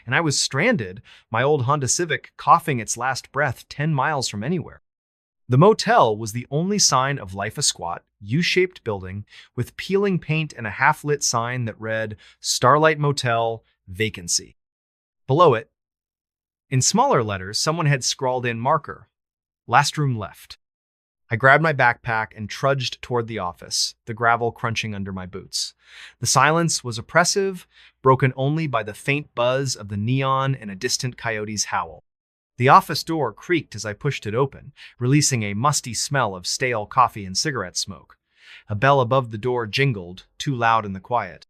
and I was stranded, my old Honda Civic coughing its last breath 10 miles from anywhere. The motel was the only sign of life asquat, U-shaped building with peeling paint and a half-lit sign that read Starlight Motel, Vacancy. Below it, in smaller letters, someone had scrawled in marker, Last room left. I grabbed my backpack and trudged toward the office, the gravel crunching under my boots. The silence was oppressive, broken only by the faint buzz of the neon and a distant coyote's howl. The office door creaked as I pushed it open, releasing a musty smell of stale coffee and cigarette smoke. A bell above the door jingled, too loud in the quiet.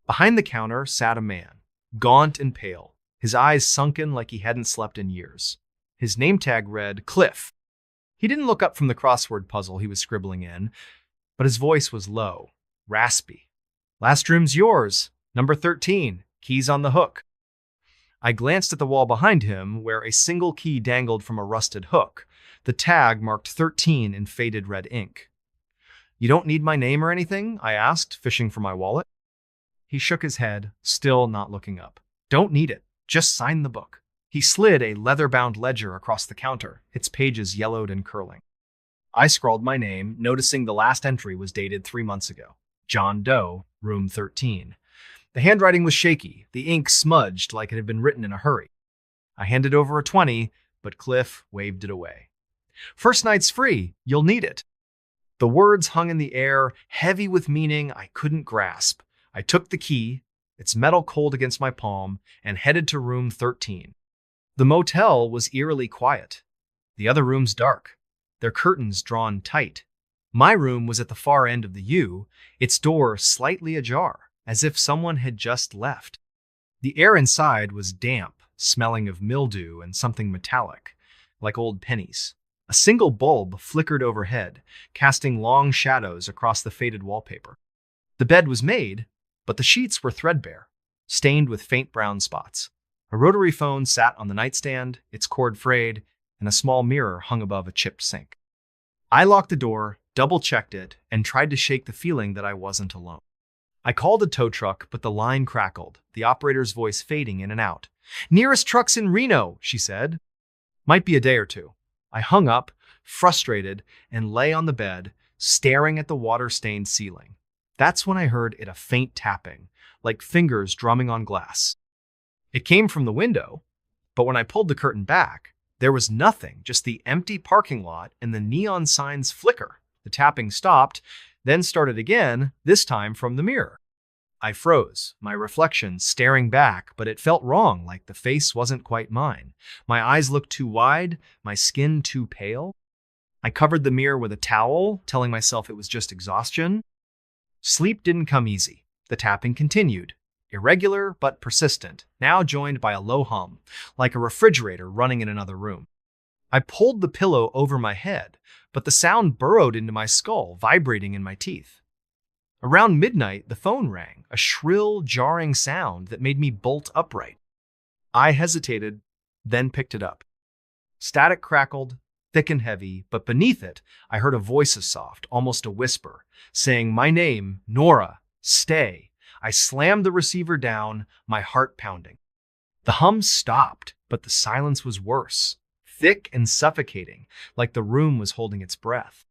Behind the counter sat a man, gaunt and pale, his eyes sunken like he hadn't slept in years. His name tag read Cliff. He didn't look up from the crossword puzzle he was scribbling in, but his voice was low, raspy. Last room's yours, number 13, keys on the hook. I glanced at the wall behind him, where a single key dangled from a rusted hook. The tag marked 13 in faded red ink. You don't need my name or anything? I asked, fishing for my wallet. He shook his head, still not looking up. Don't need it. Just sign the book. He slid a leather-bound ledger across the counter, its pages yellowed and curling. I scrawled my name, noticing the last entry was dated 3 months ago. John Doe, room 13. The handwriting was shaky, the ink smudged like it had been written in a hurry. I handed over a 20, but Cliff waved it away. First night's free, you'll need it. The words hung in the air, heavy with meaning I couldn't grasp. I took the key, its metal cold against my palm, and headed to room 13. The motel was eerily quiet. The other rooms dark, their curtains drawn tight. My room was at the far end of the U, its door slightly ajar, as if someone had just left. The air inside was damp, smelling of mildew and something metallic, like old pennies. A single bulb flickered overhead, casting long shadows across the faded wallpaper. The bed was made, but the sheets were threadbare, stained with faint brown spots. A rotary phone sat on the nightstand, its cord frayed, and a small mirror hung above a chipped sink. I locked the door, double-checked it, and tried to shake the feeling that I wasn't alone. I called a tow truck, but the line crackled, the operator's voice fading in and out. Nearest truck's in Reno, she said. Might be a day or two. I hung up, frustrated, and lay on the bed, staring at the water-stained ceiling. That's when I heard a faint tapping, like fingers drumming on glass. It came from the window, but when I pulled the curtain back, there was nothing, just the empty parking lot and the neon signs flicker. The tapping stopped, then started again, this time from the mirror. I froze, my reflection staring back, but it felt wrong, like the face wasn't quite mine. My eyes looked too wide, my skin too pale. I covered the mirror with a towel, telling myself it was just exhaustion. Sleep didn't come easy. The tapping continued. Irregular but persistent, now joined by a low hum, like a refrigerator running in another room. I pulled the pillow over my head, but the sound burrowed into my skull, vibrating in my teeth. Around midnight, the phone rang, a shrill, jarring sound that made me bolt upright. I hesitated, then picked it up. Static crackled, thick and heavy, but beneath it, I heard a voice as soft, almost a whisper, saying my name, Nora, stay. I slammed the receiver down, my heart pounding. The hum stopped, but the silence was worse, thick and suffocating, like the room was holding its breath.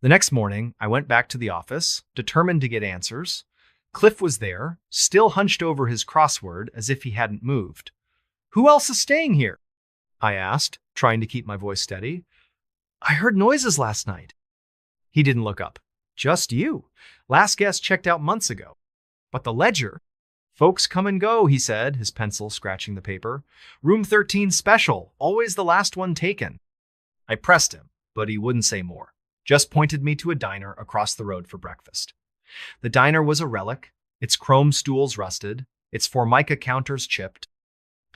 The next morning, I went back to the office, determined to get answers. Cliff was there, still hunched over his crossword as if he hadn't moved. Who else is staying here? I asked, trying to keep my voice steady. I heard noises last night. He didn't look up. Just you. Last guest checked out months ago. But the ledger? Folks come and go, he said, his pencil scratching the paper. Room 13 special, always the last one taken. I pressed him, but he wouldn't say more, just pointed me to a diner across the road for breakfast. The diner was a relic, its chrome stools rusted, its formica counters chipped.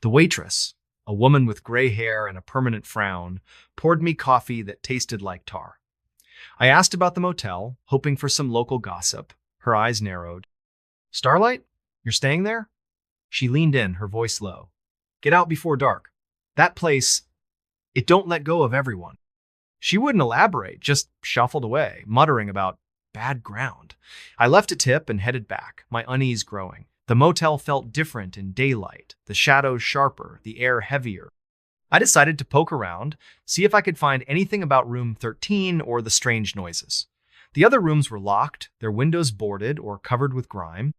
The waitress, a woman with gray hair and a permanent frown, poured me coffee that tasted like tar. I asked about the motel, hoping for some local gossip. Her eyes narrowed. Starlight? You're staying there? She leaned in, her voice low. Get out before dark. That place, it don't let go of everyone. She wouldn't elaborate, just shuffled away, muttering about bad ground. I left a tip and headed back, my unease growing. The motel felt different in daylight, the shadows sharper, the air heavier. I decided to poke around, see if I could find anything about room 13 or the strange noises. The other rooms were locked, their windows boarded or covered with grime.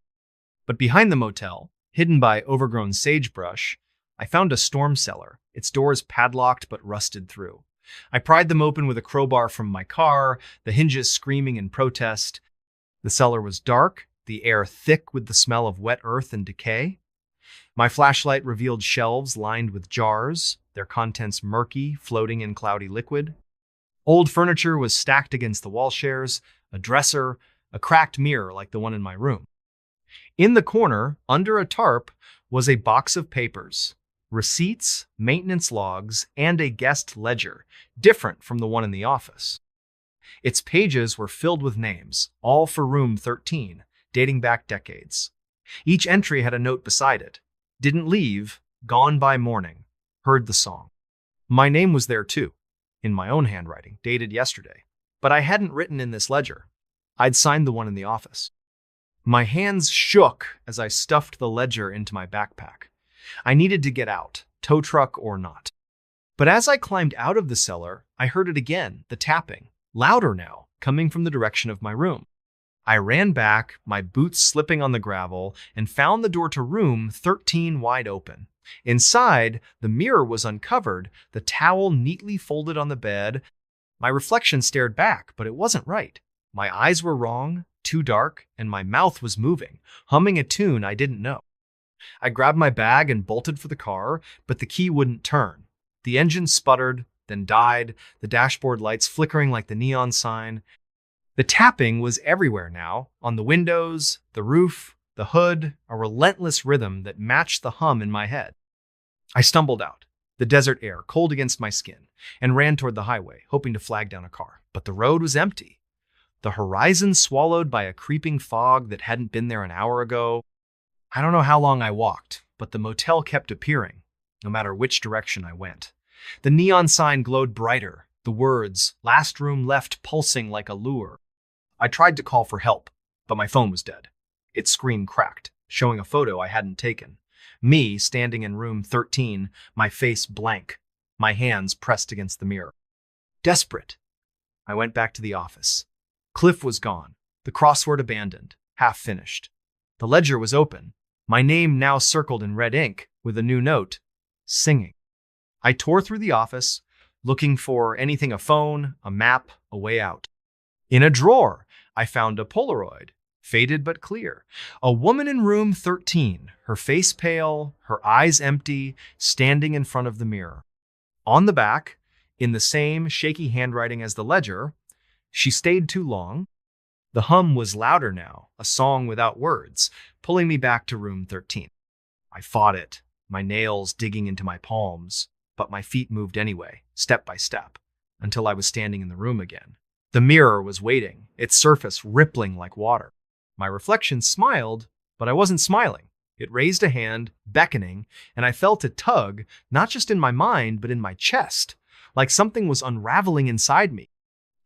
But behind the motel, hidden by overgrown sagebrush, I found a storm cellar, its doors padlocked but rusted through. I pried them open with a crowbar from my car, the hinges screaming in protest. The cellar was dark, the air thick with the smell of wet earth and decay. My flashlight revealed shelves lined with jars, their contents murky, floating in cloudy liquid. Old furniture was stacked against the wall shares, a dresser, a cracked mirror like the one in my room. In the corner, under a tarp, was a box of papers, receipts, maintenance logs, and a guest ledger, different from the one in the office. Its pages were filled with names, all for room 13, dating back decades. Each entry had a note beside it. Didn't leave, gone by morning, heard the song. My name was there too, in my own handwriting, dated yesterday. But I hadn't written in this ledger. I'd signed the one in the office. My hands shook as I stuffed the ledger into my backpack. I needed to get out, tow truck or not. But as I climbed out of the cellar, I heard it again, the tapping, louder now, coming from the direction of my room. I ran back, my boots slipping on the gravel, and found the door to room 13 wide open. Inside, the mirror was uncovered, the towel neatly folded on the bed. My reflection stared back, but it wasn't right. My eyes were wrong, too dark, and my mouth was moving, humming a tune I didn't know. I grabbed my bag and bolted for the car, but the key wouldn't turn. The engine sputtered, then died, the dashboard lights flickering like the neon sign. The tapping was everywhere now, on the windows, the roof, the hood, a relentless rhythm that matched the hum in my head. I stumbled out, the desert air cold against my skin, and ran toward the highway, hoping to flag down a car. But the road was empty. The horizon swallowed by a creeping fog that hadn't been there an hour ago. I don't know how long I walked, but the motel kept appearing, no matter which direction I went. The neon sign glowed brighter, the words, "Last room left," pulsing like a lure. I tried to call for help, but my phone was dead. Its screen cracked, showing a photo I hadn't taken. Me standing in room 13, my face blank, my hands pressed against the mirror. Desperate, I went back to the office. Cliff was gone, the crossword abandoned, half finished. The ledger was open, my name now circled in red ink with a new note, singing. I tore through the office, looking for anything, a phone, a map, a way out. In a drawer, I found a Polaroid, faded but clear. A woman in room 13, her face pale, her eyes empty, standing in front of the mirror. On the back, in the same shaky handwriting as the ledger, "She stayed too long." The hum was louder now, a song without words, pulling me back to room 13. I fought it, my nails digging into my palms, but my feet moved anyway, step by step, until I was standing in the room again. The mirror was waiting, its surface rippling like water. My reflection smiled, but I wasn't smiling. It raised a hand, beckoning, and I felt a tug, not just in my mind, but in my chest, like something was unraveling inside me.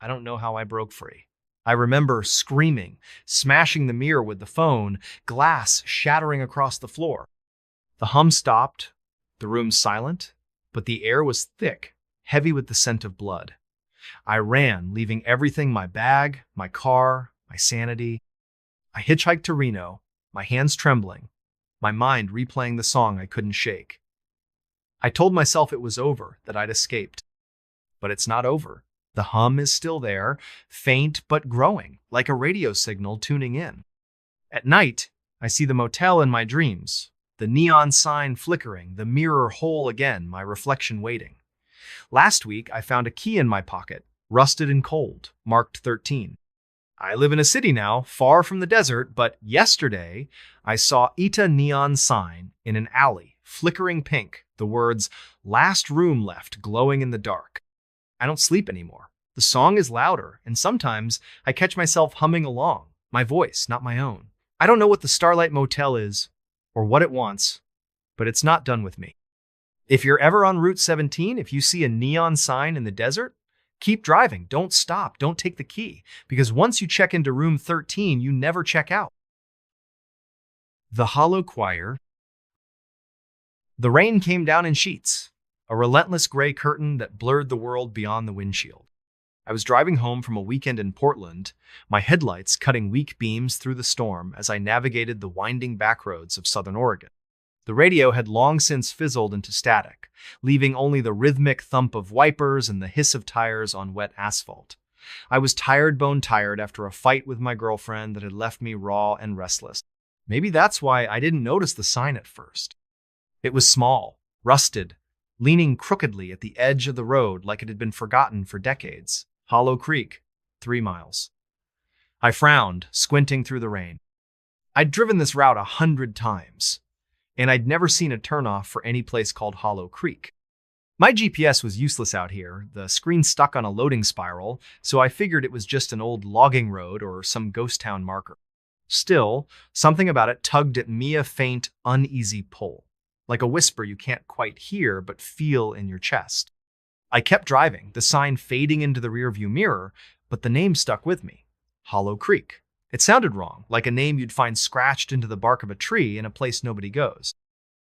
I don't know how I broke free. I remember screaming, smashing the mirror with the phone, glass shattering across the floor. The hum stopped, the room silent, but the air was thick, heavy with the scent of blood. I ran, leaving everything, my bag, my car, my sanity. I hitchhiked to Reno, my hands trembling, my mind replaying the song I couldn't shake. I told myself it was over, that I'd escaped. But it's not over. The hum is still there, faint but growing, like a radio signal tuning in. At night, I see the motel in my dreams, the neon sign flickering, the mirror whole again, my reflection waiting. Last week, I found a key in my pocket, rusted and cold, marked 13. I live in a city now, far from the desert, but yesterday, I saw Ita neon sign in an alley, flickering pink, the words, "Last room left," glowing in the dark. I don't sleep anymore. The song is louder, and sometimes I catch myself humming along, my voice, not my own. I don't know what the Starlight Motel is, or what it wants, but it's not done with me. If you're ever on Route 17, if you see a neon sign in the desert, keep driving. Don't stop. Don't take the key. Because once you check into room 13, you never check out. The hollow choir. The rain came down in sheets, a relentless gray curtain that blurred the world beyond the windshield. I was driving home from a weekend in Portland, my headlights cutting weak beams through the storm as I navigated the winding backroads of southern Oregon. The radio had long since fizzled into static, leaving only the rhythmic thump of wipers and the hiss of tires on wet asphalt. I was tired, bone tired after a fight with my girlfriend that had left me raw and restless. Maybe that's why I didn't notice the sign at first. It was small, rusted, leaning crookedly at the edge of the road like it had been forgotten for decades. Hollow Creek, 3 miles. I frowned, squinting through the rain. I'd driven this route 100 times, and I'd never seen a turnoff for any place called Hollow Creek. My GPS was useless out here, the screen stuck on a loading spiral, so I figured it was just an old logging road or some ghost town marker. Still, something about it tugged at me, a faint, uneasy pull, like a whisper you can't quite hear but feel in your chest. I kept driving, the sign fading into the rearview mirror, but the name stuck with me. Hollow Creek. It sounded wrong, like a name you'd find scratched into the bark of a tree in a place nobody goes.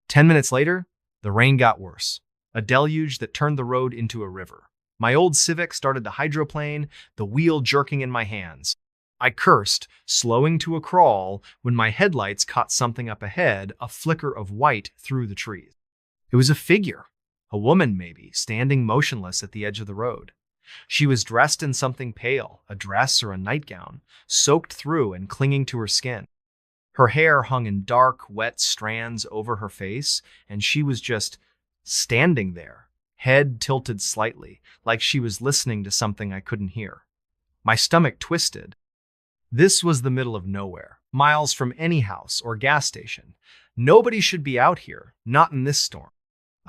10 minutes later, the rain got worse. A deluge that turned the road into a river. My old Civic started to hydroplane, the wheel jerking in my hands. I cursed, slowing to a crawl, when my headlights caught something up ahead, a flicker of white through the trees. It was a figure. A woman, maybe, standing motionless at the edge of the road. She was dressed in something pale, a dress or a nightgown, soaked through and clinging to her skin. Her hair hung in dark, wet strands over her face, and she was just standing there, head tilted slightly, like she was listening to something I couldn't hear. My stomach twisted. This was the middle of nowhere, miles from any house or gas station. Nobody should be out here, not in this storm.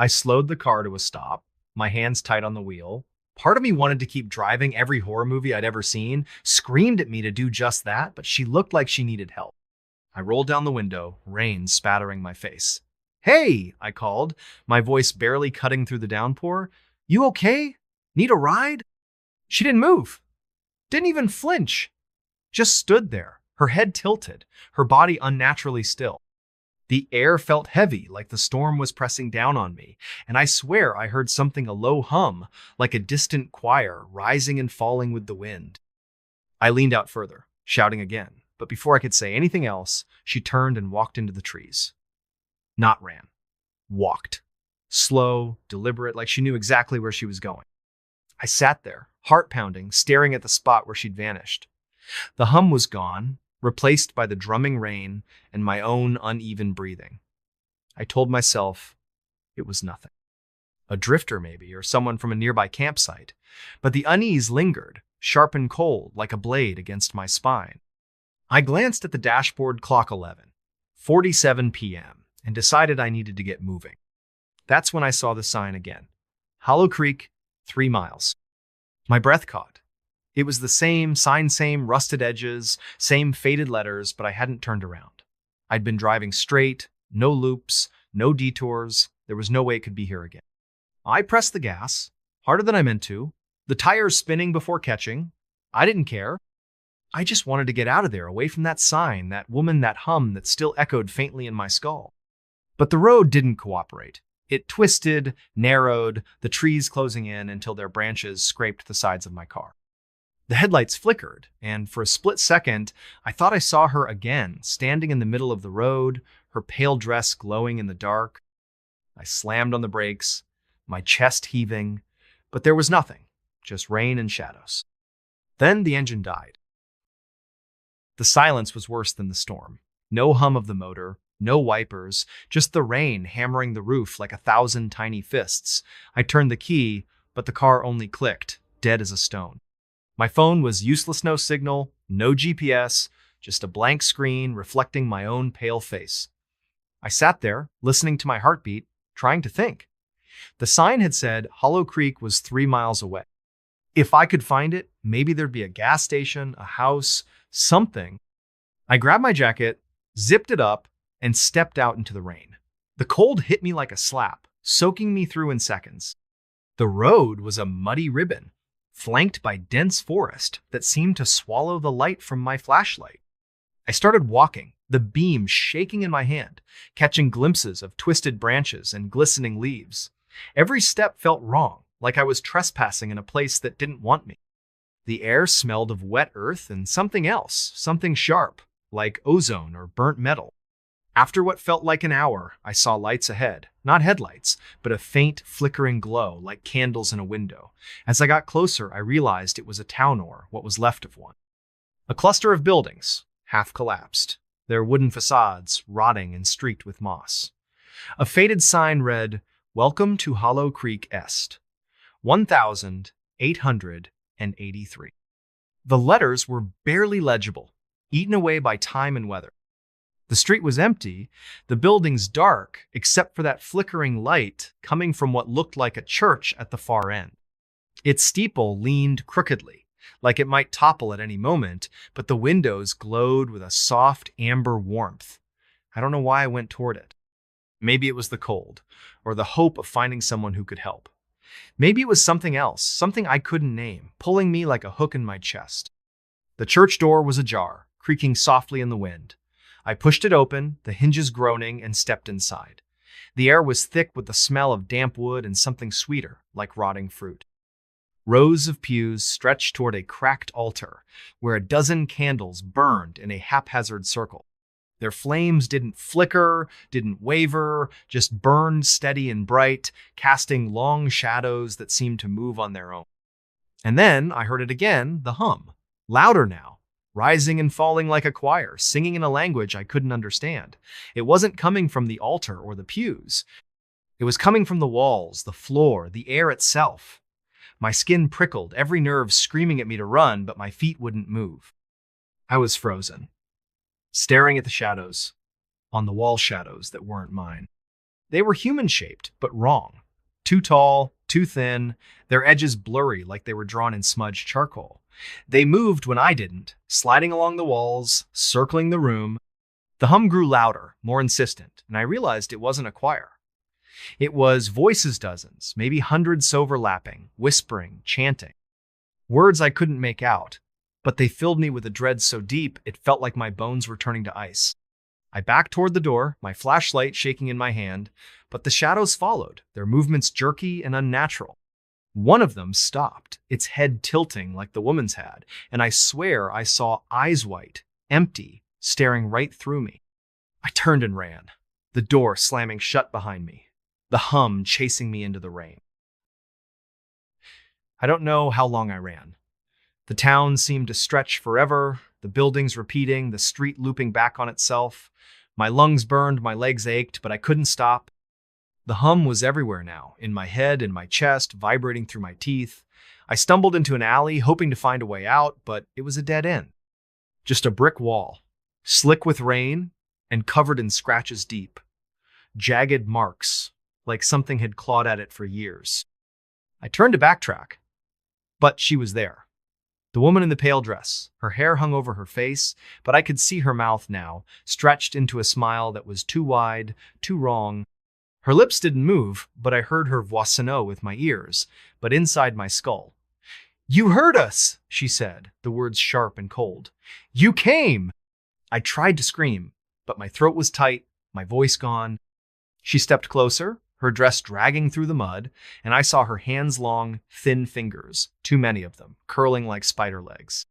I slowed the car to a stop, my hands tight on the wheel. Part of me wanted to keep driving every horror movie I'd ever seen, screamed at me to do just that, but she looked like she needed help. I rolled down the window, rain spattering my face. "Hey," I called, my voice barely cutting through the downpour. "You okay? Need a ride?" She didn't move. Didn't even flinch. Just stood there, her head tilted, her body unnaturally still. The air felt heavy, like the storm was pressing down on me, and I swear I heard something a low hum, like a distant choir, rising and falling with the wind. I leaned out further, shouting again, but before I could say anything else, she turned and walked into the trees. Not ran. Walked. Slow, deliberate, like she knew exactly where she was going. I sat there, heart pounding, staring at the spot where she'd vanished. The hum was gone, replaced by the drumming rain and my own uneven breathing. I told myself it was nothing. A drifter maybe, or someone from a nearby campsite. But the unease lingered, sharp and cold, like a blade against my spine. I glanced at the dashboard clock 11:47 p.m., and decided I needed to get moving. That's when I saw the sign again. Hollow Creek, 3 miles. My breath caught. It was the same sign, same rusted edges, same faded letters, but I hadn't turned around. I'd been driving straight, no loops, no detours. There was no way it could be here again. I pressed the gas, harder than I meant to, the tires spinning before catching. I didn't care. I just wanted to get out of there, away from that sign, that woman, that hum that still echoed faintly in my skull. But the road didn't cooperate. It twisted, narrowed, the trees closing in until their branches scraped the sides of my car. The headlights flickered, and for a split second, I thought I saw her again, standing in the middle of the road, her pale dress glowing in the dark. I slammed on the brakes, my chest heaving, but there was nothing, just rain and shadows. Then the engine died. The silence was worse than the storm. No hum of the motor, no wipers, just the rain hammering the roof like 1,000 tiny fists. I turned the key, but the car only clicked, dead as a stone. My phone was useless, no signal, no GPS, just a blank screen reflecting my own pale face. I sat there, listening to my heartbeat, trying to think. The sign had said Hollow Creek was 3 miles away. If I could find it, maybe there'd be a gas station, a house, something. I grabbed my jacket, zipped it up, and stepped out into the rain. The cold hit me like a slap, soaking me through in seconds. The road was a muddy ribbon, flanked by dense forest that seemed to swallow the light from my flashlight. I started walking, the beam shaking in my hand, catching glimpses of twisted branches and glistening leaves. Every step felt wrong, like I was trespassing in a place that didn't want me. The air smelled of wet earth and something else, something sharp, like ozone or burnt metal. After what felt like an hour, I saw lights ahead. Not headlights, but a faint, flickering glow, like candles in a window. As I got closer, I realized it was a town or what was left of one. A cluster of buildings, half collapsed, their wooden facades rotting and streaked with moss. A faded sign read, "Welcome to Hollow Creek Est, 1883." The letters were barely legible, eaten away by time and weather. The street was empty, the buildings dark, except for that flickering light coming from what looked like a church at the far end. Its steeple leaned crookedly, like it might topple at any moment, but the windows glowed with a soft amber warmth. I don't know why I went toward it. Maybe it was the cold, or the hope of finding someone who could help. Maybe it was something else, something I couldn't name, pulling me like a hook in my chest. The church door was ajar, creaking softly in the wind. I pushed it open, the hinges groaning, and stepped inside. The air was thick with the smell of damp wood and something sweeter, like rotting fruit. Rows of pews stretched toward a cracked altar, where a dozen candles burned in a haphazard circle. Their flames didn't flicker, didn't waver, just burned steady and bright, casting long shadows that seemed to move on their own. And then I heard it again, the hum, louder now, rising and falling like a choir, singing in a language I couldn't understand. It wasn't coming from the altar or the pews. It was coming from the walls, the floor, the air itself. My skin prickled, every nerve screaming at me to run, but my feet wouldn't move. I was frozen, staring at the shadows, on the wall shadows that weren't mine. They were human-shaped, but wrong. Too tall, too thin, their edges blurry like they were drawn in smudged charcoal. They moved when I didn't, sliding along the walls, circling the room. The hum grew louder, more insistent, and I realized it wasn't a choir. It was voices dozens, maybe hundreds overlapping, whispering, chanting. Words I couldn't make out, but they filled me with a dread so deep it felt like my bones were turning to ice. I backed toward the door, my flashlight shaking in my hand, but the shadows followed, their movements jerky and unnatural. One of them stopped, its head tilting like the woman's had, and I swear I saw eyes white, empty, staring right through me. I turned and ran, the door slamming shut behind me, the hum chasing me into the rain. I don't know how long I ran. The town seemed to stretch forever, the buildings repeating, the street looping back on itself. My lungs burned, my legs ached, but I couldn't stop. The hum was everywhere now, in my head, in my chest, vibrating through my teeth. I stumbled into an alley, hoping to find a way out, but it was a dead end. Just a brick wall, slick with rain and covered in scratches deep. Jagged marks, like something had clawed at it for years. I turned to backtrack, but she was there. The woman in the pale dress, her hair hung over her face, but I could see her mouth now, stretched into a smile that was too wide, too wrong. Her lips didn't move, but I heard her voix sonore with my ears, but inside my skull. "You heard us," she said, the words sharp and cold. "You came!" I tried to scream, but my throat was tight, my voice gone. She stepped closer, her dress dragging through the mud, and I saw her hands-long, thin fingers, too many of them, curling like spider legs.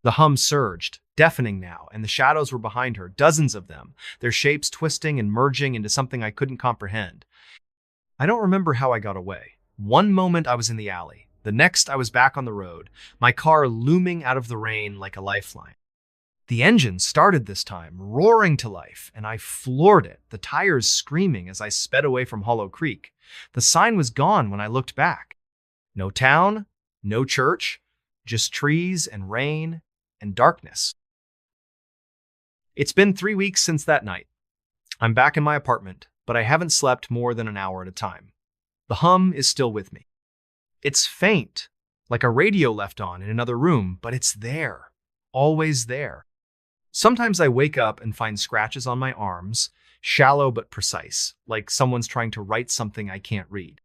The hum surged, deafening now, and the shadows were behind her, dozens of them, their shapes twisting and merging into something I couldn't comprehend. I don't remember how I got away. One moment I was in the alley, the next I was back on the road, my car looming out of the rain like a lifeline. The engine started this time, roaring to life, and I floored it, the tires screaming as I sped away from Hollow Creek. The sign was gone when I looked back. No town, no church, just trees and rain and darkness. It's been 3 weeks since that night. I'm back in my apartment, but I haven't slept more than an hour at a time. The hum is still with me. It's faint, like a radio left on in another room, but it's there, always there. Sometimes I wake up and find scratches on my arms, shallow but precise, like someone's trying to write something I can't read.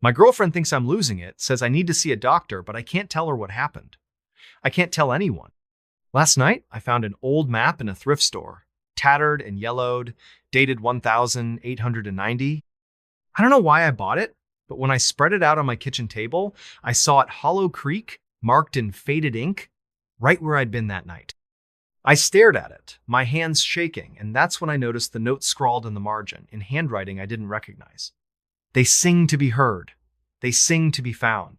My girlfriend thinks I'm losing it, says I need to see a doctor, but I can't tell her what happened. I can't tell anyone. Last night, I found an old map in a thrift store, tattered and yellowed, dated 1890. I don't know why I bought it, but when I spread it out on my kitchen table, I saw it Hollow Creek, marked in faded ink, right where I'd been that night. I stared at it, my hands shaking, and that's when I noticed the note scrawled in the margin, in handwriting I didn't recognize. They sing to be heard. They sing to be found.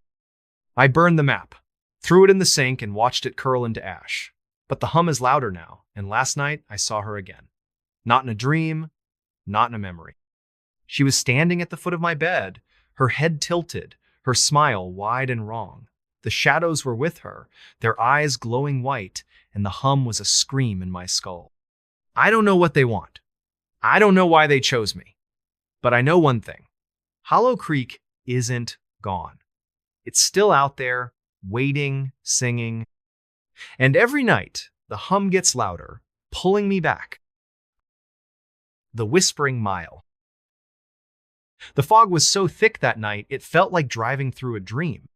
I burned the map, threw it in the sink, and watched it curl into ash. But the hum is louder now, and last night I saw her again. Not in a dream, not in a memory. She was standing at the foot of my bed, her head tilted, her smile wide and wrong. The shadows were with her, their eyes glowing white, and the hum was a scream in my skull. I don't know what they want. I don't know why they chose me. But I know one thing. Hollow Creek isn't gone. It's still out there, waiting, singing. And every night, the hum gets louder, pulling me back. The Whispering Mile. The fog was so thick that night, it felt like driving through a dream.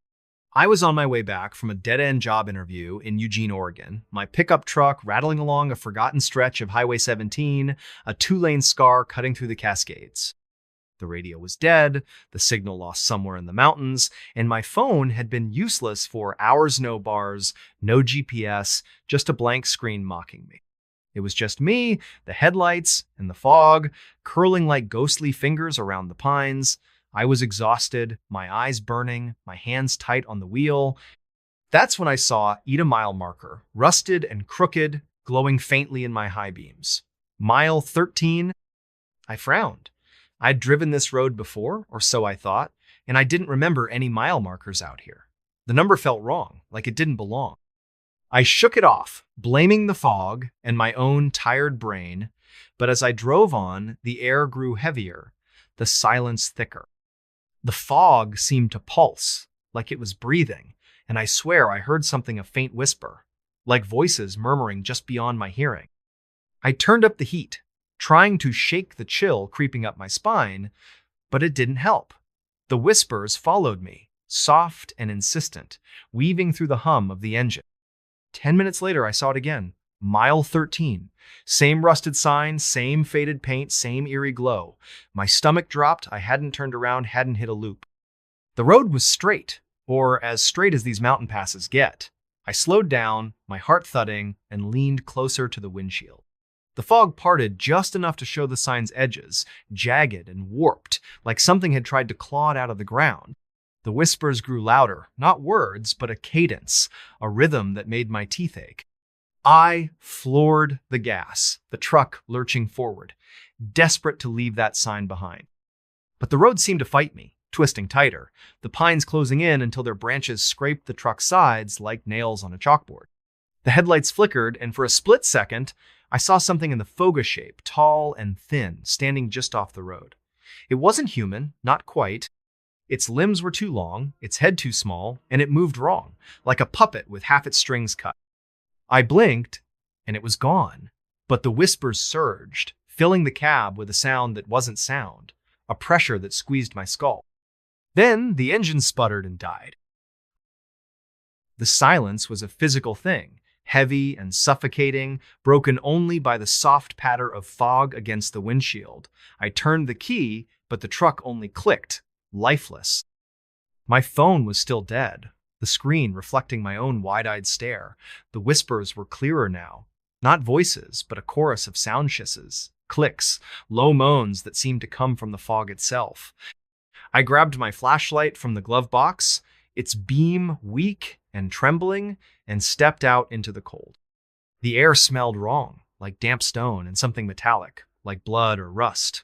I was on my way back from a dead-end job interview in Eugene, Oregon, my pickup truck rattling along a forgotten stretch of Highway 17, a two-lane scar cutting through the Cascades. The radio was dead, the signal lost somewhere in the mountains, and my phone had been useless for hours, no bars, no GPS, just a blank screen mocking me. It was just me, the headlights, and the fog, curling like ghostly fingers around the pines. I was exhausted, my eyes burning, my hands tight on the wheel. That's when I saw Eat a Mile marker, rusted and crooked, glowing faintly in my high beams. Mile 13. I frowned. I'd driven this road before, or so I thought, and I didn't remember any mile markers out here. The number felt wrong, like it didn't belong. I shook it off, blaming the fog and my own tired brain, but as I drove on, the air grew heavier, the silence thicker. The fog seemed to pulse, like it was breathing, and I swear I heard something a faint whisper, like voices murmuring just beyond my hearing. I turned up the heat, trying to shake the chill creeping up my spine, but it didn't help. The whispers followed me, soft and insistent, weaving through the hum of the engine. 10 minutes later, I saw it again. Mile 13. Same rusted sign, same faded paint, same eerie glow. My stomach dropped. I hadn't turned around, hadn't hit a loop. The road was straight, or as straight as these mountain passes get. I slowed down, my heart thudding, and leaned closer to the windshield. The fog parted just enough to show the sign's edges, jagged and warped, like something had tried to claw it out of the ground. The whispers grew louder, not words, but a cadence, a rhythm that made my teeth ache. I floored the gas, the truck lurching forward, desperate to leave that sign behind. But the road seemed to fight me, twisting tighter, the pines closing in until their branches scraped the truck's sides like nails on a chalkboard. The headlights flickered, and for a split second, I saw something in the foga shape, tall and thin, standing just off the road. It wasn't human, not quite. Its limbs were too long, its head too small, and it moved wrong, like a puppet with half its strings cut. I blinked, and it was gone. But the whispers surged, filling the cab with a sound that wasn't sound, a pressure that squeezed my skull. Then the engine sputtered and died. The silence was a physical thing, heavy and suffocating, broken only by the soft patter of fog against the windshield. I turned the key, but the truck only clicked, lifeless. My phone was still dead, the screen reflecting my own wide-eyed stare. The whispers were clearer now, not voices, but a chorus of sound hisses, clicks, low moans that seemed to come from the fog itself. I grabbed my flashlight from the glove box, its beam weak and trembling, and stepped out into the cold. The air smelled wrong, like damp stone and something metallic, like blood or rust.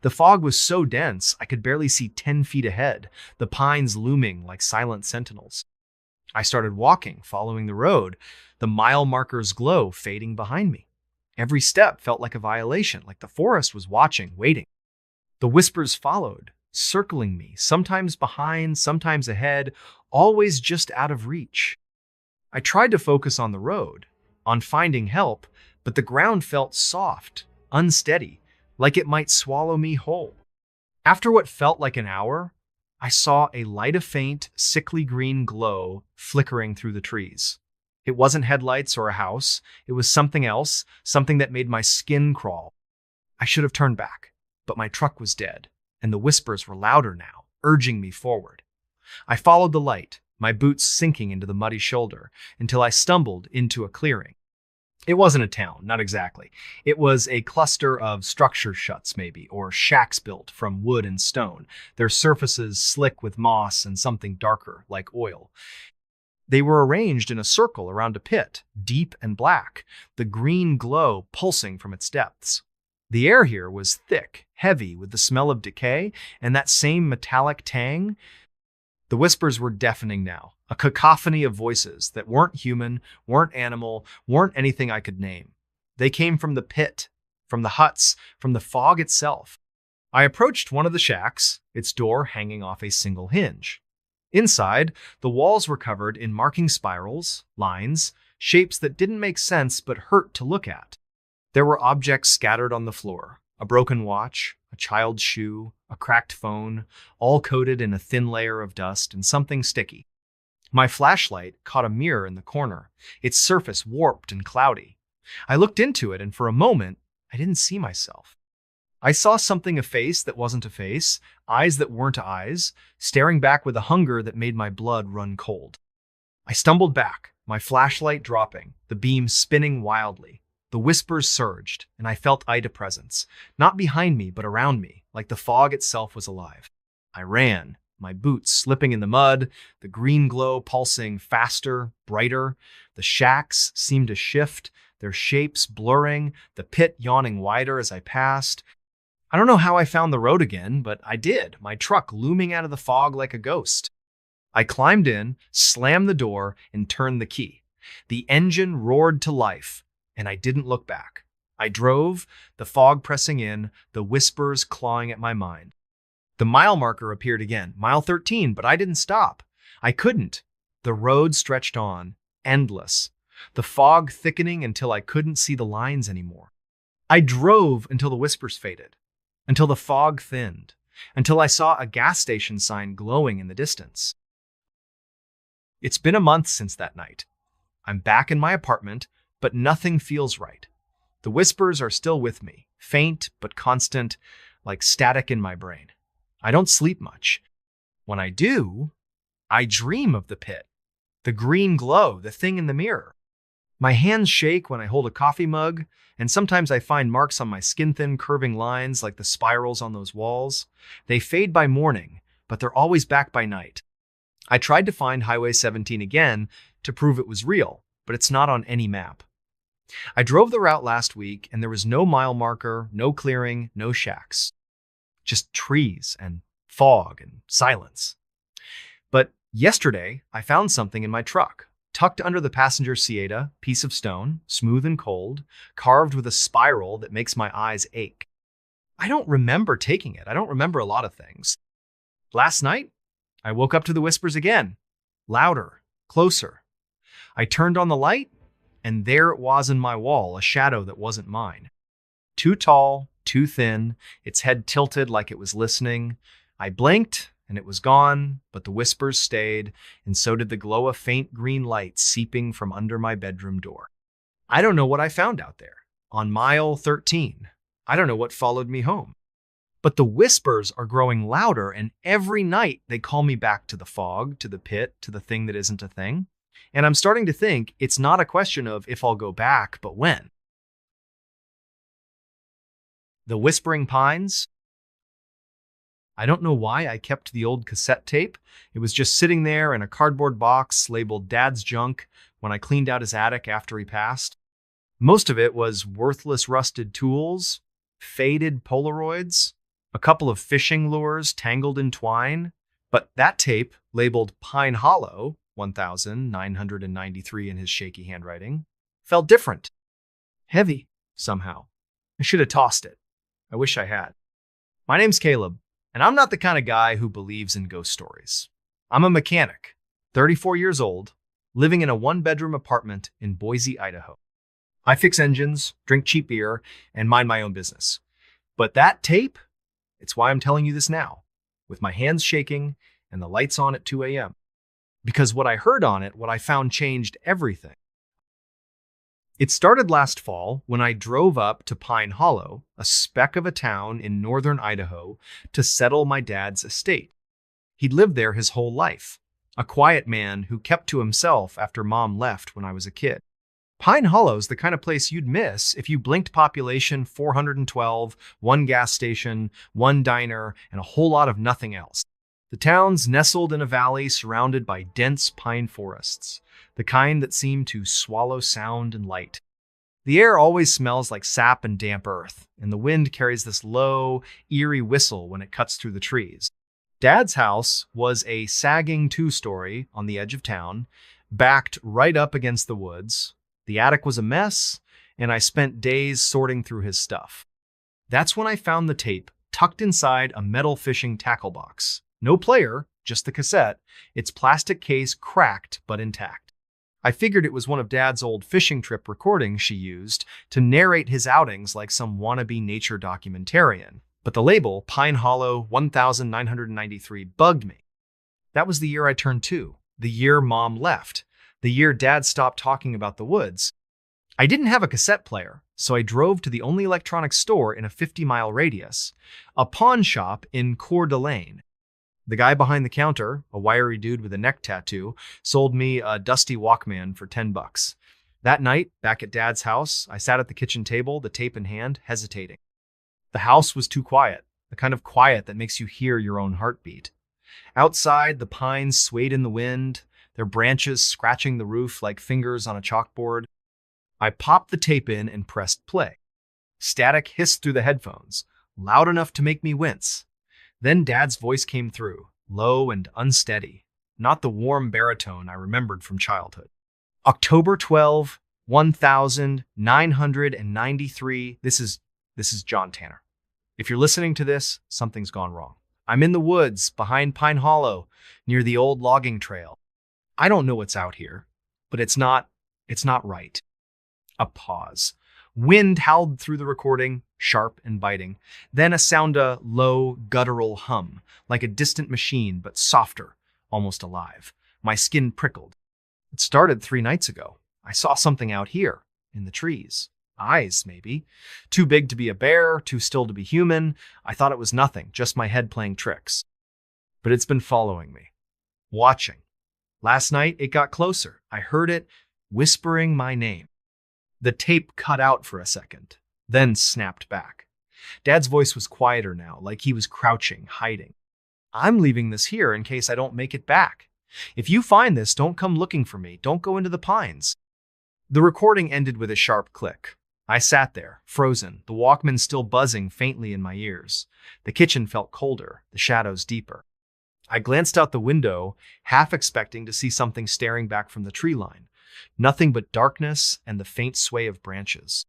The fog was so dense I could barely see 10 feet ahead, the pines looming like silent sentinels. I started walking, following the road, the mile marker's glow fading behind me. Every step felt like a violation, like the forest was watching, waiting. The whispers followed, circling me, sometimes behind, sometimes ahead, always just out of reach. I tried to focus on the road, on finding help, but the ground felt soft, unsteady, like it might swallow me whole. After what felt like an hour, I saw a light of faint, sickly green glow flickering through the trees. It wasn't headlights or a house. It was something else, something that made my skin crawl. I should have turned back, but my truck was dead, and the whispers were louder now, urging me forward. I followed the light, my boots sinking into the muddy shoulder, until I stumbled into a clearing. It wasn't a town, not exactly. It was a cluster of structure shuts, maybe, or shacks built from wood and stone, their surfaces slick with moss and something darker, like oil. They were arranged in a circle around a pit, deep and black, the green glow pulsing from its depths. The air here was thick, heavy with the smell of decay and that same metallic tang. The whispers were deafening now, a cacophony of voices that weren't human, weren't animal, weren't anything I could name. They came from the pit, from the huts, from the fog itself. I approached one of the shacks, its door hanging off a single hinge. Inside, the walls were covered in marking spirals, lines, shapes that didn't make sense but hurt to look at. There were objects scattered on the floor, a broken watch, a child's shoe, a cracked phone, all coated in a thin layer of dust and something sticky. My flashlight caught a mirror in the corner, its surface warped and cloudy. I looked into it, and for a moment, I didn't see myself. I saw something, a face that wasn't a face, eyes that weren't eyes, staring back with a hunger that made my blood run cold. I stumbled back, my flashlight dropping, the beam spinning wildly. The whispers surged, and I felt Ida presence, not behind me but around me, like the fog itself was alive. I ran, my boots slipping in the mud, the green glow pulsing faster, brighter. The shacks seemed to shift, their shapes blurring, the pit yawning wider as I passed. I don't know how I found the road again, but I did, my truck looming out of the fog like a ghost. I climbed in, slammed the door, and turned the key. The engine roared to life, and I didn't look back. I drove, the fog pressing in, the whispers clawing at my mind. The mile marker appeared again, mile 13, but I didn't stop. I couldn't. The road stretched on, endless, the fog thickening until I couldn't see the lines anymore. I drove until the whispers faded, until the fog thinned, until I saw a gas station sign glowing in the distance. It's been a month since that night. I'm back in my apartment, but nothing feels right. The whispers are still with me, faint but constant, like static in my brain. I don't sleep much. When I do, I dream of the pit, the green glow, the thing in the mirror. My hands shake when I hold a coffee mug, and sometimes I find marks on my skin-thin curving lines like the spirals on those walls. They fade by morning, but they're always back by night. I tried to find Highway 17 again to prove it was real, but it's not on any map. I drove the route last week, and there was no mile marker, no clearing, no shacks. Just trees and fog and silence. But yesterday, I found something in my truck, tucked under the passenger seat, a piece of stone, smooth and cold, carved with a spiral that makes my eyes ache. I don't remember taking it. I don't remember a lot of things. Last night, I woke up to the whispers again, louder, closer. I turned on the light, and there it was in my wall, a shadow that wasn't mine. Too tall, too thin, its head tilted like it was listening. I blinked, and it was gone, but the whispers stayed, and so did the glow of faint green light seeping from under my bedroom door. I don't know what I found out there, on mile 13. I don't know what followed me home. But the whispers are growing louder, and every night they call me back to the fog, to the pit, to the thing that isn't a thing. And I'm starting to think it's not a question of if I'll go back, but when. The Whispering Pines. I don't know why I kept the old cassette tape. It was just sitting there in a cardboard box labeled Dad's Junk when I cleaned out his attic after he passed. Most of it was worthless rusted tools, faded Polaroids, a couple of fishing lures tangled in twine. But that tape, labeled Pine Hollow, 1993 in his shaky handwriting, felt different. Heavy, somehow. I should have tossed it. I wish I had. My name's Caleb, and I'm not the kind of guy who believes in ghost stories. I'm a mechanic, 34 years old, living in a one-bedroom apartment in Boise, Idaho. I fix engines, drink cheap beer, and mind my own business. But that tape, it's why I'm telling you this now, with my hands shaking and the lights on at 2 a.m. Because what I heard on it, what I found changed everything. It started last fall when I drove up to Pine Hollow, a speck of a town in northern Idaho, to settle my dad's estate. He'd lived there his whole life, a quiet man who kept to himself after Mom left when I was a kid. Pine Hollow's the kind of place you'd miss if you blinked population 412, one gas station, one diner, and a whole lot of nothing else. The town's nestled in a valley surrounded by dense pine forests, the kind that seem to swallow sound and light. The air always smells like sap and damp earth, and the wind carries this low, eerie whistle when it cuts through the trees. Dad's house was a sagging two-story on the edge of town, backed right up against the woods. The attic was a mess, and I spent days sorting through his stuff. That's when I found the tape tucked inside a metal fishing tackle box. No player, just the cassette, its plastic case cracked but intact. I figured it was one of Dad's old fishing trip recordings she used to narrate his outings like some wannabe nature documentarian. But the label, Pine Hollow 1993, bugged me. That was the year I turned 2, the year Mom left, the year Dad stopped talking about the woods. I didn't have a cassette player, so I drove to the only electronics store in a 50-mile radius, a pawn shop in Coeur d'Alene. The guy behind the counter, a wiry dude with a neck tattoo, sold me a dusty Walkman for $10. That night, back at Dad's house, I sat at the kitchen table, the tape in hand, hesitating. The house was too quiet, the kind of quiet that makes you hear your own heartbeat. Outside, the pines swayed in the wind, their branches scratching the roof like fingers on a chalkboard. I popped the tape in and pressed play. Static hissed through the headphones, loud enough to make me wince. Then Dad's voice came through, low and unsteady, not the warm baritone I remembered from childhood. October 12, 1993. This is John Tanner. If you're listening to this, something's gone wrong. I'm in the woods behind Pine Hollow, near the old logging trail. I don't know what's out here, but it's not right. A pause. Wind howled through the recording, sharp and biting. Then a low, guttural hum, like a distant machine, but softer, almost alive. My skin prickled. It started 3 nights ago. I saw something out here, in the trees. Eyes, maybe. Too big to be a bear, too still to be human. I thought it was nothing, just my head playing tricks. But it's been following me. Watching. Last night, it got closer. I heard it whispering my name. The tape cut out for a second, then snapped back. Dad's voice was quieter now, like he was crouching, hiding. I'm leaving this here in case I don't make it back. If you find this, don't come looking for me. Don't go into the pines. The recording ended with a sharp click. I sat there, frozen, the Walkman still buzzing faintly in my ears. The kitchen felt colder, the shadows deeper. I glanced out the window, half expecting to see something staring back from the tree line. Nothing but darkness and the faint sway of branches.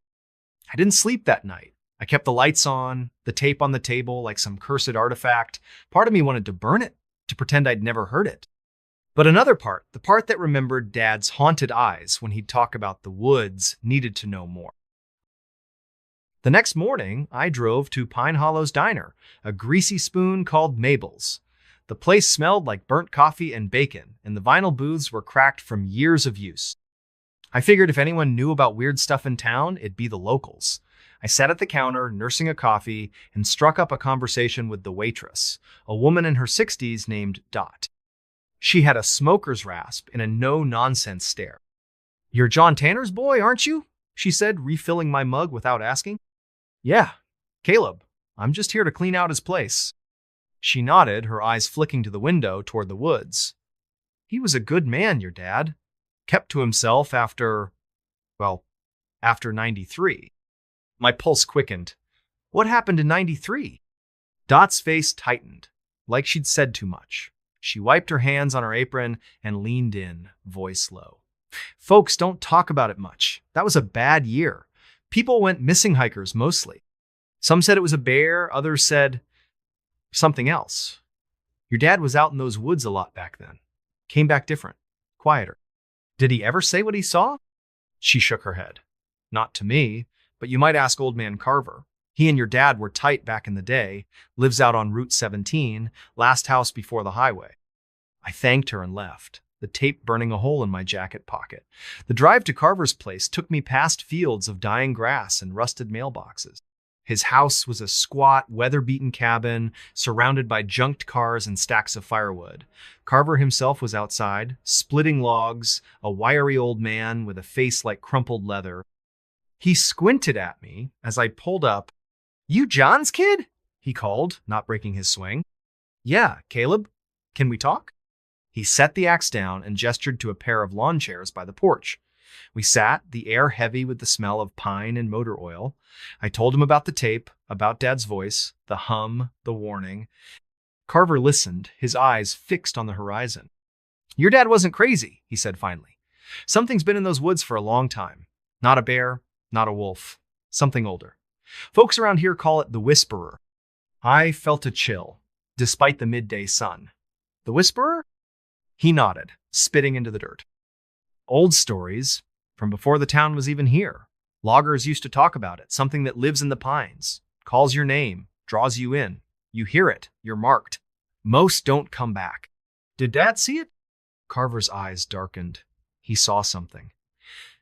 I didn't sleep that night. I kept the lights on, the tape on the table like some cursed artifact. Part of me wanted to burn it, to pretend I'd never heard it. But another part, the part that remembered Dad's haunted eyes when he'd talk about the woods, needed to know more. The next morning, I drove to Pine Hollow's diner, a greasy spoon called Mabel's. The place smelled like burnt coffee and bacon, and the vinyl booths were cracked from years of use. I figured if anyone knew about weird stuff in town, it'd be the locals. I sat at the counter, nursing a coffee, and struck up a conversation with the waitress, a woman in her 60s named Dot. She had a smoker's rasp and a no-nonsense stare. "You're John Tanner's boy, aren't you?" she said, refilling my mug without asking. "Yeah, Caleb. I'm just here to clean out his place." She nodded, her eyes flicking to the window toward the woods. "He was a good man, your dad. Kept to himself after 93. My pulse quickened. What happened in 93? Dot's face tightened, like she'd said too much. She wiped her hands on her apron and leaned in, voice low. "Folks don't talk about it much. That was a bad year. People went missing, hikers mostly. Some said it was a bear, others said something else. Your dad was out in those woods a lot back then. Came back different, quieter. Did he ever say what he saw?" She shook her head. "Not to me, but you might ask old man Carver. He and your dad were tight back in the day, lives out on Route 17, last house before the highway." I thanked her and left. the tape burning a hole in my jacket pocket. The drive to Carver's place took me past fields of dying grass and rusted mailboxes. His house was a squat, weather-beaten cabin surrounded by junked cars and stacks of firewood. Carver himself was outside, splitting logs, a wiry old man with a face like crumpled leather. He squinted at me as I pulled up. "You John's kid?" he called, not breaking his swing. "Yeah, Caleb. Can we talk?" He set the axe down and gestured to a pair of lawn chairs by the porch. We sat, the air heavy with the smell of pine and motor oil. I told him about the tape, about Dad's voice, the hum, the warning. Carver listened, his eyes fixed on the horizon. "Your dad wasn't crazy," he said finally. "Something's been in those woods for a long time. Not a bear, not a wolf, something older. Folks around here call it the Whisperer." I felt a chill, despite the midday sun. "The Whisperer?" He nodded, spitting into the dirt. "Old stories, from before the town was even here. Loggers used to talk about it, something that lives in the pines, calls your name, draws you in. You hear it, you're marked. Most don't come back." "Did Dad see it?" Carver's eyes darkened. He saw something.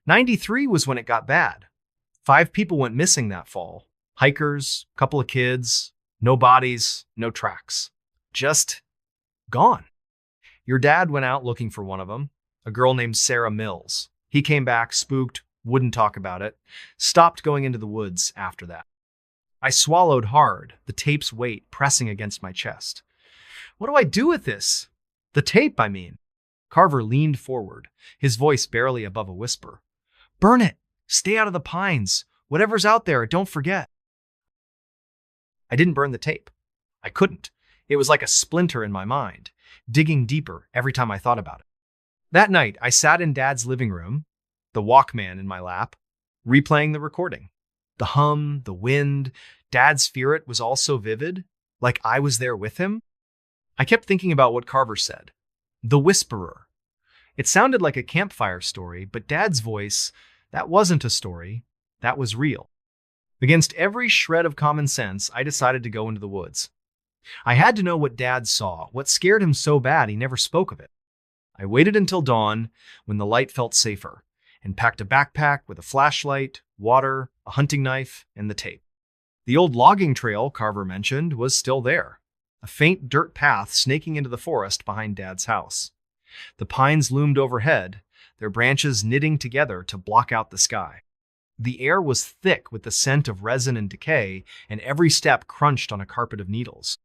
93 was when it got bad. 5 people went missing that fall. Hikers, couple of kids, no bodies, no tracks. Just gone. Your dad went out looking for one of them, a girl named Sarah Mills. He came back, spooked, wouldn't talk about it, stopped going into the woods after that. I swallowed hard, the tape's weight pressing against my chest. "What do I do with this? The tape, I mean." Carver leaned forward, his voice barely above a whisper. "Burn it. Stay out of the pines. Whatever's out there, don't forget." I didn't burn the tape. I couldn't. It was like a splinter in my mind, digging deeper every time I thought about it. That night, I sat in Dad's living room, the Walkman in my lap, replaying the recording. The hum, the wind, Dad's spirit was all so vivid, like I was there with him. I kept thinking about what Carver said. The Whisperer. It sounded like a campfire story, but Dad's voice, that wasn't a story, that was real. Against every shred of common sense, I decided to go into the woods. I had to know what Dad saw, what scared him so bad he never spoke of it. I waited until dawn, when the light felt safer, and packed a backpack with a flashlight, water, a hunting knife, and the tape. The old logging trail Carver mentioned was still there, a faint dirt path snaking into the forest behind Dad's house. The pines loomed overhead, their branches knitting together to block out the sky. The air was thick with the scent of resin and decay, and every step crunched on a carpet of needles.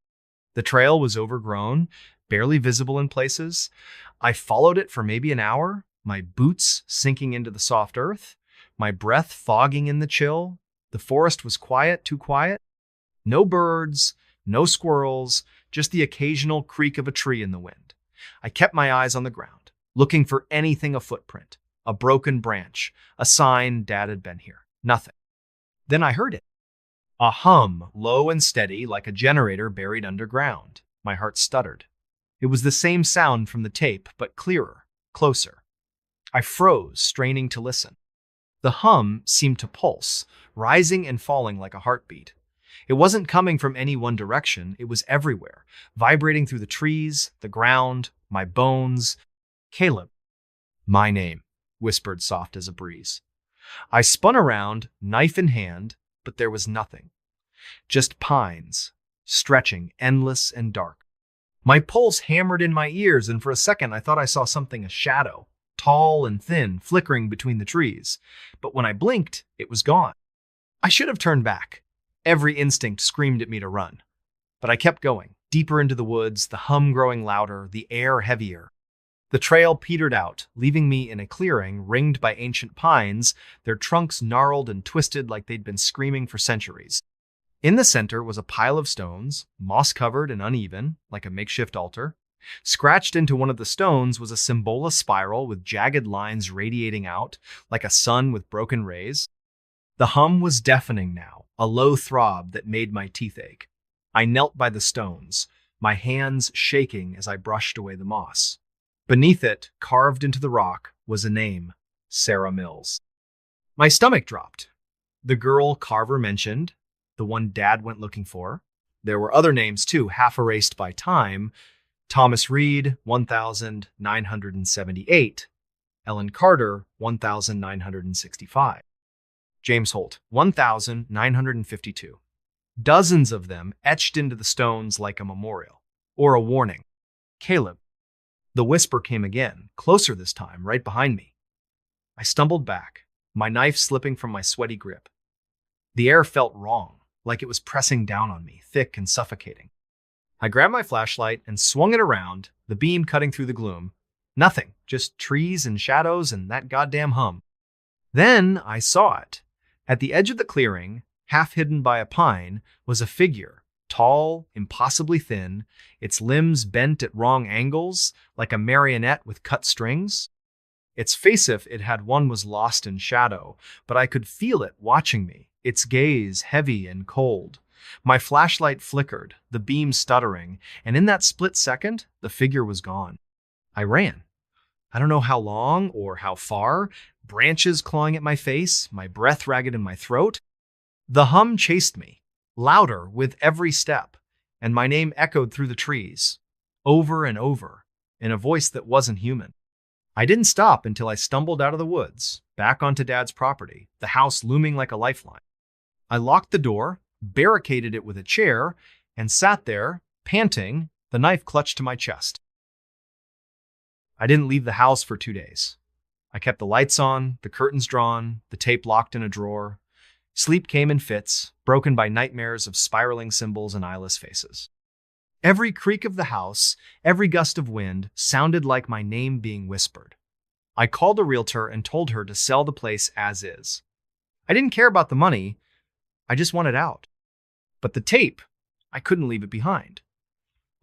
The trail was overgrown, barely visible in places. I followed it for maybe an hour, my boots sinking into the soft earth, my breath fogging in the chill. The forest was quiet, too quiet. No birds, no squirrels, just the occasional creak of a tree in the wind. I kept my eyes on the ground, looking for anything, a footprint, a broken branch, a sign Dad had been here. Nothing. Then I heard it. A hum, low and steady, like a generator buried underground. My heart stuttered. It was the same sound from the tape, but clearer, closer. I froze, straining to listen. The hum seemed to pulse, rising and falling like a heartbeat. It wasn't coming from any one direction, it was everywhere, vibrating through the trees, the ground, my bones. "Caleb." "My name," whispered soft as a breeze. I spun around, knife in hand, but there was nothing. Just pines, stretching, endless and dark. My pulse hammered in my ears, and for a second I thought I saw something, a shadow, tall and thin, flickering between the trees. But when I blinked, it was gone. I should have turned back. Every instinct screamed at me to run. But I kept going, deeper into the woods, the hum growing louder, the air heavier. The trail petered out, leaving me in a clearing ringed by ancient pines, their trunks gnarled and twisted like they'd been screaming for centuries. In the center was a pile of stones, moss-covered and uneven, like a makeshift altar. Scratched into one of the stones was a Cymbola spiral with jagged lines radiating out, like a sun with broken rays. The hum was deafening now, a low throb that made my teeth ache. I knelt by the stones, my hands shaking as I brushed away the moss. Beneath it, carved into the rock, was a name, Sarah Mills. My stomach dropped. The girl Carver mentioned, the one Dad went looking for. There were other names too, half erased by time. Thomas Reed, 1,978. Ellen Carter, 1,965. James Holt, 1,952. Dozens of them etched into the stones like a memorial or a warning. Caleb. The whisper came again, closer this time, right behind me. I stumbled back, my knife slipping from my sweaty grip. The air felt wrong, like it was pressing down on me, thick and suffocating. I grabbed my flashlight and swung it around, the beam cutting through the gloom. Nothing, just trees and shadows and that goddamn hum. Then I saw it. At the edge of the clearing, half hidden by a pine, was a figure, tall, impossibly thin, its limbs bent at wrong angles, like a marionette with cut strings. Its face, if it had one, was lost in shadow, but I could feel it watching me, its gaze heavy and cold. My flashlight flickered, the beam stuttering, and in that split second, the figure was gone. I ran. I don't know how long or how far, branches clawing at my face, my breath ragged in my throat. The hum chased me, louder with every step, and my name echoed through the trees, over and over, in a voice that wasn't human. I didn't stop until I stumbled out of the woods, back onto Dad's property, the house looming like a lifeline. I locked the door, barricaded it with a chair, and sat there, panting, the knife clutched to my chest. I didn't leave the house for 2 days. I kept the lights on, the curtains drawn, the tape locked in a drawer. Sleep came in fits, broken by nightmares of spiraling symbols and eyeless faces. Every creak of the house, every gust of wind, sounded like my name being whispered. I called a realtor and told her to sell the place as is. I didn't care about the money, I just wanted out. But the tape, I couldn't leave it behind.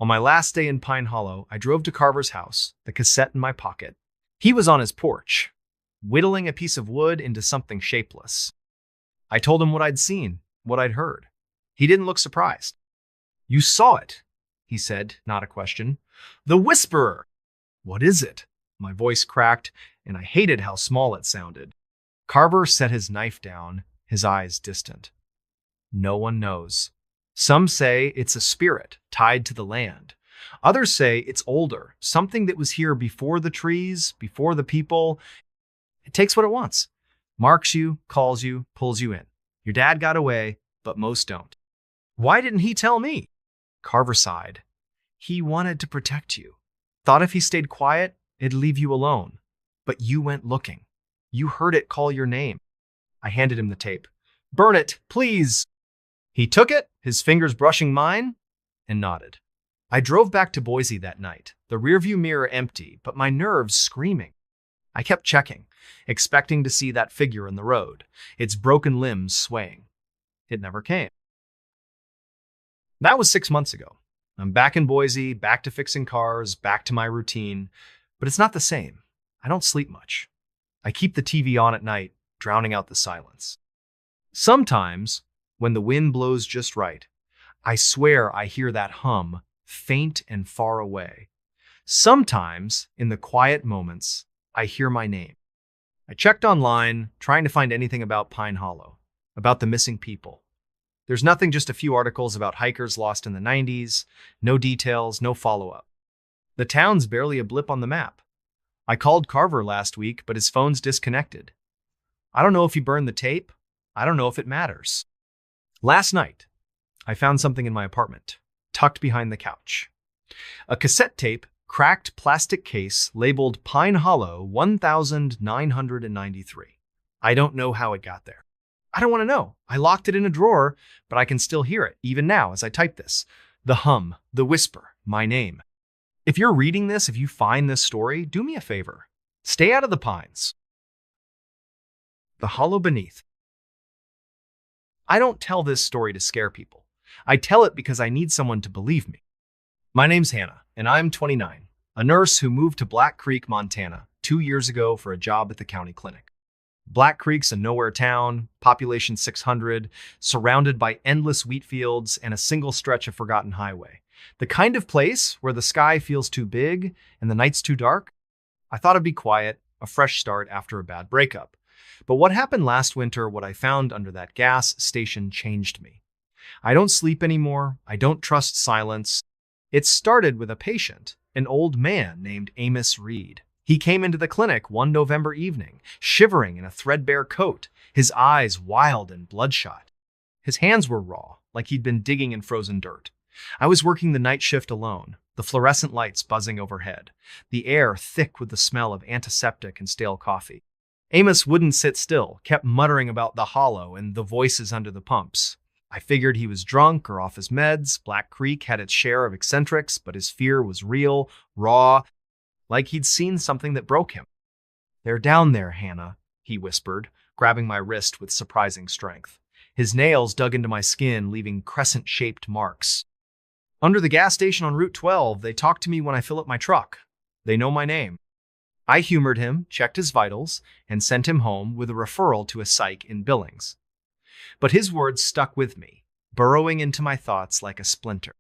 On my last day in Pine Hollow, I drove to Carver's house, the cassette in my pocket. He was on his porch, whittling a piece of wood into something shapeless. I told him what I'd seen, what I'd heard. He didn't look surprised. "You saw it," he said, not a question. "The Whisperer." "What is it?" My voice cracked, and I hated how small it sounded. Carver set his knife down, his eyes distant. "No one knows. Some say it's a spirit tied to the land. Others say it's older, something that was here before the trees, before the people. It takes what it wants. Marks you, calls you, pulls you in. Your dad got away, but most don't." "Why didn't he tell me?" Carver sighed. "He wanted to protect you. Thought if he stayed quiet, it'd leave you alone. But you went looking. You heard it call your name." I handed him the tape. "Burn it, please." He took it, his fingers brushing mine, and nodded. I drove back to Boise that night, the rearview mirror empty, but my nerves screaming. I kept checking, expecting to see that figure in the road, its broken limbs swaying. It never came. That was 6 months ago. I'm back in Boise, back to fixing cars, back to my routine, but it's not the same. I don't sleep much. I keep the TV on at night, drowning out the silence. Sometimes, when the wind blows just right, I swear I hear that hum, faint and far away. Sometimes, in the quiet moments, I hear my name. I checked online, trying to find anything about Pine Hollow, about the missing people. There's nothing, just a few articles about hikers lost in the 90s, no details, no follow-up. The town's barely a blip on the map. I called Carver last week, but his phone's disconnected. I don't know if he burned the tape. I don't know if it matters. Last night, I found something in my apartment, tucked behind the couch. A cassette tape, cracked plastic case labeled Pine Hollow 1993. I don't know how it got there. I don't want to know. I locked it in a drawer, but I can still hear it, even now as I type this. The hum, the whisper, my name. If you're reading this, if you find this story, do me a favor. Stay out of the pines. The hollow beneath. I don't tell this story to scare people. I tell it because I need someone to believe me. My name's Hannah, and I'm 29, a nurse who moved to Black Creek, Montana, 2 years ago for a job at the county clinic. Black Creek's a nowhere town, population 600, surrounded by endless wheat fields and a single stretch of forgotten highway. The kind of place where the sky feels too big and the nights too dark. I thought it'd be quiet, a fresh start after a bad breakup. But what happened last winter, what I found under that gas station, changed me. I don't sleep anymore. I don't trust silence. It started with a patient, an old man named Amos Reed. He came into the clinic one November evening, shivering in a threadbare coat, his eyes wild and bloodshot. His hands were raw, like he'd been digging in frozen dirt. I was working the night shift alone, the fluorescent lights buzzing overhead, the air thick with the smell of antiseptic and stale coffee. Amos wouldn't sit still, kept muttering about the hollow and the voices under the pumps. I figured he was drunk or off his meds. Black Creek had its share of eccentrics, but his fear was real, raw, like he'd seen something that broke him. "They're down there, Hannah," he whispered, grabbing my wrist with surprising strength. His nails dug into my skin, leaving crescent-shaped marks. "Under the gas station on Route 12, they talk to me when I fill up my truck. They know my name." I humored him, checked his vitals, and sent him home with a referral to a psych in Billings. But his words stuck with me, burrowing into my thoughts like a splinter.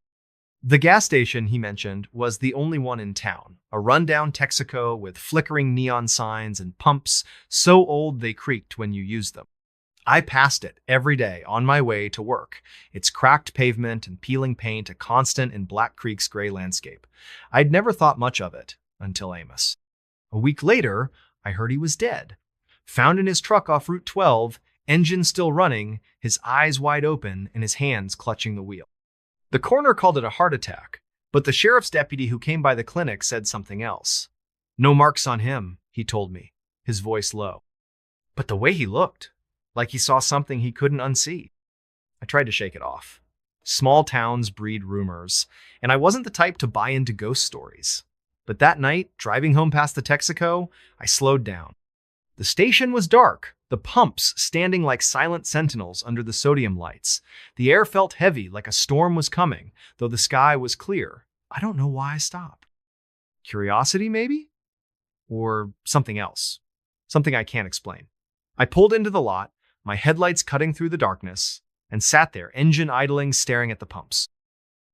The gas station, he mentioned, was the only one in town, a rundown Texaco with flickering neon signs and pumps so old they creaked when you used them. I passed it every day on my way to work, its cracked pavement and peeling paint a constant in Black Creek's gray landscape. I'd never thought much of it until Amos. A week later, I heard he was dead. Found in his truck off Route 12, engine still running, his eyes wide open and his hands clutching the wheel. The coroner called it a heart attack, but the sheriff's deputy who came by the clinic said something else. "No marks on him," he told me, his voice low. But the way he looked, like he saw something he couldn't unsee. I tried to shake it off. Small towns breed rumors, and I wasn't the type to buy into ghost stories. But that night, driving home past the Texaco, I slowed down. The station was dark, the pumps standing like silent sentinels under the sodium lights. The air felt heavy, like a storm was coming, though the sky was clear. I don't know why I stopped. Curiosity, maybe? Or something else. Something I can't explain. I pulled into the lot, my headlights cutting through the darkness, and sat there, engine idling, staring at the pumps.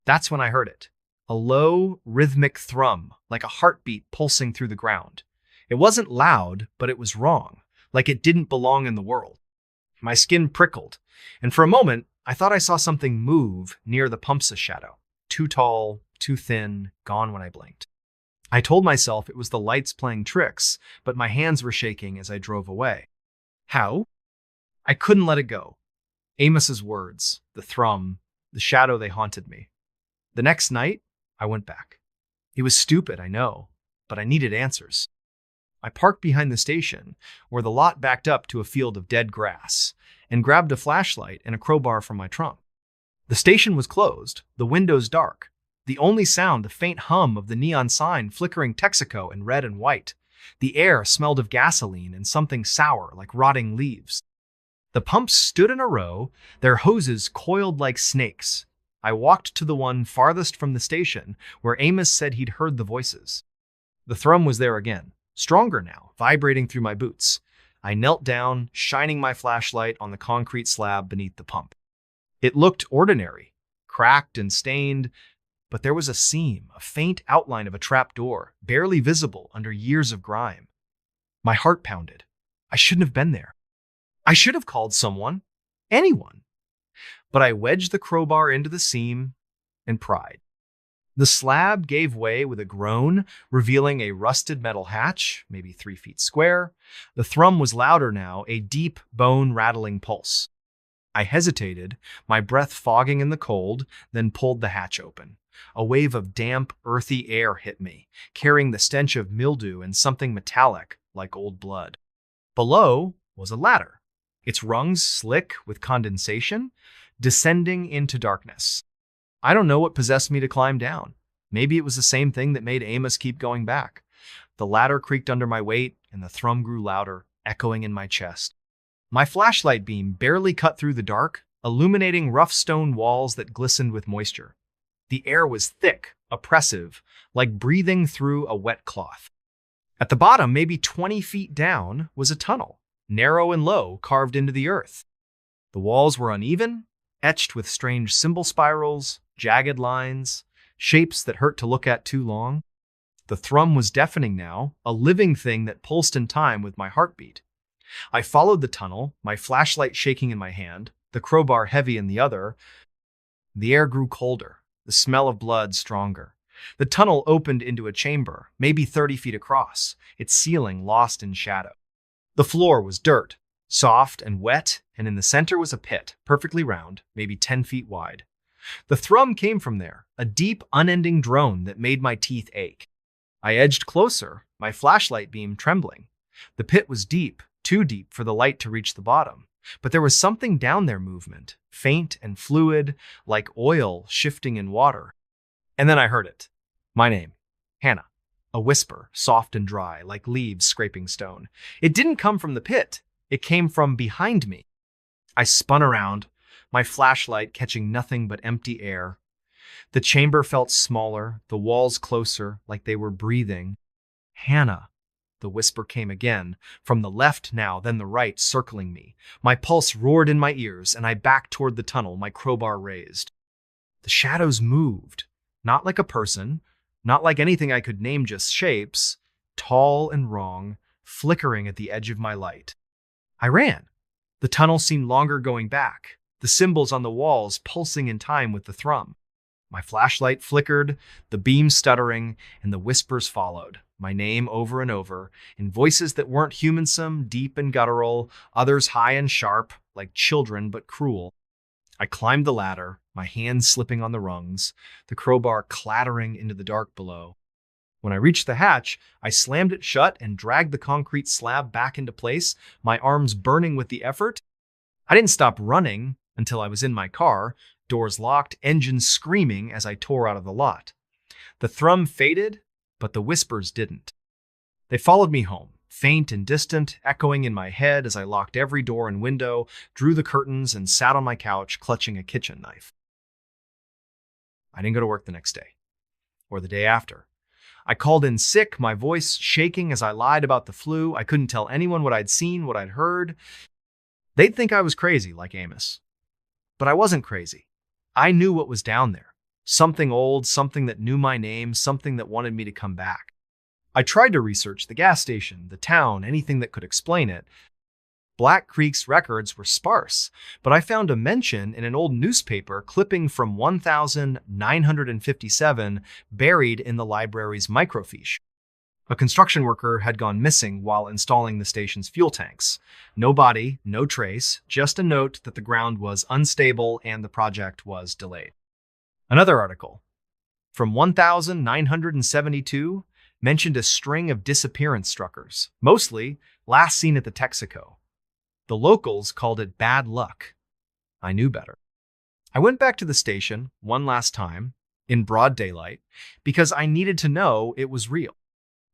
That's when I heard it. A low, rhythmic thrum, like a heartbeat pulsing through the ground. It wasn't loud, but it was wrong, like it didn't belong in the world. My skin prickled, and for a moment, I thought I saw something move near the pumps' shadow. Too tall, too thin, gone when I blinked. I told myself it was the lights playing tricks, but my hands were shaking as I drove away. How? I couldn't let it go. Amos's words, the thrum, the shadow, they haunted me. The next night, I went back. It was stupid, I know, but I needed answers. I parked behind the station, where the lot backed up to a field of dead grass, and grabbed a flashlight and a crowbar from my trunk. The station was closed, the windows dark. The only sound, the faint hum of the neon sign flickering Texaco in red and white. The air smelled of gasoline and something sour like rotting leaves. The pumps stood in a row, their hoses coiled like snakes. I walked to the one farthest from the station, where Amos said he'd heard the voices. The thrum was there again, stronger now, vibrating through my boots. I knelt down, shining my flashlight on the concrete slab beneath the pump. It looked ordinary, cracked and stained, but there was a seam, a faint outline of a trapdoor, barely visible under years of grime. My heart pounded. I shouldn't have been there. I should have called someone, anyone. But I wedged the crowbar into the seam and pried. The slab gave way with a groan, revealing a rusted metal hatch, maybe 3 feet square. The thrum was louder now, a deep, bone-rattling pulse. I hesitated, my breath fogging in the cold, then pulled the hatch open. A wave of damp, earthy air hit me, carrying the stench of mildew and something metallic, like old blood. Below was a ladder, its rungs slick with condensation, descending into darkness. I don't know what possessed me to climb down. Maybe it was the same thing that made Amos keep going back. The ladder creaked under my weight, and the thrum grew louder, echoing in my chest. My flashlight beam barely cut through the dark, illuminating rough stone walls that glistened with moisture. The air was thick, oppressive, like breathing through a wet cloth. At the bottom, maybe 20 feet down, was a tunnel, narrow and low, carved into the earth. The walls were uneven, etched with strange symbol spirals, jagged lines, shapes that hurt to look at too long. The thrum was deafening now, a living thing that pulsed in time with my heartbeat. I followed the tunnel, my flashlight shaking in my hand, the crowbar heavy in the other. The air grew colder, the smell of blood stronger. The tunnel opened into a chamber, maybe 30 feet across, its ceiling lost in shadow. The floor was dirt, soft and wet, and in the center was a pit, perfectly round, maybe 10 feet wide. The thrum came from there, a deep, unending drone that made my teeth ache. I edged closer, my flashlight beam trembling. The pit was deep, too deep for the light to reach the bottom. But there was something down there movement, faint and fluid, like oil shifting in water. And then I heard it. My name, Hannah. A whisper, soft and dry, like leaves scraping stone. It didn't come from the pit. It came from behind me. I spun around, my flashlight catching nothing but empty air. The chamber felt smaller, the walls closer, like they were breathing. Hannah. The whisper came again, from the left now, then the right, circling me. My pulse roared in my ears, and I backed toward the tunnel, my crowbar raised. The shadows moved, not like a person, not like anything I could name, just shapes, tall and wrong, flickering at the edge of my light. I ran. The tunnel seemed longer going back, the symbols on the walls pulsing in time with the thrum. My flashlight flickered, the beam stuttering, and the whispers followed, my name over and over, in voices that weren't humansome, deep and guttural, others high and sharp, like children but cruel. I climbed the ladder, my hands slipping on the rungs, the crowbar clattering into the dark below. When I reached the hatch, I slammed it shut and dragged the concrete slab back into place, my arms burning with the effort. I didn't stop running until I was in my car, doors locked, engines screaming as I tore out of the lot. The thrum faded, but the whispers didn't. They followed me home, faint and distant, echoing in my head as I locked every door and window, drew the curtains, and sat on my couch clutching a kitchen knife. I didn't go to work the next day, or the day after. I called in sick, my voice shaking as I lied about the flu. I couldn't tell anyone what I'd seen, what I'd heard. They'd think I was crazy, like Amos. But I wasn't crazy. I knew what was down there. Something old, something that knew my name, something that wanted me to come back. I tried to research the gas station, the town, anything that could explain it. Black Creek's records were sparse, but I found a mention in an old newspaper clipping from 1957 buried in the library's microfiche. A construction worker had gone missing while installing the station's fuel tanks. No body, no trace, just a note that the ground was unstable and the project was delayed. Another article, from 1972, mentioned a string of disappearance struckers, mostly last seen at the Texaco. The locals called it bad luck. I knew better. I went back to the station one last time, in broad daylight, because I needed to know it was real.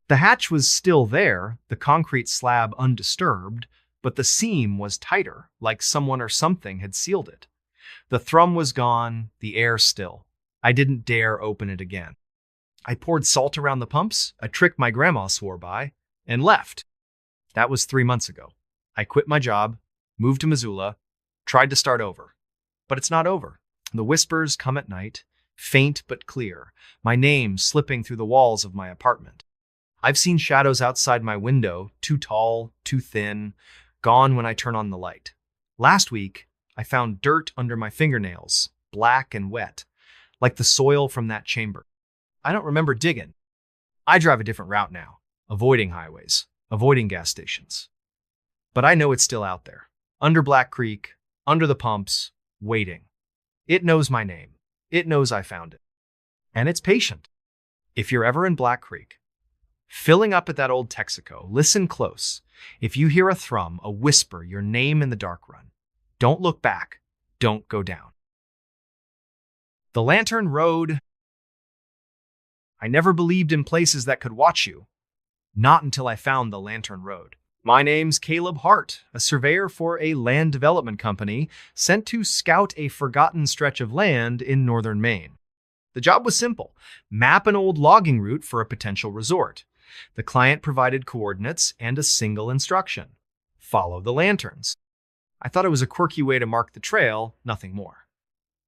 The hatch was still there, the concrete slab undisturbed, but the seam was tighter, like someone or something had sealed it. The thrum was gone, the air still. I didn't dare open it again. I poured salt around the pumps, a trick my grandma swore by, and left. That was 3 months ago. I quit my job, moved to Missoula, tried to start over. But it's not over. The whispers come at night, faint but clear, my name slipping through the walls of my apartment. I've seen shadows outside my window, too tall, too thin, gone when I turn on the light. Last week, I found dirt under my fingernails, black and wet, like the soil from that chamber. I don't remember digging. I drive a different route now, avoiding highways, avoiding gas stations. But I know it's still out there, under Black Creek, under the pumps, waiting. It knows my name. It knows I found it. And it's patient. If you're ever in Black Creek, filling up at that old Texaco, listen close. If you hear a thrum, a whisper, your name in the dark run, don't look back. Don't go down. The Lantern Road. I never believed in places that could watch you. Not until I found the Lantern Road. My name's Caleb Hart, a surveyor for a land development company sent to scout a forgotten stretch of land in northern Maine. The job was simple: map an old logging route for a potential resort. The client provided coordinates and a single instruction: follow the lanterns. I thought it was a quirky way to mark the trail, nothing more.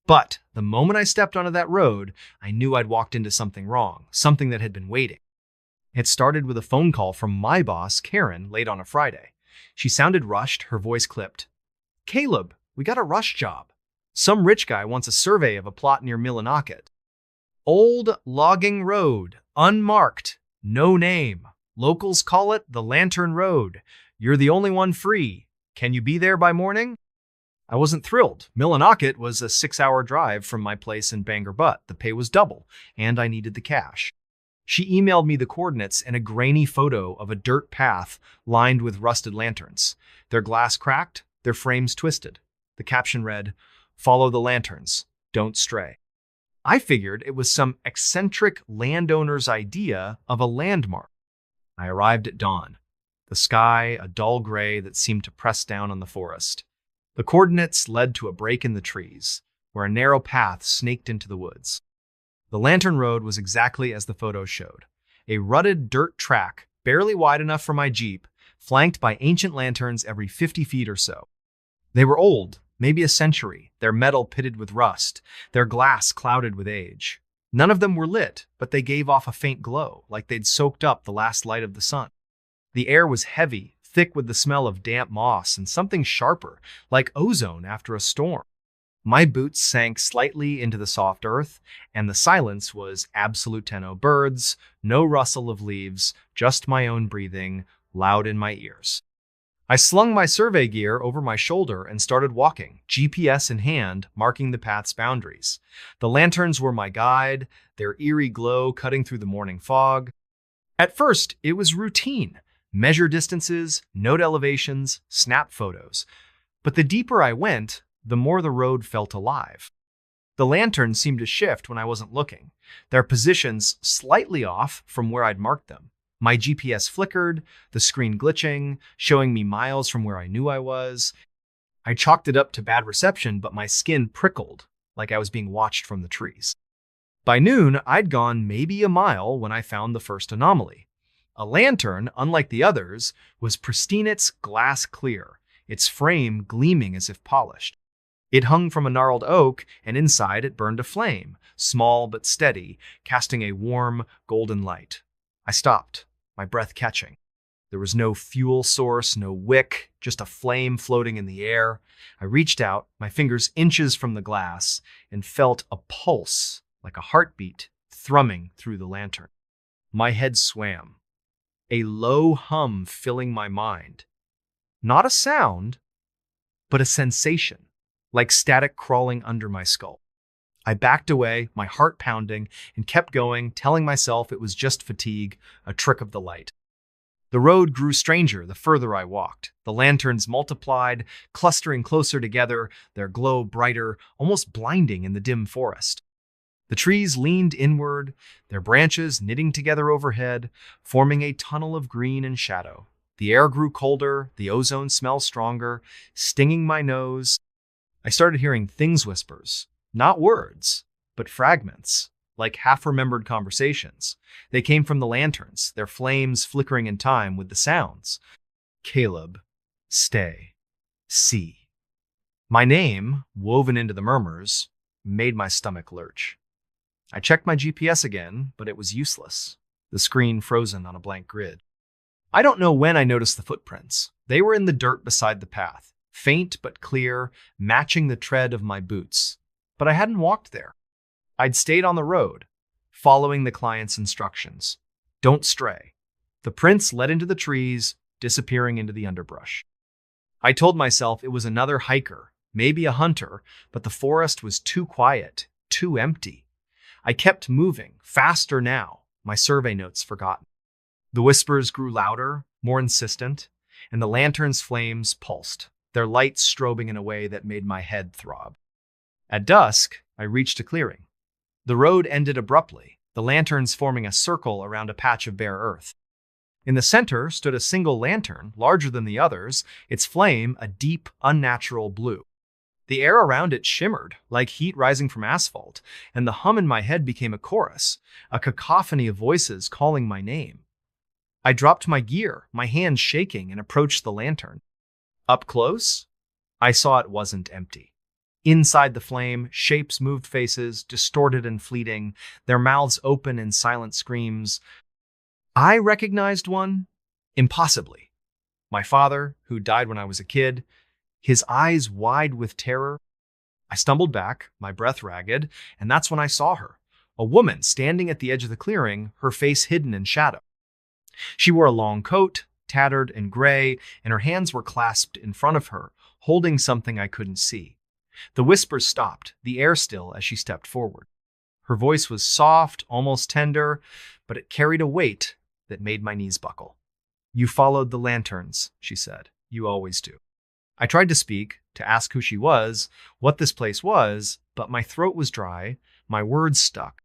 But the moment I stepped onto that road, I knew I'd walked into something wrong, something that had been waiting. It started with a phone call from my boss, Karen, late on a Friday. She sounded rushed, her voice clipped. "Caleb, we got a rush job. Some rich guy wants a survey of a plot near Millinocket. Old logging road, unmarked, no name. Locals call it the Lantern Road. You're the only one free. Can you be there by morning? I wasn't thrilled. Millinocket was a 6-hour drive from my place in Bangor Butt. The pay was double, and I needed the cash. She emailed me the coordinates and a grainy photo of a dirt path lined with rusted lanterns. Their glass cracked, their frames twisted. The caption read, "Follow the lanterns. Don't stray." I figured it was some eccentric landowner's idea of a landmark. I arrived at dawn. The sky, a dull gray that seemed to press down on the forest. The coordinates led to a break in the trees, where a narrow path snaked into the woods. The Lantern Road was exactly as the photo showed. A rutted dirt track, barely wide enough for my Jeep, flanked by ancient lanterns every 50 feet or so. They were old, maybe a century, their metal pitted with rust, their glass clouded with age. None of them were lit, but they gave off a faint glow, like they'd soaked up the last light of the sun. The air was heavy, thick with the smell of damp moss and something sharper, like ozone after a storm. My boots sank slightly into the soft earth, and the silence was absolute tenno birds, no rustle of leaves, just my own breathing, loud in my ears. I slung my survey gear over my shoulder and started walking, GPS in hand, marking the path's boundaries. The lanterns were my guide, their eerie glow cutting through the morning fog. At first, it was routine. Measure distances, note elevations, snap photos. But the deeper I went, the more the road felt alive. The lanterns seemed to shift when I wasn't looking, their positions slightly off from where I'd marked them. My GPS flickered, the screen glitching, showing me miles from where I knew I was. I chalked it up to bad reception, but my skin prickled, like I was being watched from the trees. By noon, I'd gone maybe a mile when I found the first anomaly. A lantern, unlike the others, was pristine, its glass clear, its frame gleaming as if polished. It hung from a gnarled oak, and inside it burned a flame, small but steady, casting a warm, golden light. I stopped, my breath catching. There was no fuel source, no wick, just a flame floating in the air. I reached out, my fingers inches from the glass, and felt a pulse, like a heartbeat, thrumming through the lantern. My head swam, a low hum filling my mind. Not a sound, but a sensation, like static crawling under my skull. I backed away, my heart pounding, and kept going, telling myself it was just fatigue, a trick of the light. The road grew stranger the further I walked. The lanterns multiplied, clustering closer together, their glow brighter, almost blinding in the dim forest. The trees leaned inward, their branches knitting together overhead, forming a tunnel of green and shadow. The air grew colder, the ozone smell stronger, stinging my nose. I started hearing things whispers, not words, but fragments, like half-remembered conversations. They came from the lanterns, their flames flickering in time with the sounds. Caleb, stay, see. My name, woven into the murmurs, made my stomach lurch. I checked my GPS again, but it was useless, the screen frozen on a blank grid. I don't know when I noticed the footprints. They were in the dirt beside the path, faint but clear, matching the tread of my boots. But I hadn't walked there. I'd stayed on the road, following the client's instructions. Don't stray. The prints led into the trees, disappearing into the underbrush. I told myself it was another hiker, maybe a hunter, but the forest was too quiet, too empty. I kept moving, faster now, my survey notes forgotten. The whispers grew louder, more insistent, and the lantern's flames pulsed, their lights strobing in a way that made my head throb. At dusk, I reached a clearing. The road ended abruptly, the lanterns forming a circle around a patch of bare earth. In the center stood a single lantern, larger than the others, its flame a deep, unnatural blue. The air around it shimmered, like heat rising from asphalt, and the hum in my head became a chorus, a cacophony of voices calling my name. I dropped my gear, my hands shaking, and approached the lantern. Up close, I saw it wasn't empty. Inside the flame, shapes moved faces, distorted and fleeting, their mouths open in silent screams. I recognized one, impossibly. My father, who died when I was a kid, his eyes wide with terror. I stumbled back, my breath ragged, and that's when I saw her, A woman standing at the edge of the clearing, her face hidden in shadow. She wore a long coat, tattered and gray, and her hands were clasped in front of her, holding something I couldn't see. The whispers stopped, the air still, as she stepped forward. Her voice was soft, almost tender, but it carried a weight that made my knees buckle. "You followed the lanterns," she said. "You always do." I tried to speak, to ask who she was, what this place was, but my throat was dry, my words stuck.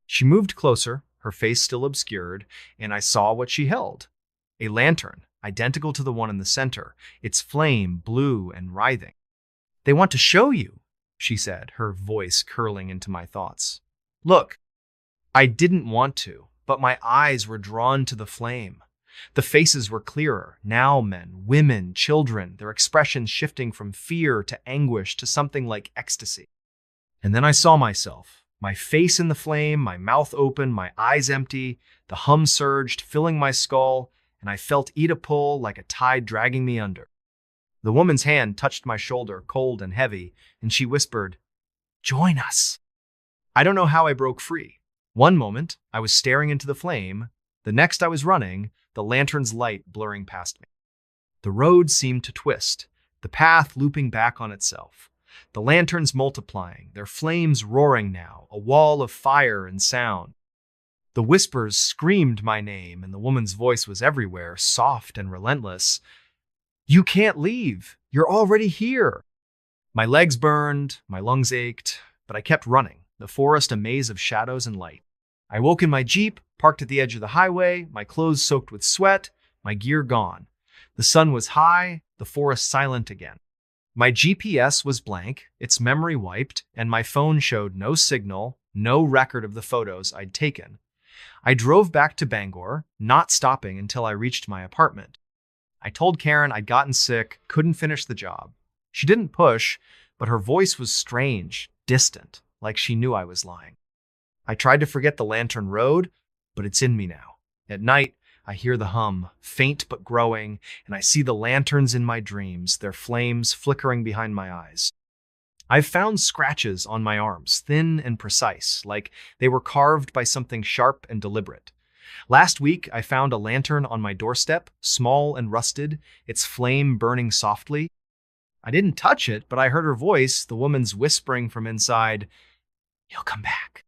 She moved closer, her face still obscured, and I saw what she held. A lantern, identical to the one in the center, its flame blue and writhing. "They want to show you," she said, her voice curling into my thoughts. "Look." I didn't want to, but my eyes were drawn to the flame. The faces were clearer, now men, women, children, their expressions shifting from fear to anguish to something like ecstasy. And then I saw myself, my face in the flame, my mouth open, my eyes empty. The hum surged, filling my skull, and I felt Ida pull like a tide dragging me under. The woman's hand touched my shoulder, cold and heavy, and she whispered, "Join us." I don't know how I broke free. One moment, I was staring into the flame. The next, I was running, the lantern's light blurring past me. The road seemed to twist, the path looping back on itself. The lanterns multiplying, their flames roaring now, a wall of fire and sound. The whispers screamed my name, and the woman's voice was everywhere, soft and relentless. "You can't leave. You're already here." My legs burned, my lungs ached, but I kept running, the forest a maze of shadows and light. I woke in my Jeep, parked at the edge of the highway, my clothes soaked with sweat, my gear gone. The sun was high, the forest silent again. My GPS was blank, its memory wiped, and my phone showed no signal, no record of the photos I'd taken. I drove back to Bangor, not stopping until I reached my apartment. I told Karen I'd gotten sick, couldn't finish the job. She didn't push, but her voice was strange, distant, like she knew I was lying. I tried to forget the lantern road, but it's in me now. At night, I hear the hum, faint but growing, and I see the lanterns in my dreams, their flames flickering behind my eyes. I've found scratches on my arms, thin and precise, like they were carved by something sharp and deliberate. Last week, I found a lantern on my doorstep, small and rusted, its flame burning softly. I didn't touch it, but I heard her voice, the woman's whispering from inside, "He'll come back."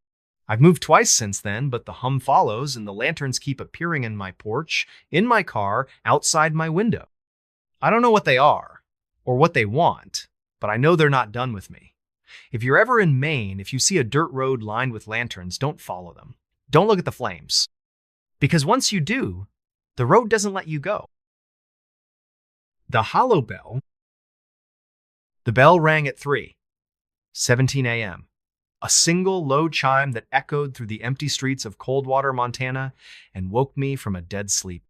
I've moved twice since then, but the hum follows and the lanterns keep appearing in my porch, in my car, outside my window. I don't know what they are or what they want, but I know they're not done with me. If you're ever in Maine, if you see a dirt road lined with lanterns, don't follow them. Don't look at the flames. Because once you do, the road doesn't let you go. The hollow bell. The bell rang at 3:17 a.m. A single low chime that echoed through the empty streets of Coldwater, Montana, and woke me from a dead sleep.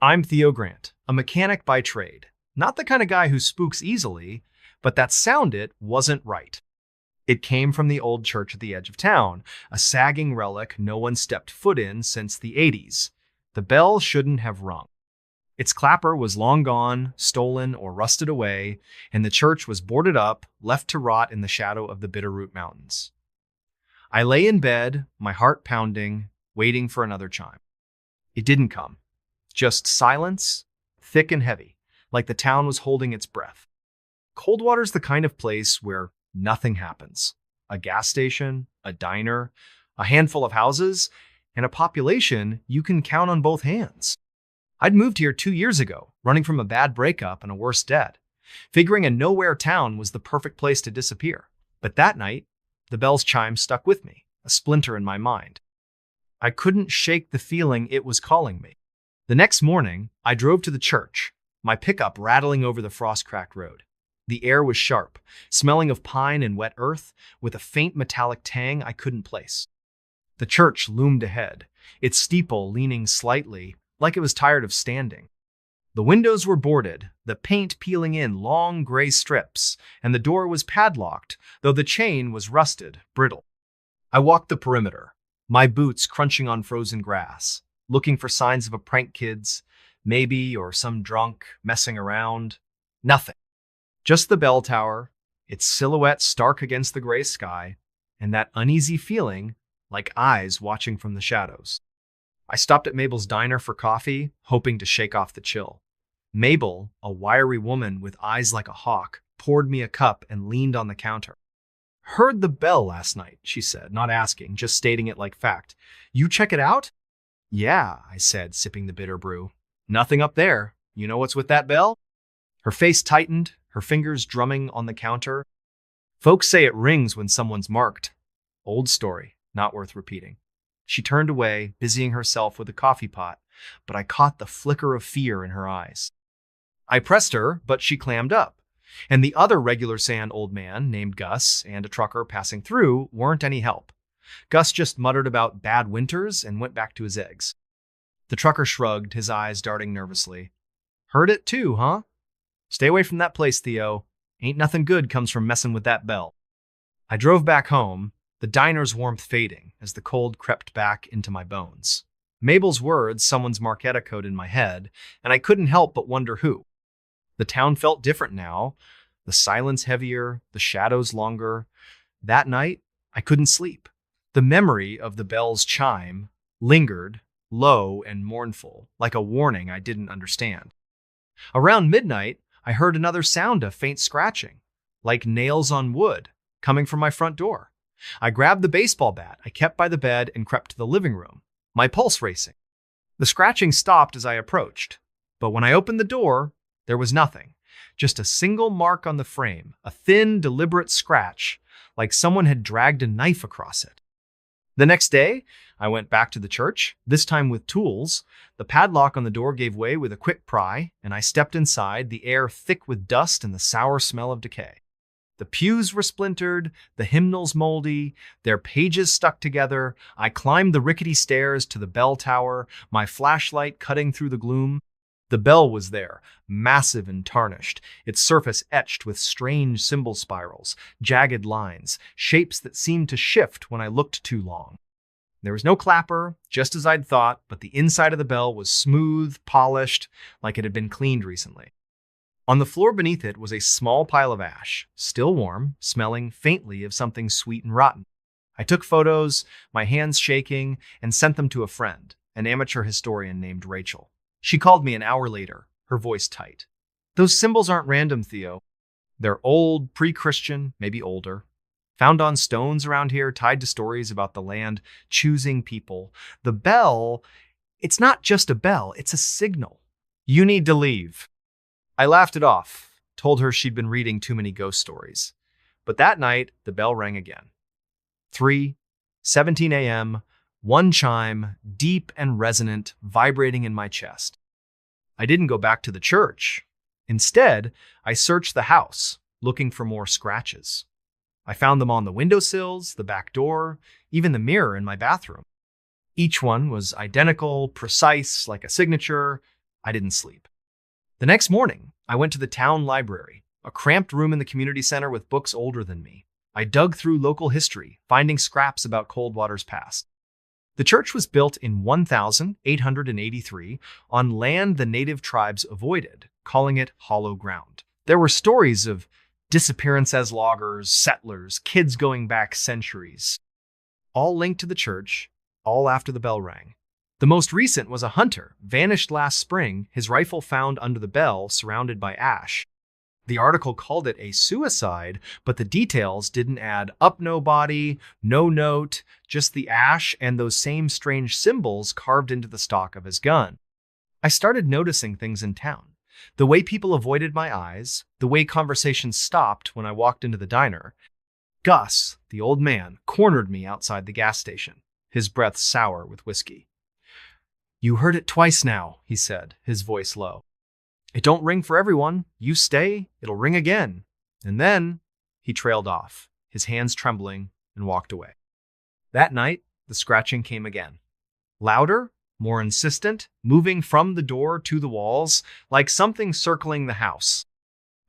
I'm Theo Grant, a mechanic by trade. Not the kind of guy who spooks easily, but that sound it wasn't right. It came from the old church at the edge of town, a sagging relic no one stepped foot in since the 80s. The bell shouldn't have rung. Its clapper was long gone, stolen, or rusted away, and the church was boarded up, left to rot in the shadow of the Bitterroot Mountains. I lay in bed, my heart pounding, waiting for another chime. It didn't come. Just silence, thick and heavy, like the town was holding its breath. Coldwater's the kind of place where nothing happens. A gas station, a diner, a handful of houses, and a population you can count on both hands. I'd moved here 2 years ago, running from a bad breakup and a worse debt, figuring a nowhere town was the perfect place to disappear. But that night, the bell's chime stuck with me, a splinter in my mind. I couldn't shake the feeling it was calling me. The next morning, I drove to the church, my pickup rattling over the frost-cracked road. The air was sharp, smelling of pine and wet earth, with a faint metallic tang I couldn't place. The church loomed ahead, its steeple leaning slightly, like it was tired of standing. The windows were boarded, the paint peeling in long gray strips, and the door was padlocked, though the chain was rusted, brittle. I walked the perimeter, my boots crunching on frozen grass, looking for signs of a prank kids, maybe, or some drunk messing around. Nothing. Just the bell tower, its silhouette stark against the gray sky, and that uneasy feeling like eyes watching from the shadows. I stopped at Mabel's diner for coffee, hoping to shake off the chill. Mabel, a wiry woman with eyes like a hawk, poured me a cup and leaned on the counter. "Heard the bell last night," she said, not asking, just stating it like fact. "You check it out?" "Yeah," I said, sipping the bitter brew. "Nothing up there. You know what's with that bell?" Her face tightened, her fingers drumming on the counter. "Folks say it rings when someone's marked." Old story, not worth repeating. She turned away, busying herself with a coffee pot, but I caught the flicker of fear in her eyes. I pressed her, but she clammed up. And the other regular sand old man, named Gus, and a trucker passing through weren't any help. Gus just muttered about bad winters and went back to his eggs. The trucker shrugged, his eyes darting nervously. "Heard it too, huh? Stay away from that place, Theo. Ain't nothing good comes from messing with that bell." I drove back home, the diner's warmth fading as the cold crept back into my bones. Mabel's words, someone's mark echoed in my head, and I couldn't help but wonder who. The town felt different now, the silence heavier, the shadows longer. That night, I couldn't sleep. The memory of the bell's chime lingered, low and mournful, like a warning I didn't understand. Around midnight, I heard another sound of faint scratching, like nails on wood, coming from my front door. I grabbed the baseball bat I kept by the bed and crept to the living room, my pulse racing. The scratching stopped as I approached, but when I opened the door, there was nothing, just a single mark on the frame, a thin, deliberate scratch, like someone had dragged a knife across it. The next day, I went back to the church, this time with tools. The padlock on the door gave way with a quick pry, and I stepped inside, the air thick with dust and the sour smell of decay. The pews were splintered, the hymnals moldy, their pages stuck together. I climbed the rickety stairs to the bell tower, my flashlight cutting through the gloom. The bell was there, massive and tarnished, its surface etched with strange symbol spirals, jagged lines, shapes that seemed to shift when I looked too long. There was no clapper, just as I'd thought, but the inside of the bell was smooth, polished, like it had been cleaned recently. On the floor beneath it was a small pile of ash, still warm, smelling faintly of something sweet and rotten. I took photos, my hands shaking, and sent them to a friend, an amateur historian named Rachel. She called me an hour later, her voice tight. "Those symbols aren't random, Theo. They're old, pre-Christian, maybe older. Found on stones around here, tied to stories about the land choosing people. The bell, it's not just a bell, it's a signal. You need to leave." I laughed it off, told her she'd been reading too many ghost stories. But that night, the bell rang again. 3:17 a.m., one chime, deep and resonant, vibrating in my chest. I didn't go back to the church. Instead, I searched the house, looking for more scratches. I found them on the windowsills, the back door, even the mirror in my bathroom. Each one was identical, precise, like a signature. I didn't sleep. The next morning, I went to the town library, a cramped room in the community center with books older than me. I dug through local history, finding scraps about Coldwater's past. The church was built in 1883 on land the native tribes avoided, calling it hollow ground. There were stories of disappearance as loggers, settlers, kids going back centuries, all linked to the church, all after the bell rang. The most recent was a hunter, vanished last spring, his rifle found under the bell, surrounded by ash. The article called it a suicide, but the details didn't add up no body, no note, just the ash and those same strange symbols carved into the stock of his gun. I started noticing things in town. The way people avoided my eyes, the way conversations stopped when I walked into the diner. Gus, the old man, cornered me outside the gas station, his breath sour with whiskey. "You heard it twice now," he said, his voice low. "It don't ring for everyone. You stay, it'll ring again." And then he trailed off, his hands trembling, and walked away. That night, the scratching came again. Louder, more insistent, moving from the door to the walls, like something circling the house.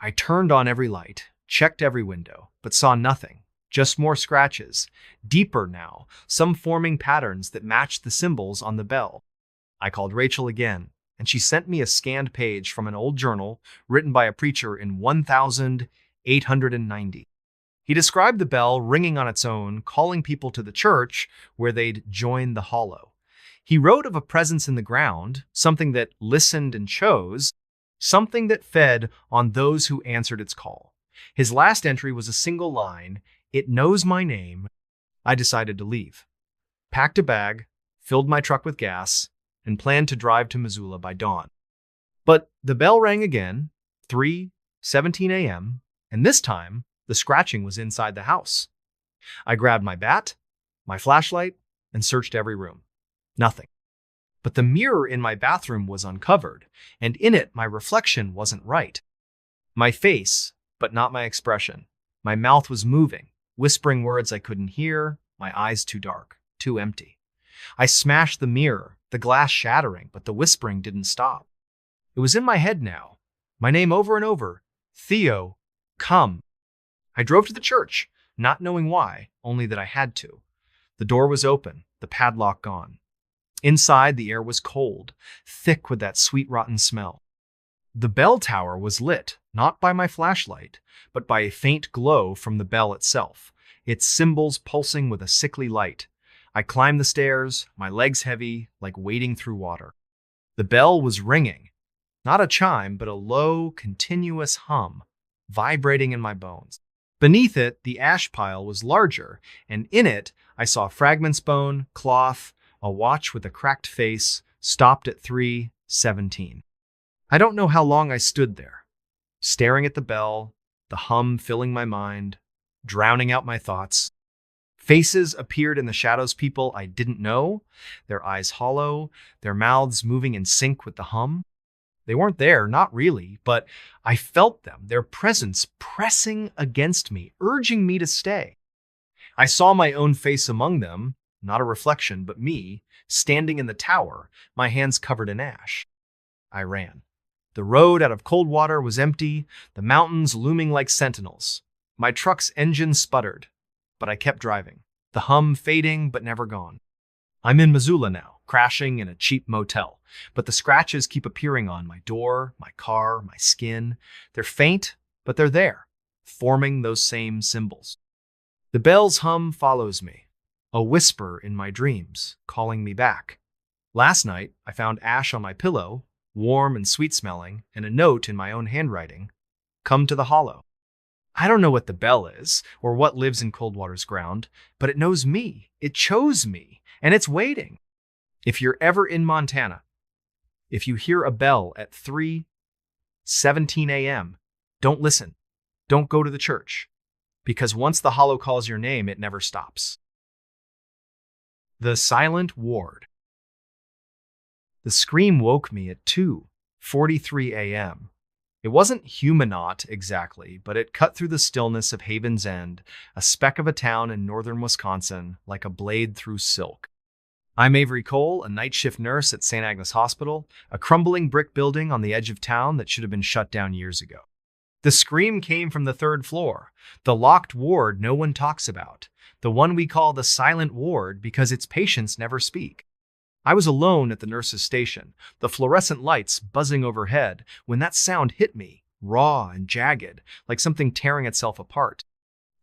I turned on every light, checked every window, but saw nothing. Just more scratches, deeper now, some forming patterns that matched the symbols on the bell. I called Rachel again, and she sent me a scanned page from an old journal written by a preacher in 1890. He described the bell ringing on its own, calling people to the church where they'd join the hollow. He wrote of a presence in the ground, something that listened and chose, something that fed on those who answered its call. His last entry was a single line, "It knows my name." I decided to leave. Packed a bag, filled my truck with gas, and planned to drive to Missoula by dawn. But the bell rang again, 3:17 a.m., and this time, the scratching was inside the house. I grabbed my bat, my flashlight, and searched every room. Nothing. But the mirror in my bathroom was uncovered, and in it my reflection wasn't right. My face, but not my expression. My mouth was moving, whispering words I couldn't hear, my eyes too dark, too empty. I smashed the mirror, the glass shattering, but the whispering didn't stop. It was in my head now. My name over and over. Theo, come. I drove to the church, not knowing why, only that I had to. The door was open, the padlock gone. Inside, the air was cold, thick with that sweet rotten smell. The bell tower was lit, not by my flashlight, but by a faint glow from the bell itself, its cymbals pulsing with a sickly light. I climbed the stairs, my legs heavy, like wading through water. The bell was ringing, not a chime, but a low, continuous hum, vibrating in my bones. Beneath it, the ash pile was larger, and in it, I saw fragments bone, cloth, a watch with a cracked face, stopped at 3:17. I don't know how long I stood there, staring at the bell, the hum filling my mind, drowning out my thoughts. Faces appeared in the shadows, people I didn't know, their eyes hollow, their mouths moving in sync with the hum. They weren't there, not really, but I felt them, their presence pressing against me, urging me to stay. I saw my own face among them, not a reflection, but me, standing in the tower, my hands covered in ash. I ran. The road out of Coldwater was empty, the mountains looming like sentinels. My truck's engine sputtered, but I kept driving, the hum fading but never gone. I'm in Missoula now, crashing in a cheap motel, but the scratches keep appearing on my door, my car, my skin. They're faint, but they're there, forming those same symbols. The bell's hum follows me, a whisper in my dreams, calling me back. Last night, I found ash on my pillow, warm and sweet-smelling, and a note in my own handwriting, "Come to the hollow." I don't know what the bell is, or what lives in Coldwater's ground, but it knows me, it chose me, and it's waiting. If you're ever in Montana, if you hear a bell at 3:17 a.m., don't listen, don't go to the church, because once the hollow calls your name, it never stops. The Silent Ward. The scream woke me at 2:43 a.m. It wasn't Humanot exactly, but it cut through the stillness of Haven's End, a speck of a town in northern Wisconsin, like a blade through silk. I'm Avery Cole, a night shift nurse at St. Agnes Hospital, a crumbling brick building on the edge of town that should have been shut down years ago. The scream came from the third floor, the locked ward no one talks about, the one we call the silent ward because its patients never speak. I was alone at the nurse's station, the fluorescent lights buzzing overhead, when that sound hit me, raw and jagged, like something tearing itself apart.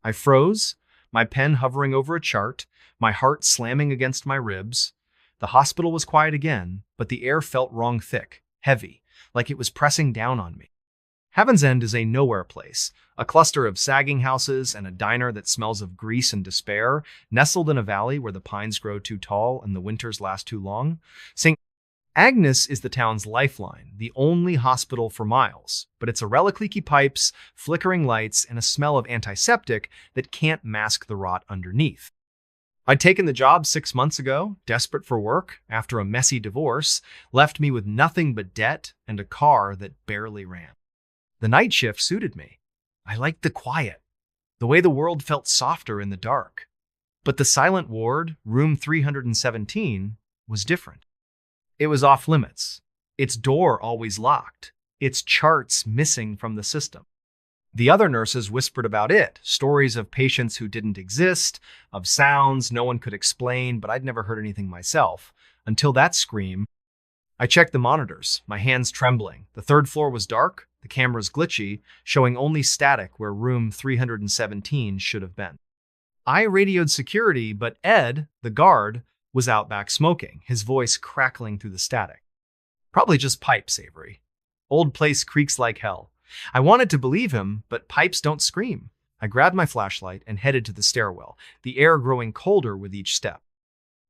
I froze, my pen hovering over a chart, my heart slamming against my ribs. The hospital was quiet again, but the air felt wrong thick, heavy, like it was pressing down on me. Haven's End is a nowhere place, a cluster of sagging houses and a diner that smells of grease and despair, nestled in a valley where the pines grow too tall and the winters last too long. St. Agnes is the town's lifeline, the only hospital for miles, but it's a relic leaky pipes, flickering lights, and a smell of antiseptic that can't mask the rot underneath. I'd taken the job 6 months ago, desperate for work, after a messy divorce, left me with nothing but debt and a car that barely ran. The night shift suited me. I liked the quiet, the way the world felt softer in the dark. But the silent ward, room 317, was different. It was off limits, its door always locked, its charts missing from the system. The other nurses whispered about it, stories of patients who didn't exist, of sounds no one could explain, but I'd never heard anything myself, until that scream. I checked the monitors, my hands trembling. The third floor was dark, the cameras glitchy, showing only static where room 317 should have been. I radioed security, but Ed, the guard, was out back smoking, his voice crackling through the static. Probably just pipes, Avery. Old place creaks like hell. I wanted to believe him, but pipes don't scream. I grabbed my flashlight and headed to the stairwell, the air growing colder with each step.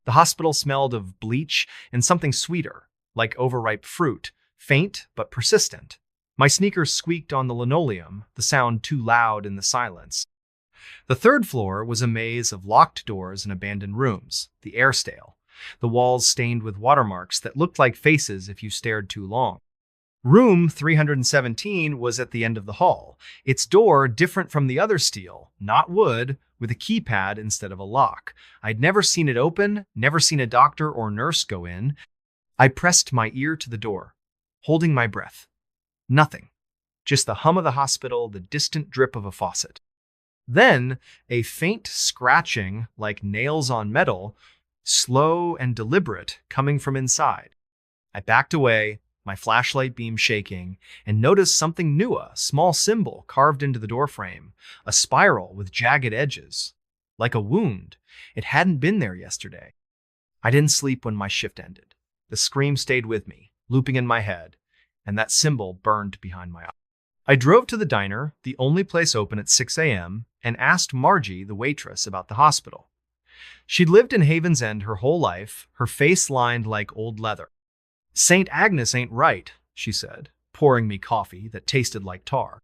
The hospital smelled of bleach and something sweeter, like overripe fruit, faint but persistent. My sneakers squeaked on the linoleum, the sound too loud in the silence. The third floor was a maze of locked doors and abandoned rooms, the air stale, the walls stained with watermarks that looked like faces if you stared too long. Room 317 was at the end of the hall, its door different from the other steel, not wood, with a keypad instead of a lock. I'd never seen it open, never seen a doctor or nurse go in. I pressed my ear to the door, holding my breath. Nothing. Just the hum of the hospital, the distant drip of a faucet. Then, a faint scratching, like nails on metal, slow and deliberate, coming from inside. I backed away, my flashlight beam shaking, and noticed something new, a small symbol carved into the doorframe, a spiral with jagged edges. Like a wound. It hadn't been there yesterday. I didn't sleep when my shift ended. The scream stayed with me, looping in my head, and that symbol burned behind my eye. I drove to the diner, the only place open at 6 a.m., and asked Margie, the waitress, about the hospital. She'd lived in Haven's End her whole life, her face lined like old leather. "St. Agnes ain't right," she said, pouring me coffee that tasted like tar.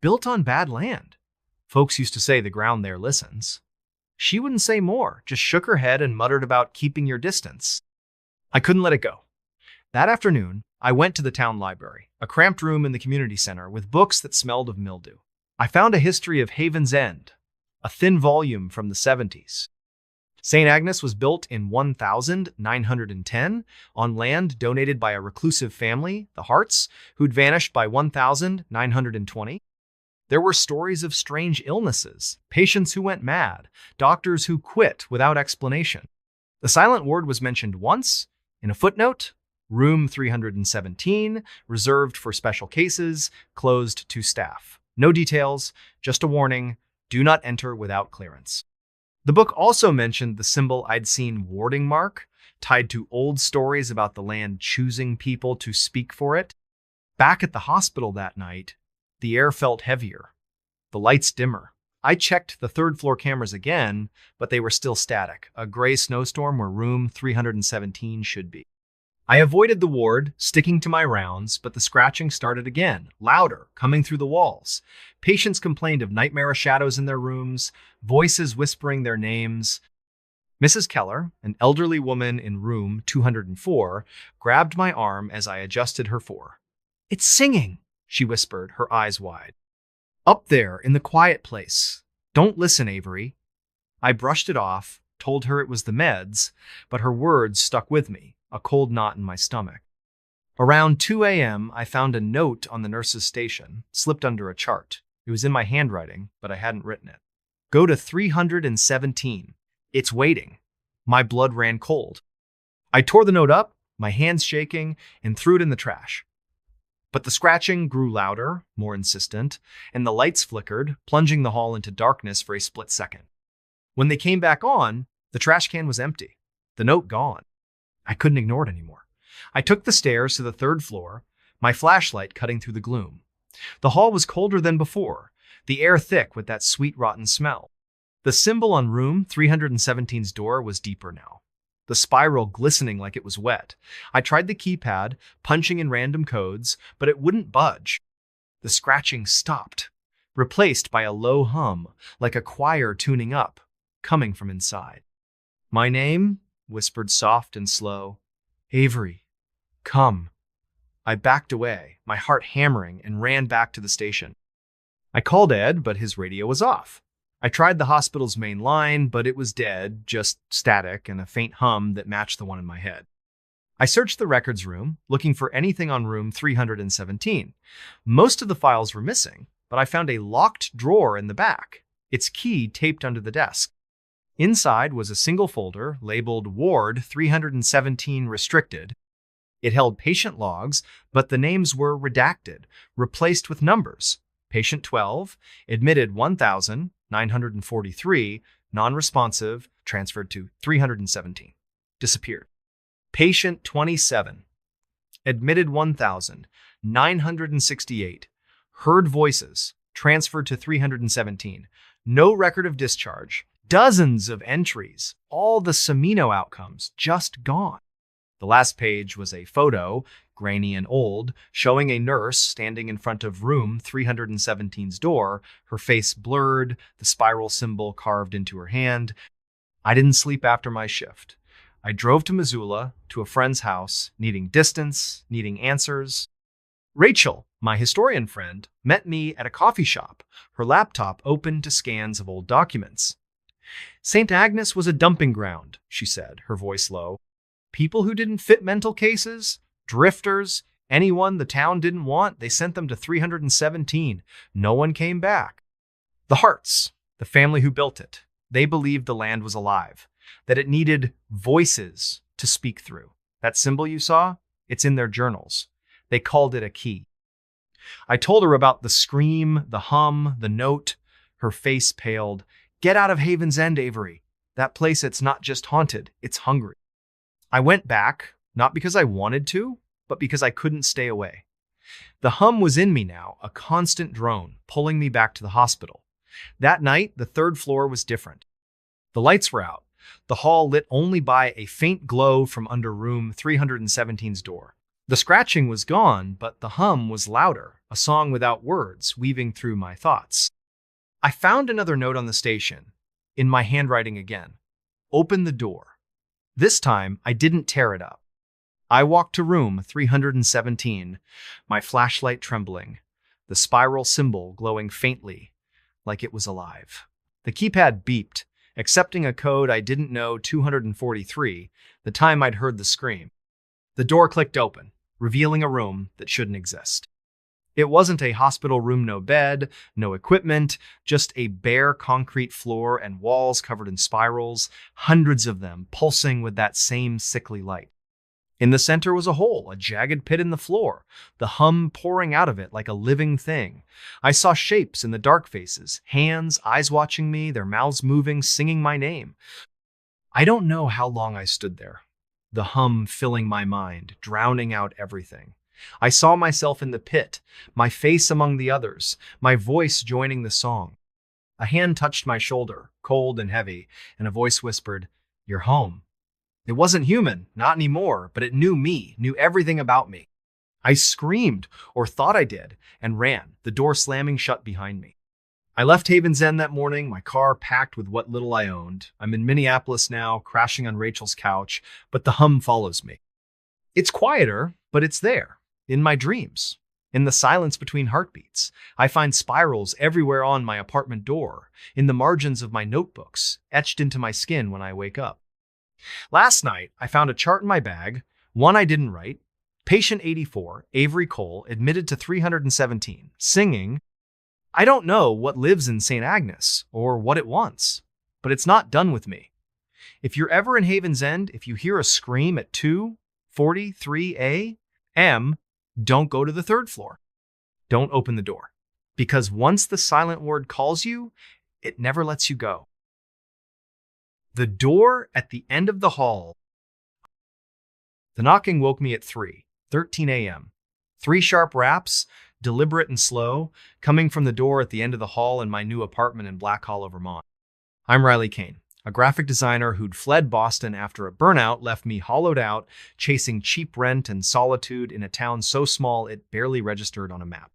"Built on bad land. Folks used to say the ground there listens." She wouldn't say more, just shook her head and muttered about keeping your distance. I couldn't let it go. That afternoon, I went to the town library, a cramped room in the community center with books that smelled of mildew. I found a history of Haven's End, a thin volume from the 70s. St. Agnes was built in 1910 on land donated by a reclusive family, the Harts, who'd vanished by 1920. There were stories of strange illnesses, patients who went mad, doctors who quit without explanation. The silent ward was mentioned once, in a footnote, room 317, reserved for special cases, closed to staff. No details, just a warning, do not enter without clearance. The book also mentioned the symbol I'd seen warding mark, tied to old stories about the land choosing people to speak for it. Back at the hospital that night, the air felt heavier, the lights dimmer. I checked the third floor cameras again, but they were still static, a gray snowstorm where room 317 should be. I avoided the ward, sticking to my rounds, but the scratching started again, louder, coming through the walls. Patients complained of nightmare shadows in their rooms, voices whispering their names. Mrs. Keller, an elderly woman in room 204, grabbed my arm as I adjusted her for. "It's singing," she whispered, her eyes wide. "Up there, in the quiet place. Don't listen, Avery." I brushed it off, told her it was the meds, but her words stuck with me, a cold knot in my stomach. Around 2 a.m., I found a note on the nurse's station, slipped under a chart. It was in my handwriting, but I hadn't written it. "Go to 317. It's waiting." My blood ran cold. I tore the note up, my hands shaking, and threw it in the trash. But the scratching grew louder, more insistent, and the lights flickered, plunging the hall into darkness for a split second. When they came back on, the trash can was empty, the note gone. I couldn't ignore it anymore. I took the stairs to the third floor, my flashlight cutting through the gloom. The hall was colder than before, the air thick with that sweet rotten smell. The symbol on room 317's door was deeper now, the spiral glistening like it was wet. I tried the keypad, punching in random codes, but it wouldn't budge. The scratching stopped, replaced by a low hum, like a choir tuning up, coming from inside. "My name?" whispered soft and slow. "Avery, come." I backed away, my heart hammering, and ran back to the station. I called Ed, but his radio was off. I tried the hospital's main line, but it was dead, just static and a faint hum that matched the one in my head. I searched the records room, looking for anything on room 317. Most of the files were missing, but I found a locked drawer in the back, its key taped under the desk. Inside was a single folder labeled Ward 317 Restricted. It held patient logs, but the names were redacted, replaced with numbers. Patient 12, admitted 1,943, non-responsive, transferred to 317. Disappeared. Patient 27, admitted 1,968, heard voices, transferred to 317. No record of discharge. Dozens of entries. All the Semino outcomes just gone. The last page was a photo, grainy and old, showing a nurse standing in front of room 317's door, her face blurred, the spiral symbol carved into her hand. I didn't sleep after my shift. I drove to Missoula, to a friend's house, needing distance, needing answers. Rachel, my historian friend, met me at a coffee shop, her laptop open to scans of old documents. St. Agnes was a dumping ground, she said, her voice low. People who didn't fit mental cases, drifters, anyone the town didn't want, they sent them to 317. No one came back. The Harts, the family who built it, they believed the land was alive, that it needed voices to speak through. That symbol you saw, it's in their journals. They called it a key. I told her about the scream, the hum, the note. Her face paled. Get out of Haven's End, Avery. That place, it's not just haunted, it's hungry. I went back, not because I wanted to, but because I couldn't stay away. The hum was in me now, a constant drone, pulling me back to the hospital. That night, the third floor was different. The lights were out, the hall lit only by a faint glow from under room 317's door. The scratching was gone, but the hum was louder, a song without words, weaving through my thoughts. I found another note on the station, in my handwriting again. Open the door. This time, I didn't tear it up. I walked to room 317, my flashlight trembling, the spiral symbol glowing faintly, like it was alive. The keypad beeped, accepting a code I didn't know 243, the time I'd heard the scream. The door clicked open, revealing a room that shouldn't exist. It wasn't a hospital room, no bed, no equipment, just a bare concrete floor and walls covered in spirals, hundreds of them pulsing with that same sickly light. In the center was a hole, a jagged pit in the floor, the hum pouring out of it like a living thing. I saw shapes in the dark faces, hands, eyes watching me, their mouths moving, singing my name. I don't know how long I stood there, the hum filling my mind, drowning out everything. I saw myself in the pit, my face among the others, my voice joining the song. A hand touched my shoulder, cold and heavy, and a voice whispered, "You're home." It wasn't human, not anymore, but it knew me, knew everything about me. I screamed, or thought I did, and ran, the door slamming shut behind me. I left Haven's End that morning, my car packed with what little I owned. I'm in Minneapolis now, crashing on Rachel's couch, but the hum follows me. It's quieter, but it's there. In my dreams, in the silence between heartbeats, I find spirals everywhere on my apartment door, in the margins of my notebooks, etched into my skin when I wake up. Last night, I found a chart in my bag, one I didn't write. Patient 84, Avery Cole, admitted to 317, singing, "I don't know what lives in St. Agnes, or what it wants, but it's not done with me." If you're ever in Haven's End, if you hear a scream at 2:43 a.m., don't go to the third floor. Don't open the door. Because once the silent word calls you, it never lets you go. The door at the end of the hall. The knocking woke me at 3:13 a.m. 3 sharp raps, deliberate and slow, coming from the door at the end of the hall in my new apartment in Black Hollow, Vermont. I'm Riley Kane, a graphic designer who'd fled Boston after a burnout left me hollowed out, chasing cheap rent and solitude in a town so small it barely registered on a map.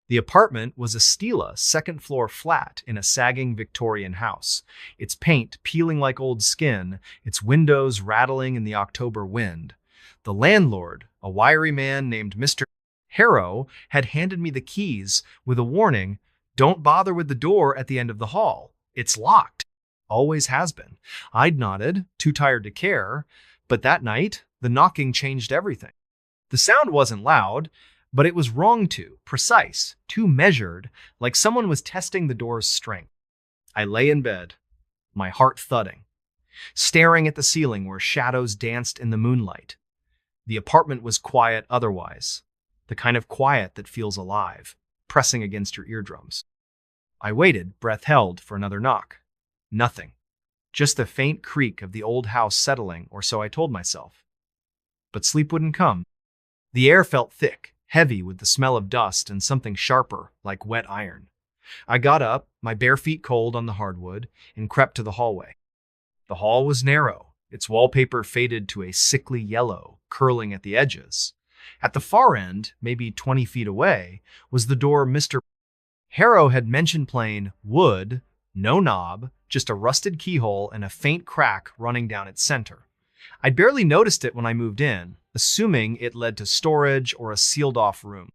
The apartment was a Stila second-floor flat in a sagging Victorian house, its paint peeling like old skin, its windows rattling in the October wind. The landlord, a wiry man named Mr. Harrow, had handed me the keys with a warning, "Don't bother with the door at the end of the hall. It's locked. Always has been." I'd nodded, too tired to care, but that night, the knocking changed everything. The sound wasn't loud, but it was wrong to, precise, too measured, like someone was testing the door's strength. I lay in bed, my heart thudding, staring at the ceiling where shadows danced in the moonlight. The apartment was quiet otherwise, the kind of quiet that feels alive, pressing against your eardrums. I waited, breath held, for another knock. Nothing. Just the faint creak of the old house settling, or so I told myself. But sleep wouldn't come. The air felt thick, heavy with the smell of dust and something sharper, like wet iron. I got up, my bare feet cold on the hardwood, and crept to the hallway. The hall was narrow, its wallpaper faded to a sickly yellow, curling at the edges. At the far end, maybe 20 feet away, was the door Mr. Harrow had mentioned plain wood, no knob, just a rusted keyhole and a faint crack running down its center. I'd barely noticed it when I moved in, assuming it led to storage or a sealed-off room.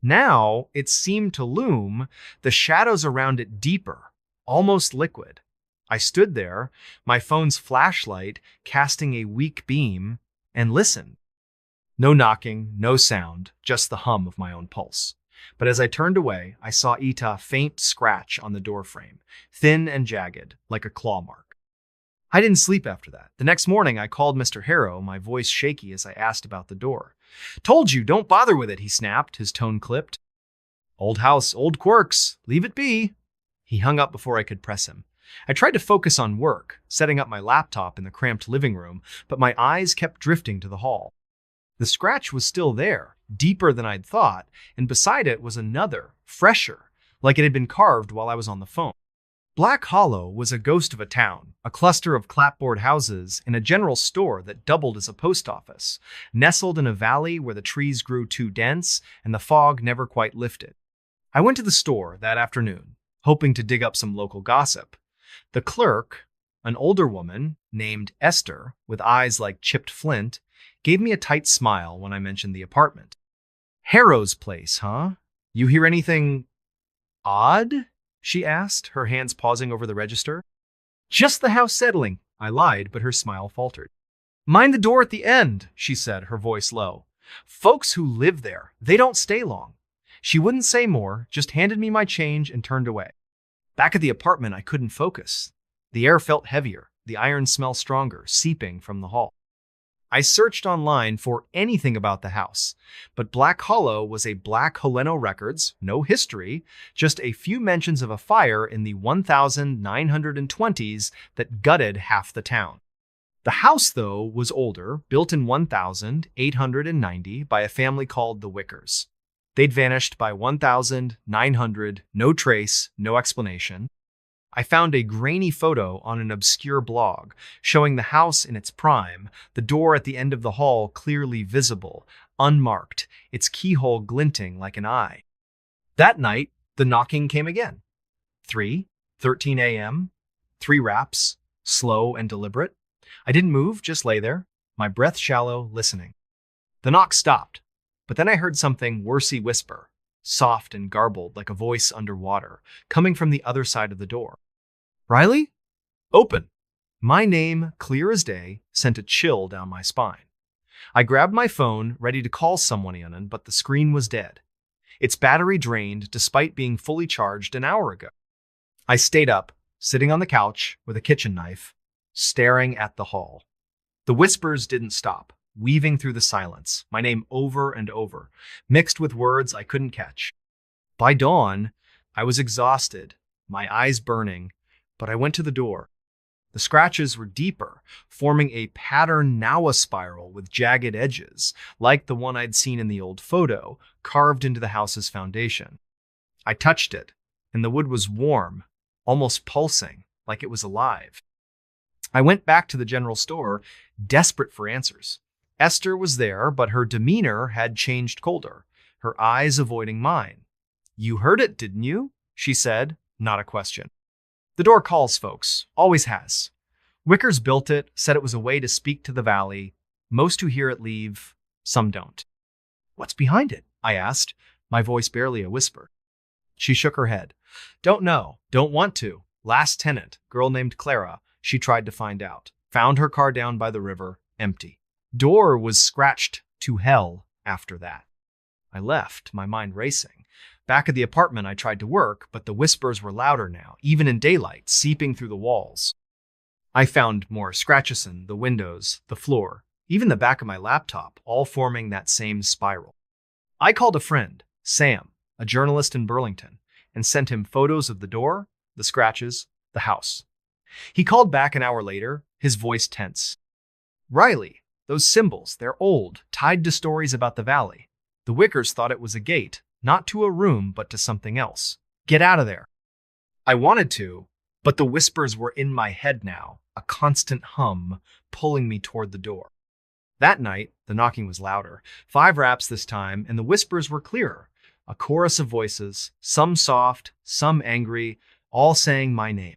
Now, it seemed to loom, the shadows around it deeper, almost liquid. I stood there, my phone's flashlight casting a weak beam, and listened. No knocking, no sound, just the hum of my own pulse. But as I turned away, I saw a faint scratch on the doorframe, thin and jagged, like a claw mark. I didn't sleep after that. The next morning, I called Mr. Harrow, my voice shaky as I asked about the door. "Told you, don't bother with it," he snapped, his tone clipped. "Old house, old quirks. Leave it be." He hung up before I could press him. I tried to focus on work, setting up my laptop in the cramped living room, but my eyes kept drifting to the hall. The scratch was still there, deeper than I'd thought, and beside it was another, fresher, like it had been carved while I was on the phone. Black Hollow was a ghost of a town, a cluster of clapboard houses and a general store that doubled as a post office, nestled in a valley where the trees grew too dense and the fog never quite lifted. I went to the store that afternoon, hoping to dig up some local gossip. The clerk, an older woman named Esther, with eyes like chipped flint, gave me a tight smile when I mentioned the apartment. "Harrow's place, huh? You hear anything odd?" she asked, her hands pausing over the register. "Just the house settling," I lied, but her smile faltered. "Mind the door at the end," she said, her voice low. "Folks who live there, they don't stay long." She wouldn't say more, just handed me my change and turned away. Back at the apartment, I couldn't focus. The air felt heavier, the iron smell stronger, seeping from the hall. I searched online for anything about the house, but Black Hollow was a black Heleno records, no history, just a few mentions of a fire in the 1920s that gutted half the town. The house, though, was older, built in 1890 by a family called the Wickers. They'd vanished by 1900, no trace, no explanation. I found a grainy photo on an obscure blog, showing the house in its prime, the door at the end of the hall clearly visible, unmarked, its keyhole glinting like an eye. That night, the knocking came again. 3:13 a.m., 3 raps, slow and deliberate. I didn't move, just lay there, my breath shallow, listening. The knock stopped, but then I heard something worsey whisper, soft and garbled like a voice underwater, coming from the other side of the door. "Riley? Open." My name, clear as day, sent a chill down my spine. I grabbed my phone, ready to call someone in, but the screen was dead. Its battery drained despite being fully charged an hour ago. I stayed up, sitting on the couch with a kitchen knife, staring at the hall. The whispers didn't stop, weaving through the silence, my name over and over, mixed with words I couldn't catch. By dawn, I was exhausted, my eyes burning, but I went to the door. The scratches were deeper, forming a pattern Nawa spiral with jagged edges, like the one I'd seen in the old photo, carved into the house's foundation. I touched it, and the wood was warm, almost pulsing, like it was alive. I went back to the general store, desperate for answers. Esther was there, but her demeanor had changed colder, her eyes avoiding mine. "You heard it, didn't you?" she said, not a question. "The door calls, folks. Always has. Wickers built it, said it was a way to speak to the valley. Most who hear it leave, some don't." "What's behind it?" I asked, my voice barely a whisper. She shook her head. "Don't know. Don't want to. Last tenant, girl named Clara, she tried to find out. Found her car down by the river, empty. Door was scratched to hell after that." I left, my mind racing. Back at the apartment, I tried to work, but the whispers were louder now, even in daylight, seeping through the walls. I found more scratches in the windows, the floor, even the back of my laptop, all forming that same spiral. I called a friend, Sam, a journalist in Burlington, and sent him photos of the door, the scratches, the house. He called back an hour later, his voice tense. Riley, those symbols, they're old, tied to stories about the valley. The Wickers thought it was a gate, not to a room, but to something else. Get out of there. I wanted to, but the whispers were in my head now, a constant hum pulling me toward the door. That night, the knocking was louder. 5 raps this time, and the whispers were clearer. A chorus of voices, some soft, some angry, all saying my name.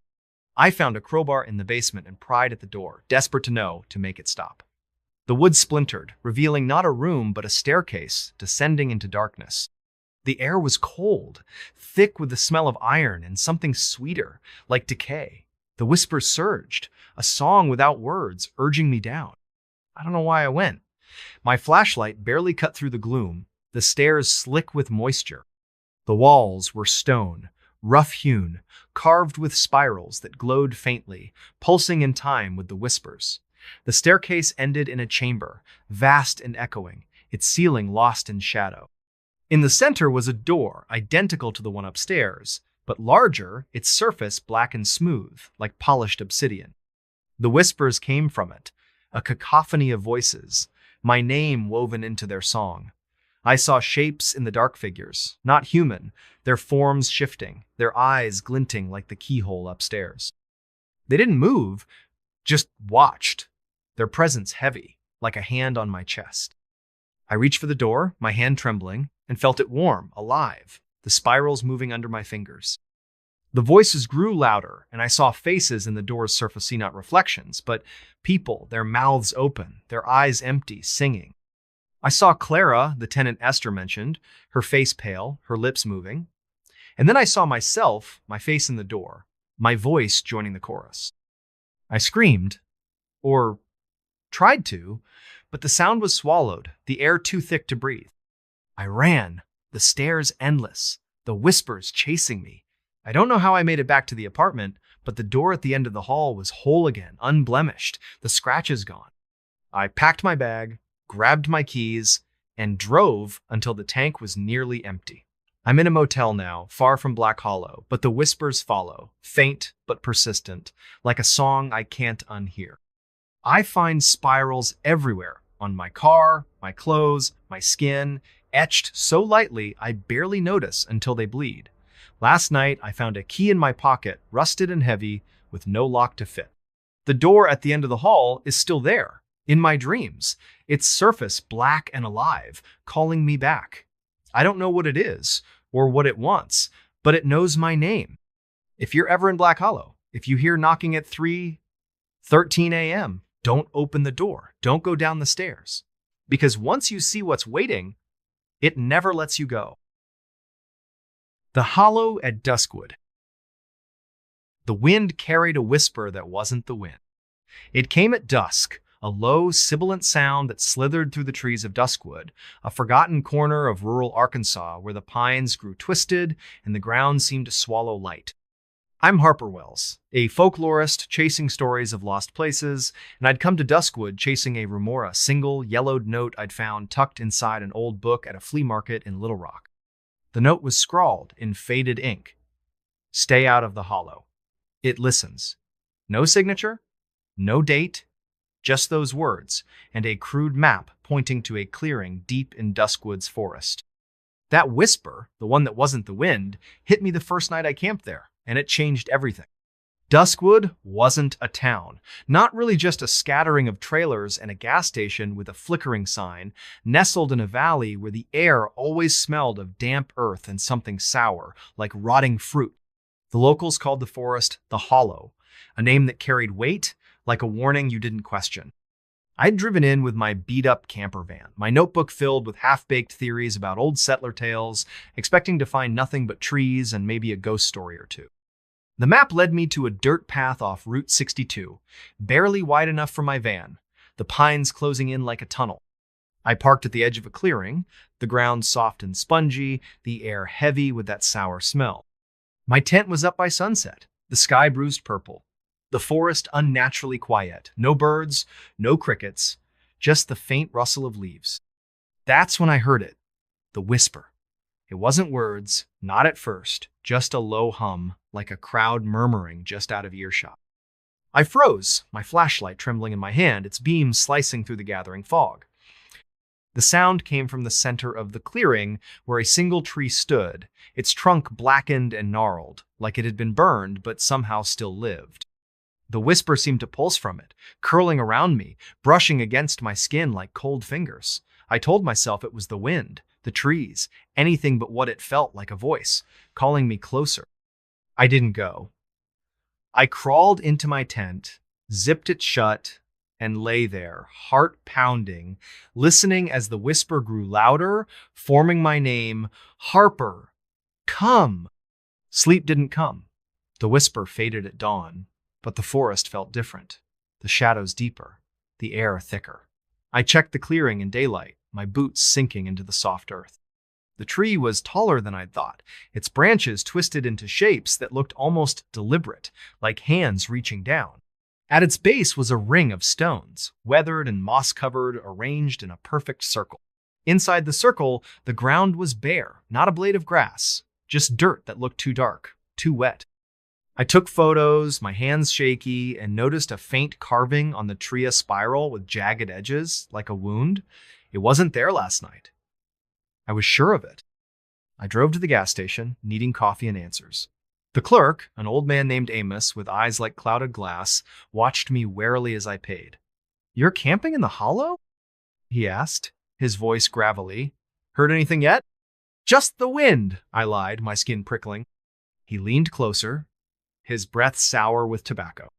I found a crowbar in the basement and pried at the door, desperate to know to make it stop. The wood splintered, revealing not a room but a staircase descending into darkness. The air was cold, thick with the smell of iron and something sweeter, like decay. The whispers surged, a song without words, urging me down. I don't know why I went. My flashlight barely cut through the gloom, the stairs slick with moisture. The walls were stone, rough-hewn, carved with spirals that glowed faintly, pulsing in time with the whispers. The staircase ended in a chamber, vast and echoing, its ceiling lost in shadow. In the center was a door, identical to the one upstairs, but larger, its surface black and smooth, like polished obsidian. The whispers came from it, a cacophony of voices, my name woven into their song. I saw shapes in the dark figures, not human, their forms shifting, their eyes glinting like the keyhole upstairs. They didn't move, just watched, their presence heavy, like a hand on my chest. I reached for the door, my hand trembling, and felt it warm, alive, the spirals moving under my fingers. The voices grew louder, and I saw faces in the door's surface, not reflections, but people, their mouths open, their eyes empty, singing. I saw Clara, the tenant Esther mentioned, her face pale, her lips moving. And then I saw myself, my face in the door, my voice joining the chorus. I screamed, or tried to, but the sound was swallowed, the air too thick to breathe. I ran, the stairs endless, the whispers chasing me. I don't know how I made it back to the apartment, but the door at the end of the hall was whole again, unblemished, the scratches gone. I packed my bag, grabbed my keys, and drove until the tank was nearly empty. I'm in a motel now, far from Black Hollow, but the whispers follow, faint but persistent, like a song I can't unhear. I find spirals everywhere, on my car, my clothes, my skin, etched so lightly I barely notice until they bleed. Last night, I found a key in my pocket, rusted and heavy, with no lock to fit. The door at the end of the hall is still there, in my dreams, its surface black and alive, calling me back. I don't know what it is, or what it wants, but it knows my name. If you're ever in Black Hollow, if you hear knocking at 3:13 a.m., don't open the door, don't go down the stairs. Because once you see what's waiting, it never lets you go. The Hollow at Duskwood. The wind carried a whisper that wasn't the wind. It came at dusk, a low, sibilant sound that slithered through the trees of Duskwood, a forgotten corner of rural Arkansas where the pines grew twisted and the ground seemed to swallow light. I'm Harper Wells, a folklorist chasing stories of lost places, and I'd come to Duskwood chasing a remora, single, yellowed note I'd found tucked inside an old book at a flea market in Little Rock. The note was scrawled in faded ink. Stay out of the hollow. It listens. No signature, no date, just those words, and a crude map pointing to a clearing deep in Duskwood's forest. That whisper, the one that wasn't the wind, hit me the first night I camped there, and it changed everything. Duskwood wasn't a town, not really just a scattering of trailers and a gas station with a flickering sign, nestled in a valley where the air always smelled of damp earth and something sour, like rotting fruit. The locals called the forest the Hollow, a name that carried weight, like a warning you didn't question. I'd driven in with my beat-up camper van, my notebook filled with half-baked theories about old settler tales, expecting to find nothing but trees and maybe a ghost story or two. The map led me to a dirt path off Route 62, barely wide enough for my van, the pines closing in like a tunnel. I parked at the edge of a clearing, the ground soft and spongy, the air heavy with that sour smell. My tent was up by sunset, the sky bruised purple, the forest unnaturally quiet, no birds, no crickets, just the faint rustle of leaves. That's when I heard it, the whisper. It wasn't words, not at first, just a low hum, like a crowd murmuring just out of earshot. I froze, my flashlight trembling in my hand, its beams slicing through the gathering fog. The sound came from the center of the clearing where a single tree stood, its trunk blackened and gnarled, like it had been burned but somehow still lived. The whisper seemed to pulse from it, curling around me, brushing against my skin like cold fingers. I told myself it was the wind, the trees, anything but what it felt like a voice, calling me closer. I didn't go. I crawled into my tent, zipped it shut, and lay there, heart pounding, listening as the whisper grew louder, forming my name, Harper, come. Sleep didn't come. The whisper faded at dawn, but the forest felt different, the shadows deeper, the air thicker. I checked the clearing in daylight, my boots sinking into the soft earth. The tree was taller than I'd thought, its branches twisted into shapes that looked almost deliberate, like hands reaching down. At its base was a ring of stones, weathered and moss-covered, arranged in a perfect circle. Inside the circle, the ground was bare, not a blade of grass, just dirt that looked too dark, too wet. I took photos, my hands shaky, and noticed a faint carving on the tria spiral with jagged edges, like a wound. It wasn't there last night. I was sure of it. I drove to the gas station, needing coffee and answers. The clerk, an old man named Amos with eyes like clouded glass, watched me warily as I paid. "You're camping in the hollow?" he asked, his voice gravelly. "Heard anything yet?" "Just the wind," I lied, my skin prickling. He leaned closer, his breath sour with tobacco.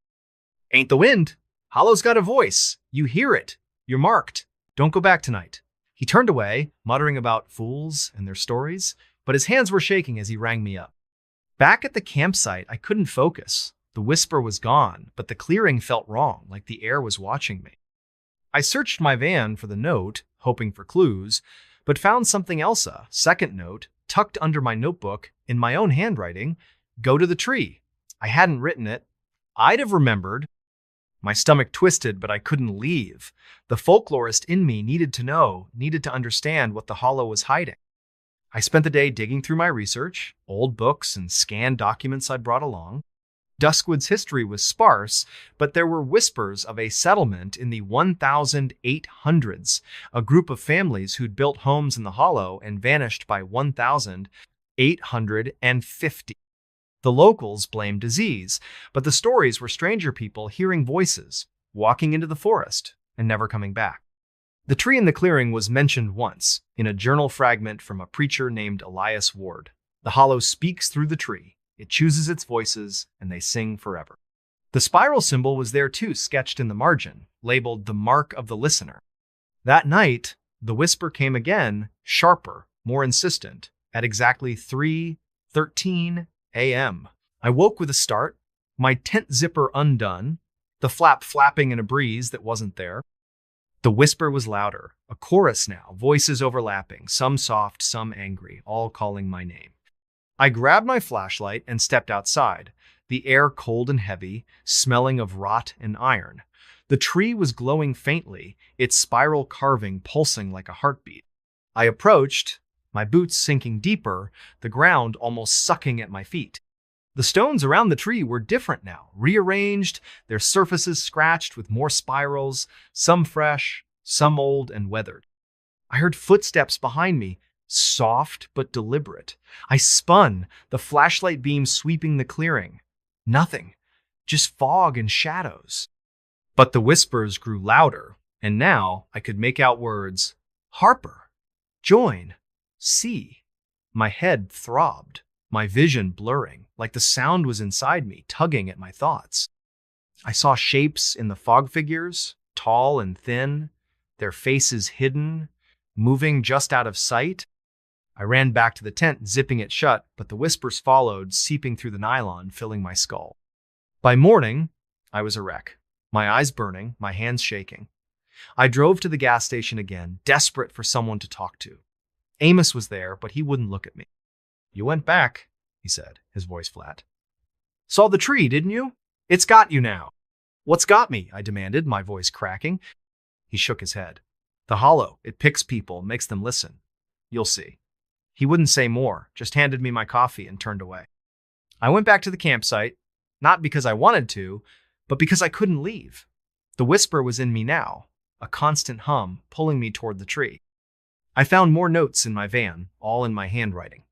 "Ain't the wind. Hollow's got a voice. You hear it. You're marked. Don't go back tonight." He turned away, muttering about fools and their stories, but his hands were shaking as he rang me up. Back at the campsite, I couldn't focus. The whisper was gone, but the clearing felt wrong, like the air was watching me. I searched my van for the note, hoping for clues, but found something else, a second note, tucked under my notebook, in my own handwriting, "Go to the tree." I hadn't written it. I'd have remembered. My stomach twisted, but I couldn't leave. The folklorist in me needed to know, needed to understand what the hollow was hiding. I spent the day digging through my research, old books and scanned documents I'd brought along. Duskwood's history was sparse, but there were whispers of a settlement in the 1800s, a group of families who'd built homes in the hollow and vanished by 1850. The locals blamed disease, but the stories were stranger people hearing voices, walking into the forest, and never coming back. The tree in the clearing was mentioned once, in a journal fragment from a preacher named Elias Ward. The hollow speaks through the tree, it chooses its voices, and they sing forever. The spiral symbol was there too, sketched in the margin, labeled the mark of the listener. That night, the whisper came again, sharper, more insistent, at exactly 3:13 a.m. I woke with a start, my tent zipper undone, the flap flapping in a breeze that wasn't there. The whisper was louder, a chorus now, voices overlapping, some soft, some angry, all calling my name. I grabbed my flashlight and stepped outside, the air cold and heavy, smelling of rot and iron. The tree was glowing faintly, its spiral carving pulsing like a heartbeat. I approached, my boots sinking deeper, the ground almost sucking at my feet. The stones around the tree were different now, rearranged, their surfaces scratched with more spirals, some fresh, some old and weathered. I heard footsteps behind me, soft but deliberate. I spun, the flashlight beam sweeping the clearing. Nothing, just fog and shadows. But the whispers grew louder, and now I could make out words. "Harper, join, see." My head throbbed, my vision blurring, like the sound was inside me, tugging at my thoughts. I saw shapes in the fog figures, tall and thin, their faces hidden, moving just out of sight. I ran back to the tent, zipping it shut, but the whispers followed, seeping through the nylon, filling my skull. By morning, I was a wreck, my eyes burning, my hands shaking. I drove to the gas station again, desperate for someone to talk to. Amos was there, but he wouldn't look at me. "You went back," he said, his voice flat. "Saw the tree, didn't you? It's got you now." "What's got me?" I demanded, my voice cracking. He shook his head. The hollow, it picks people, makes them listen. You'll see. He wouldn't say more, just handed me my coffee and turned away. I went back to the campsite, not because I wanted to, but because I couldn't leave. The whisper was in me now, a constant hum pulling me toward the tree. I found more notes in my van, all in my handwriting.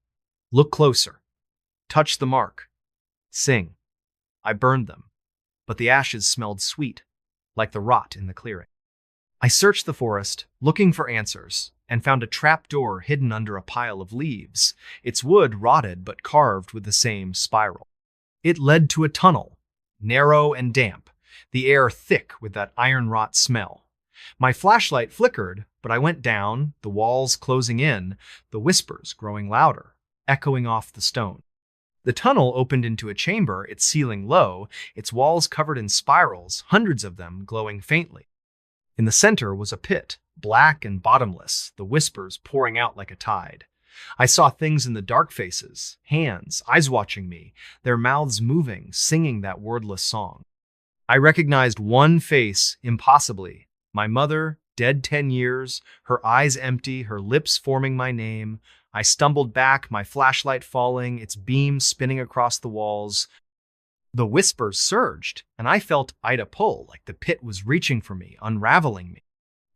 Look closer. Touch the mark. Sing. I burned them, but the ashes smelled sweet, like the rot in the clearing. I searched the forest, looking for answers, and found a trap door hidden under a pile of leaves, its wood rotted but carved with the same spiral. It led to a tunnel, narrow and damp, the air thick with that iron rot smell. My flashlight flickered, but I went down, the walls closing in, the whispers growing louder, echoing off the stone. The tunnel opened into a chamber, its ceiling low, its walls covered in spirals, hundreds of them glowing faintly. In the center was a pit, black and bottomless, the whispers pouring out like a tide. I saw things in the dark faces, hands, eyes watching me, their mouths moving, singing that wordless song. I recognized one face impossibly, my mother, dead 10 years, her eyes empty, her lips forming my name. I stumbled back, my flashlight falling, its beam spinning across the walls. The whispers surged, and I felt Ida pull, like the pit was reaching for me, unraveling me.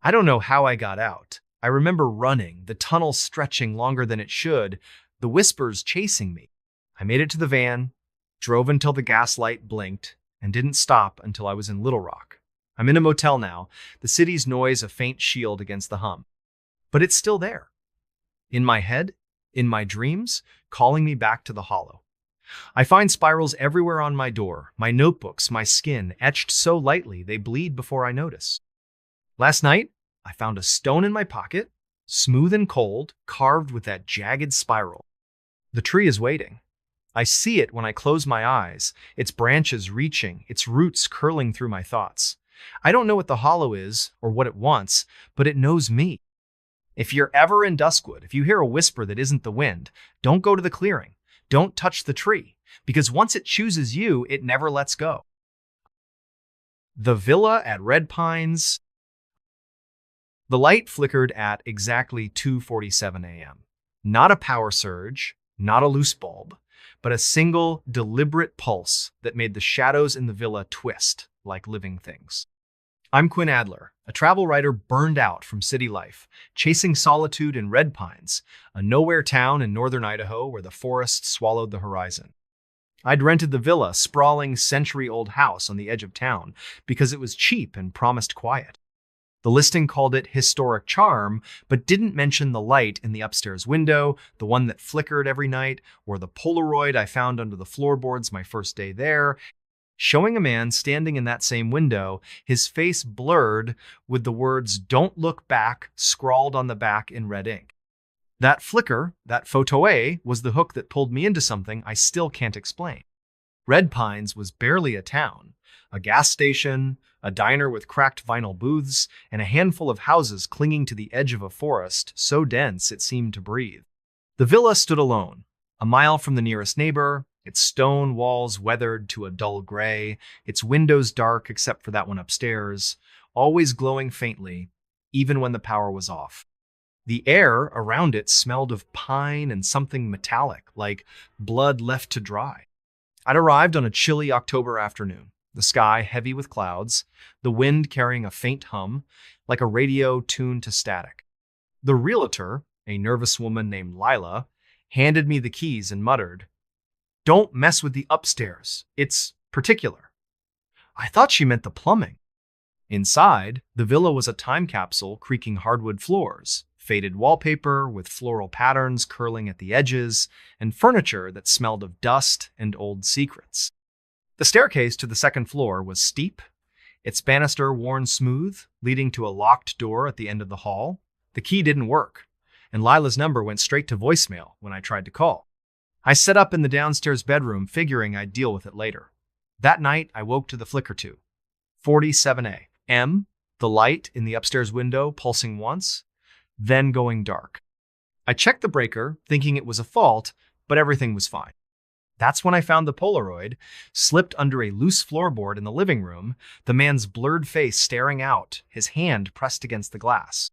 I don't know how I got out. I remember running, the tunnel stretching longer than it should, the whispers chasing me. I made it to the van, drove until the gas light blinked, and didn't stop until I was in Little Rock. I'm in a motel now, the city's noise a faint shield against the hum. But it's still there. In my head, in my dreams, calling me back to the hollow. I find spirals everywhere on my door, my notebooks, my skin, etched so lightly they bleed before I notice. Last night, I found a stone in my pocket, smooth and cold, carved with that jagged spiral. The tree is waiting. I see it when I close my eyes, its branches reaching, its roots curling through my thoughts. I don't know what the hollow is or what it wants, but it knows me. If you're ever in Duskwood, if you hear a whisper that isn't the wind, don't go to the clearing. Don't touch the tree, because once it chooses you, it never lets go. The villa at Red Pines. The light flickered at exactly 2:47 a.m. Not a power surge, not a loose bulb, but a single, deliberate pulse that made the shadows in the villa twist like living things. I'm Quinn Adler, a travel writer burned out from city life, chasing solitude in Red Pines, a nowhere town in northern Idaho where the forest swallowed the horizon. I'd rented the villa, sprawling century-old house on the edge of town, because it was cheap and promised quiet. The listing called it historic charm, but didn't mention the light in the upstairs window, the one that flickered every night, or the Polaroid I found under the floorboards my first day there, showing a man standing in that same window, his face blurred with the words "Don't look back" scrawled on the back in red ink. That flicker, that photo A, was the hook that pulled me into something I still can't explain. Red Pines was barely a town. A gas station, a diner with cracked vinyl booths, and a handful of houses clinging to the edge of a forest so dense it seemed to breathe. The villa stood alone, a mile from the nearest neighbor, its stone walls weathered to a dull gray, its windows dark except for that one upstairs, always glowing faintly, even when the power was off. The air around it smelled of pine and something metallic, like blood left to dry. I'd arrived on a chilly October afternoon, the sky heavy with clouds, the wind carrying a faint hum, like a radio tuned to static. The realtor, a nervous woman named Lila, handed me the keys and muttered, "Don't mess with the upstairs. It's particular." I thought she meant the plumbing. Inside, the villa was a time capsule creaking hardwood floors, faded wallpaper with floral patterns curling at the edges, and furniture that smelled of dust and old secrets. The staircase to the second floor was steep, its banister worn smooth, leading to a locked door at the end of the hall. The key didn't work, and Lila's number went straight to voicemail when I tried to call. I set up in the downstairs bedroom, figuring I'd deal with it later. That night, I woke to the flicker to 47 a.m., the light in the upstairs window pulsing once, then going dark. I checked the breaker, thinking it was a fault, but everything was fine. That's when I found the Polaroid, slipped under a loose floorboard in the living room, the man's blurred face staring out, his hand pressed against the glass.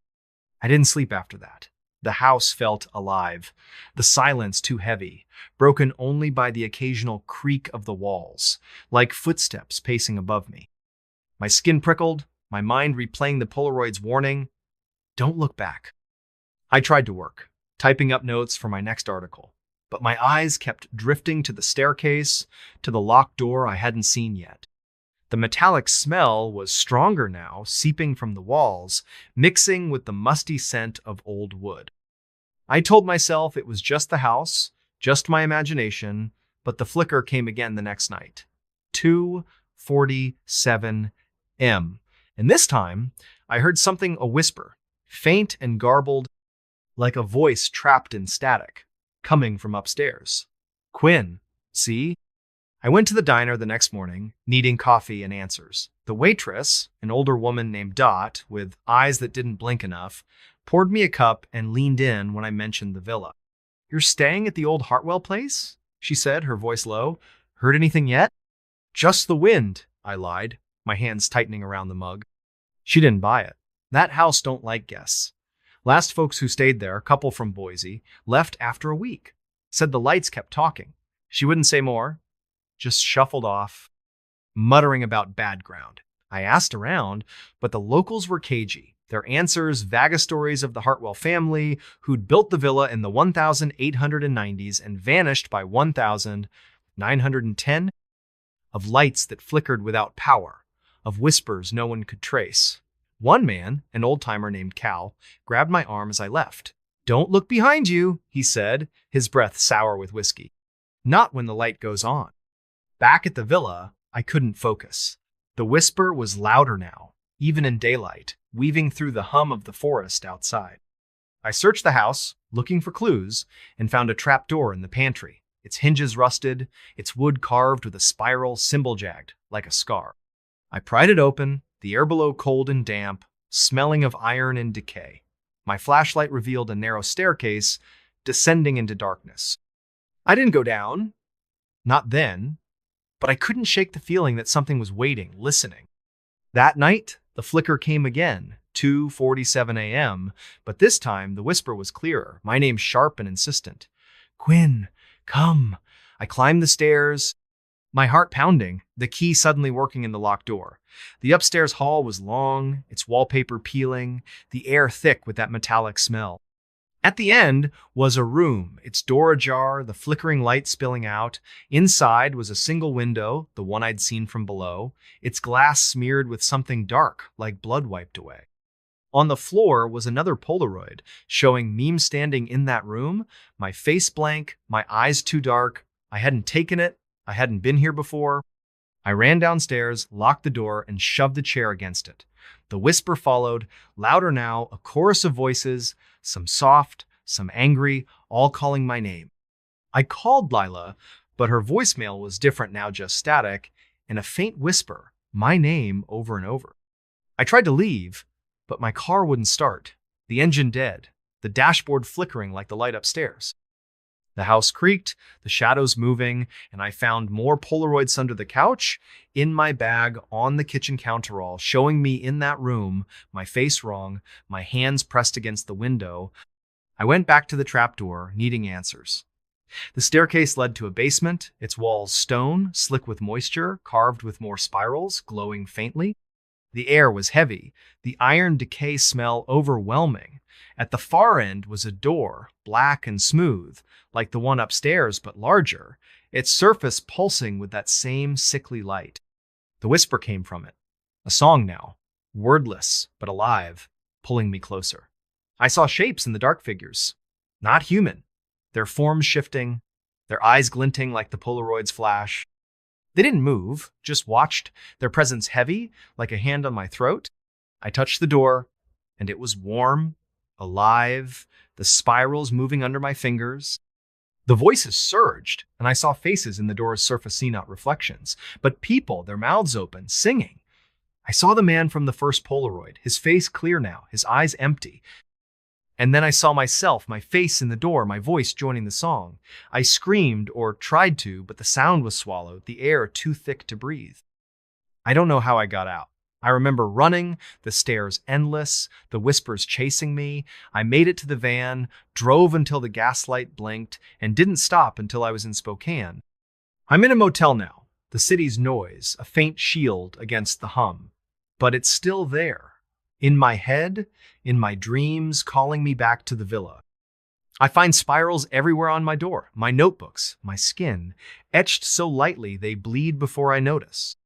I didn't sleep after that. The house felt alive, the silence too heavy, broken only by the occasional creak of the walls, like footsteps pacing above me. My skin prickled, my mind replaying the Polaroid's warning, "Don't look back." I tried to work, typing up notes for my next article, but my eyes kept drifting to the staircase, to the locked door I hadn't seen yet. The metallic smell was stronger now, seeping from the walls, mixing with the musty scent of old wood. I told myself it was just the house, just my imagination, but the flicker came again the next night. 2:47 m. And this time, I heard something a whisper, faint and garbled, like a voice trapped in static, coming from upstairs. "Quinn, see?" I went to the diner the next morning, needing coffee and answers. The waitress, an older woman named Dot, with eyes that didn't blink enough, poured me a cup and leaned in when I mentioned the villa. "You're staying at the old Hartwell place?" she said, her voice low. "Heard anything yet?" "Just the wind," I lied, my hands tightening around the mug. She didn't buy it. That house don't like guests. Last folks who stayed there, a couple from Boise, left after a week. Said the lights kept talking. She wouldn't say more. Just shuffled off, muttering about bad ground. I asked around, but the locals were cagey. Their answers, vague stories of the Hartwell family, who'd built the villa in the 1890s and vanished by 1910, of lights that flickered without power, of whispers no one could trace. One man, an old-timer named Cal, grabbed my arm as I left. "Don't look behind you," he said, his breath sour with whiskey. "Not when the light goes on." Back at the villa, I couldn't focus. The whisper was louder now, even in daylight, weaving through the hum of the forest outside. I searched the house, looking for clues, and found a trap door in the pantry, its hinges rusted, its wood carved with a spiral symbol jagged, like a scar. I pried it open, the air below cold and damp, smelling of iron and decay. My flashlight revealed a narrow staircase, descending into darkness. I didn't go down. Not then. But I couldn't shake the feeling that something was waiting, listening. That night, the flicker came again, 2:47 a.m., but this time the whisper was clearer, my name sharp and insistent. "Quinn, come." I climbed the stairs, my heart pounding, the key suddenly working in the locked door. The upstairs hall was long, its wallpaper peeling, the air thick with that metallic smell. At the end was a room, its door ajar, the flickering light spilling out. Inside was a single window, the one I'd seen from below, its glass smeared with something dark, like blood wiped away. On the floor was another Polaroid, showing me standing in that room, my face blank, my eyes too dark. I hadn't taken it, I hadn't been here before. I ran downstairs, locked the door, and shoved the chair against it. The whisper followed, louder now, a chorus of voices, some soft, some angry, all calling my name. I called Lila, but her voicemail was different now, just static, and a faint whisper, my name over and over. I tried to leave, but my car wouldn't start, the engine dead, the dashboard flickering like the light upstairs. The house creaked, the shadows moving, and I found more Polaroids under the couch, in my bag, on the kitchen counterall, showing me in that room, my face wrong, my hands pressed against the window. I went back to the trapdoor, needing answers. The staircase led to a basement, its walls stone, slick with moisture, carved with more spirals, glowing faintly. The air was heavy, the iron decay smell overwhelming. At the far end was a door, black and smooth, like the one upstairs but larger, its surface pulsing with that same sickly light. The whisper came from it, a song now, wordless but alive, pulling me closer. I saw shapes in the dark figures, not human, their forms shifting, their eyes glinting like the Polaroid's flash. They didn't move, just watched, their presence heavy, like a hand on my throat. I touched the door, and it was warm, alive, the spirals moving under my fingers. The voices surged, and I saw faces in the door's surface not reflections, but people, their mouths open, singing. I saw the man from the first Polaroid, his face clear now, his eyes empty. And then I saw myself, my face in the door, my voice joining the song. I screamed, or tried to, but the sound was swallowed, the air too thick to breathe. I don't know how I got out. I remember running, the stairs endless, the whispers chasing me. I made it to the van, drove until the gaslight blinked, and didn't stop until I was in Spokane. I'm in a motel now, the city's noise, a faint shield against the hum. But it's still there, in my head, in my dreams, calling me back to the villa. I find spirals everywhere on my door, my notebooks, my skin, etched so lightly they bleed before I notice.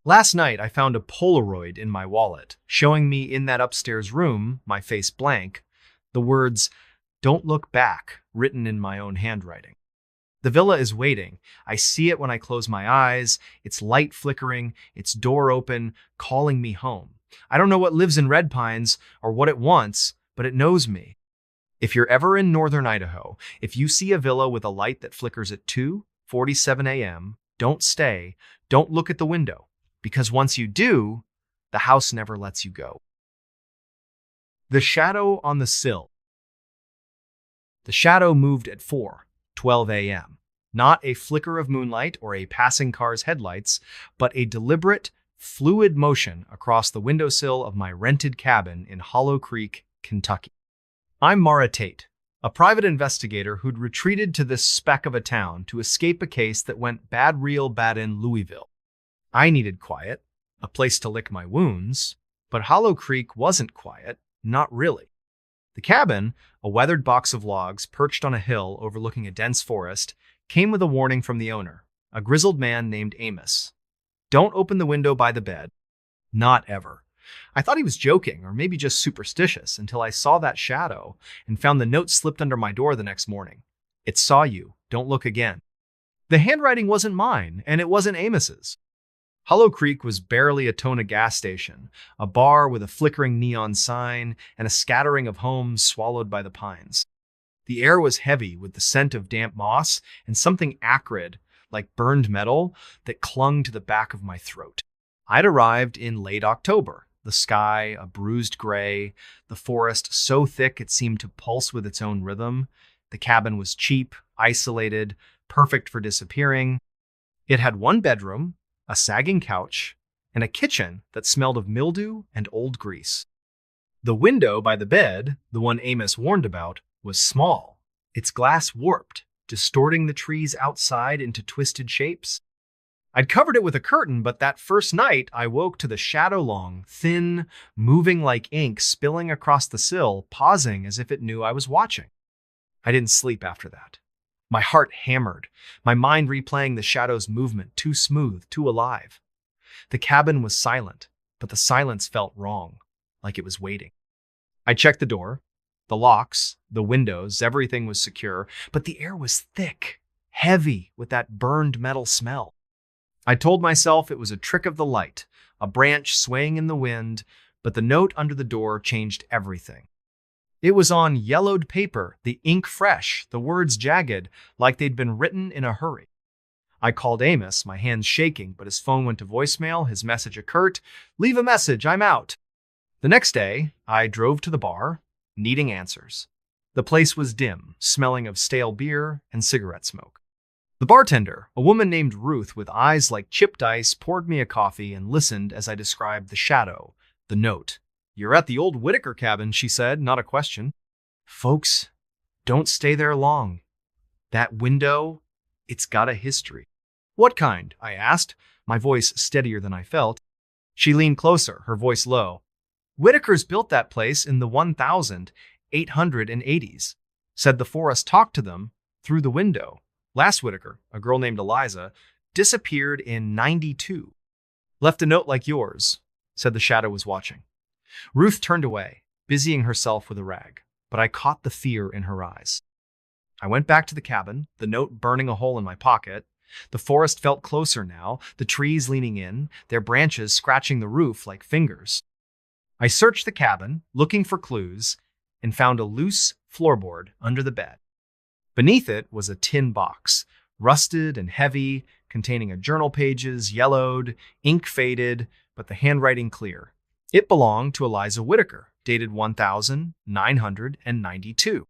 Last night, I found a Polaroid in my wallet, showing me in that upstairs room, my face blank, the words, "Don't look back," written in my own handwriting. The villa is waiting. I see it when I close my eyes, its light flickering, its door open, calling me home. I don't know what lives in Red Pines or what it wants, but it knows me. If you're ever in northern Idaho, if you see a villa with a light that flickers at 2:47 a.m., don't stay, don't look at the window. Because once you do, the house never lets you go. The shadow on the sill. The shadow moved at 4:12 a.m. Not a flicker of moonlight or a passing car's headlights, but a deliberate, fluid motion across the windowsill of my rented cabin in Hollow Creek, Kentucky. I'm Mara Tate, a private investigator who'd retreated to this speck of a town to escape a case that went bad real bad in Louisville. I needed quiet, a place to lick my wounds, but Hollow Creek wasn't quiet, not really. The cabin, a weathered box of logs perched on a hill overlooking a dense forest, came with a warning from the owner, a grizzled man named Amos. Don't open the window by the bed. Not ever. I thought he was joking, or maybe just superstitious, until I saw that shadow and found the note slipped under my door the next morning. It saw you. Don't look again. The handwriting wasn't mine, and it wasn't Amos's. Hollow Creek was barely a Tona gas station, a bar with a flickering neon sign, and a scattering of homes swallowed by the pines. The air was heavy with the scent of damp moss and something acrid, like burned metal, that clung to the back of my throat. I'd arrived in late October, the sky a bruised gray, the forest so thick it seemed to pulse with its own rhythm. The cabin was cheap, isolated, perfect for disappearing. It had one bedroom, a sagging couch, and a kitchen that smelled of mildew and old grease. The window by the bed, the one Amos warned about, was small, its glass warped, distorting the trees outside into twisted shapes. I'd covered it with a curtain, but that first night I woke to the shadow-long, thin, moving like ink spilling across the sill, pausing as if it knew I was watching. I didn't sleep after that. My heart hammered, my mind replaying the shadow's movement, too smooth, too alive. The cabin was silent, but the silence felt wrong, like it was waiting. I checked the door, the locks, the windows, everything was secure, but the air was thick, heavy with that burned metal smell. I told myself it was a trick of the light, a branch swaying in the wind, but the note under the door changed everything. It was on yellowed paper, the ink fresh, the words jagged, like they'd been written in a hurry. I called Amos, my hands shaking, but his phone went to voicemail, his message a curt, "Leave a message, I'm out." The next day, I drove to the bar, needing answers. The place was dim, smelling of stale beer and cigarette smoke. The bartender, a woman named Ruth with eyes like chipped ice, poured me a coffee and listened as I described the shadow, the note. "You're at the old Whitaker cabin," she said, not a question. "Folks, don't stay there long. That window, it's got a history." "What kind?" I asked, my voice steadier than I felt. She leaned closer, her voice low. "Whitakers built that place in the 1880s. Said the forest talked to them through the window. Last Whitaker, a girl named Eliza, disappeared in 92. Left a note like yours," said the shadow was watching. Ruth turned away, busying herself with a rag, but I caught the fear in her eyes. I went back to the cabin, the note burning a hole in my pocket. The forest felt closer now, the trees leaning in, their branches scratching the roof like fingers. I searched the cabin, looking for clues, and found a loose floorboard under the bed. Beneath it was a tin box, rusted and heavy, containing a journal pages, yellowed, ink faded, but the handwriting clear. It belonged to Eliza Whitaker, dated 1992.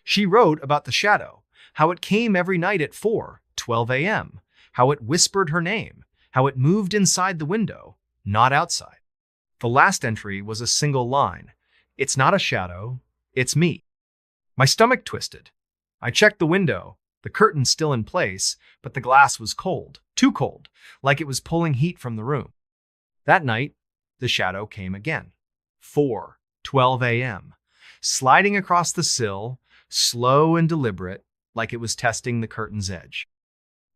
She wrote about the shadow, how it came every night at 4:12 a.m., how it whispered her name, how it moved inside the window, not outside. The last entry was a single line. It's not a shadow, it's me. My stomach twisted. I checked the window, the curtain still in place, but the glass was cold, too cold, like it was pulling heat from the room. That night, the shadow came again. 4:12 a.m., sliding across the sill, slow and deliberate, like it was testing the curtain's edge.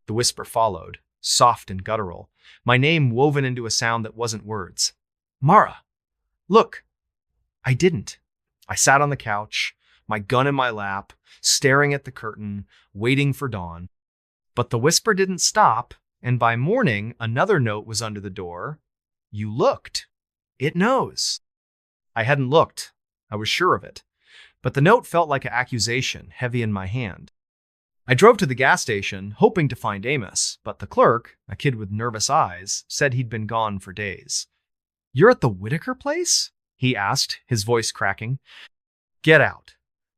The whisper followed, soft and guttural, my name woven into a sound that wasn't words. Mara, look. I didn't. I sat on the couch, my gun in my lap, staring at the curtain, waiting for dawn. But the whisper didn't stop, and by morning, another note was under the door. You looked. It knows. I hadn't looked. I was sure of it. But the note felt like an accusation, heavy in my hand. I drove to the gas station, hoping to find Amos, but the clerk, a kid with nervous eyes, said he'd been gone for days. You're at the Whitaker place? He asked, his voice cracking. Get out.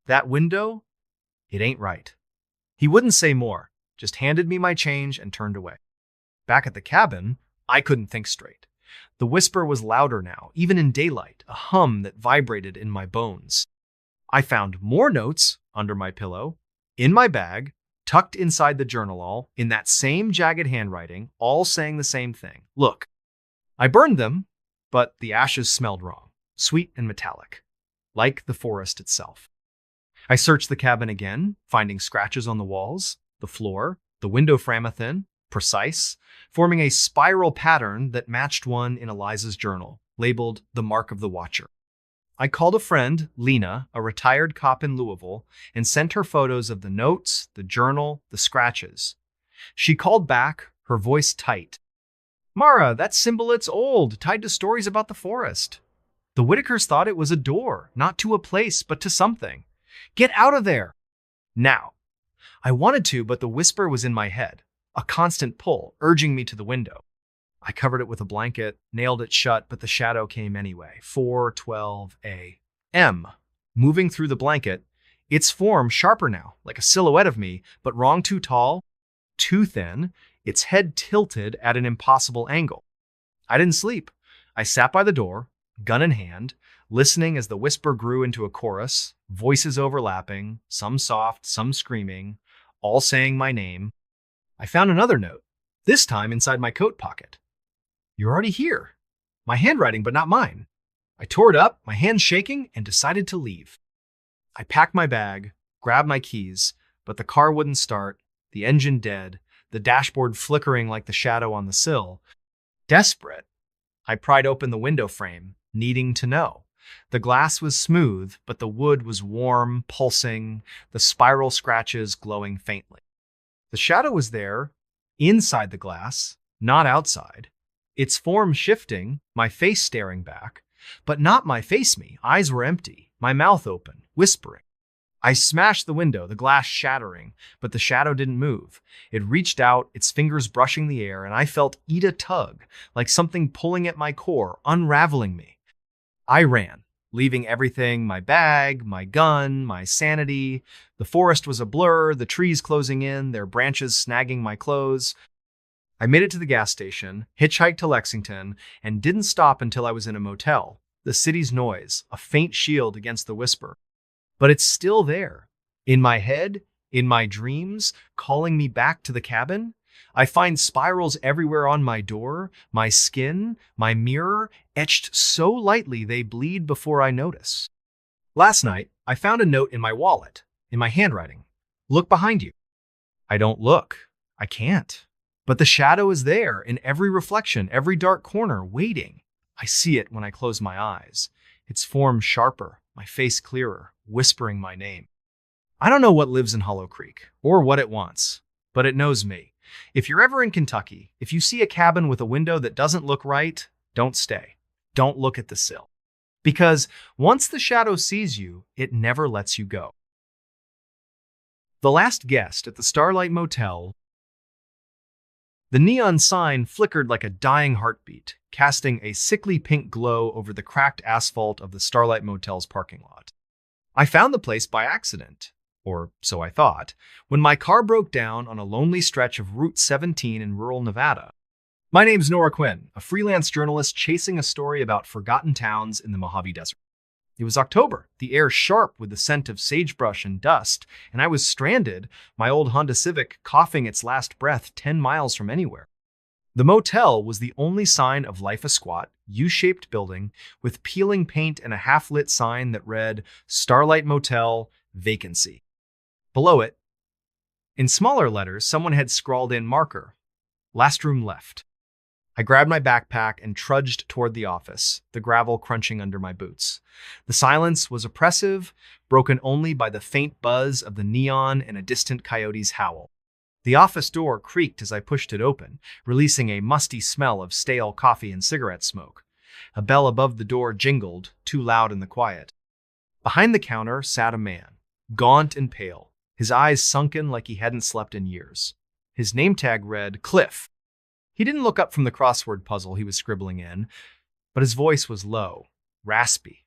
That window? It ain't right. He wouldn't say more, just handed me my change and turned away. Back at the cabin, I couldn't think straight. The whisper was louder now, even in daylight, a hum that vibrated in my bones. I found more notes under my pillow, in my bag, tucked inside the journal, in that same jagged handwriting, all saying the same thing. Look. I burned them, but the ashes smelled wrong, sweet and metallic, like the forest itself. I searched the cabin again, finding scratches on the walls, the floor, the window frame within, precise, forming a spiral pattern that matched one in Eliza's journal, labeled The Mark of the Watcher. I called a friend, Lena, a retired cop in Louisville, and sent her photos of the notes, the journal, the scratches. She called back, her voice tight. Mara, that symbol, it's old, tied to stories about the forest. The Whitakers thought it was a door, not to a place, but to something. Get out of there! Now. I wanted to, but the whisper was in my head, a constant pull, urging me to the window. I covered it with a blanket, nailed it shut, but the shadow came anyway. 4:12 a.m. Moving through the blanket, its form sharper now, like a silhouette of me, but wrong too tall, too thin, its head tilted at an impossible angle. I didn't sleep. I sat by the door, gun in hand, listening as the whisper grew into a chorus, voices overlapping, some soft, some screaming, all saying my name. I found another note, this time inside my coat pocket. You're already here. My handwriting, but not mine. I tore it up, my hands shaking, and decided to leave. I packed my bag, grabbed my keys, but the car wouldn't start, the engine dead, the dashboard flickering like the shadow on the sill. Desperate, I pried open the window frame, needing to know. The glass was smooth, but the wood was warm, pulsing, the spiral scratches glowing faintly. The shadow was there, inside the glass, not outside. Its form shifting, my face staring back, but not my face me. Eyes were empty, my mouth open, whispering. I smashed the window, the glass shattering, but the shadow didn't move. It reached out, its fingers brushing the air, and I felt Ida tug, like something pulling at my core, unraveling me. I ran, leaving everything, my bag, my gun, my sanity. The forest was a blur, the trees closing in, their branches snagging my clothes. I made it to the gas station, hitchhiked to Lexington, and didn't stop until I was in a motel. The city's noise, a faint shield against the whisper. But it's still there. In my head, in my dreams, calling me back to the cabin. I find spirals everywhere on my door, my skin, my mirror, etched so lightly they bleed before I notice. Last night, I found a note in my wallet, in my handwriting. Look behind you. I don't look. I can't. But the shadow is there in every reflection, every dark corner, waiting. I see it when I close my eyes. Its form sharper, my face clearer, whispering my name. I don't know what lives in Hollow Creek, or what it wants, but it knows me. If you're ever in Kentucky, if you see a cabin with a window that doesn't look right, don't stay. Don't look at the sill. Because once the shadow sees you, it never lets you go. The last guest at the Starlight Motel. The neon sign flickered like a dying heartbeat. casting a sickly pink glow over the cracked asphalt of the Starlight Motel's parking lot. I found the place by accident, or so I thought, when my car broke down on a lonely stretch of Route 17 in rural Nevada. My name's Nora Quinn, a freelance journalist chasing a story about forgotten towns in the Mojave Desert. It was October, the air sharp with the scent of sagebrush and dust, and I was stranded, my old Honda Civic coughing its last breath 10 miles from anywhere. The motel was the only sign of life, a squat, U-shaped building with peeling paint and a half-lit sign that read, Starlight Motel, Vacancy. Below it, in smaller letters, someone had scrawled in marker, last room left. I grabbed my backpack and trudged toward the office, the gravel crunching under my boots. The silence was oppressive, broken only by the faint buzz of the neon and a distant coyote's howl. The office door creaked as I pushed it open, releasing a musty smell of stale coffee and cigarette smoke. A bell above the door jingled, too loud in the quiet. Behind the counter sat a man, gaunt and pale, his eyes sunken like he hadn't slept in years. His name tag read, Cliff. He didn't look up from the crossword puzzle he was scribbling in, but his voice was low, raspy.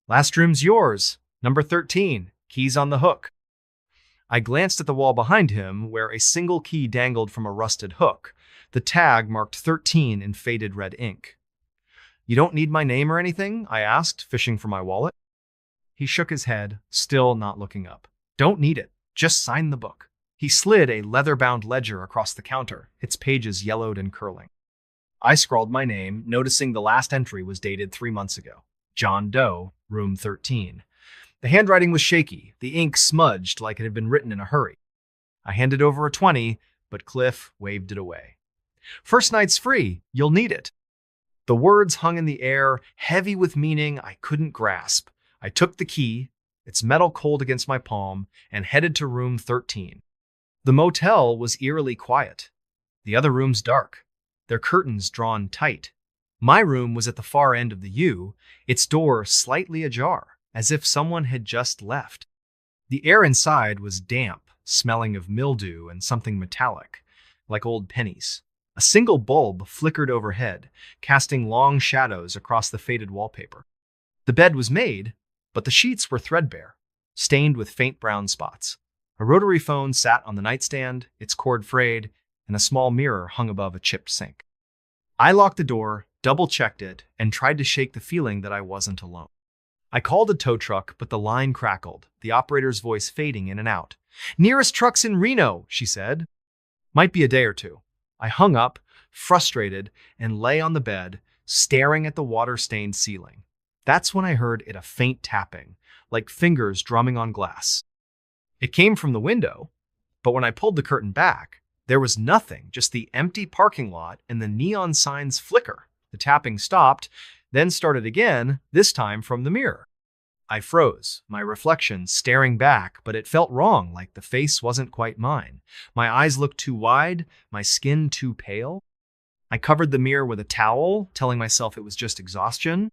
Last room's yours, number 13, keys on the hook. I glanced at the wall behind him, where a single key dangled from a rusted hook, the tag marked 13 in faded red ink. You don't need my name or anything? I asked, fishing for my wallet. He shook his head, still not looking up. Don't need it. Just sign the book. He slid a leather-bound ledger across the counter, its pages yellowed and curling. I scrawled my name, noticing the last entry was dated 3 months ago. John Doe, room 13. The handwriting was shaky, the ink smudged like it had been written in a hurry. I handed over a 20, but Cliff waved it away. First night's free, you'll need it. The words hung in the air, heavy with meaning I couldn't grasp. I took the key, its metal cold against my palm, and headed to room 13. The motel was eerily quiet. The other rooms dark, their curtains drawn tight. My room was at the far end of the U, its door slightly ajar, as if someone had just left. The air inside was damp, smelling of mildew and something metallic, like old pennies. A single bulb flickered overhead, casting long shadows across the faded wallpaper. The bed was made, but the sheets were threadbare, stained with faint brown spots. A rotary phone sat on the nightstand, its cord frayed, and a small mirror hung above a chipped sink. I locked the door, double-checked it, and tried to shake the feeling that I wasn't alone. I called a tow truck, but the line crackled, the operator's voice fading in and out. Nearest truck's in Reno, she said. Might be a day or two. I hung up, frustrated, and lay on the bed, staring at the water-stained ceiling. That's when I heard a faint tapping, like fingers drumming on glass. It came from the window, but when I pulled the curtain back, there was nothing, just the empty parking lot and the neon signs flicker. The tapping stopped, then started again, this time from the mirror. I froze, my reflection staring back, but it felt wrong, like the face wasn't quite mine. My eyes looked too wide, my skin too pale. I covered the mirror with a towel, telling myself it was just exhaustion.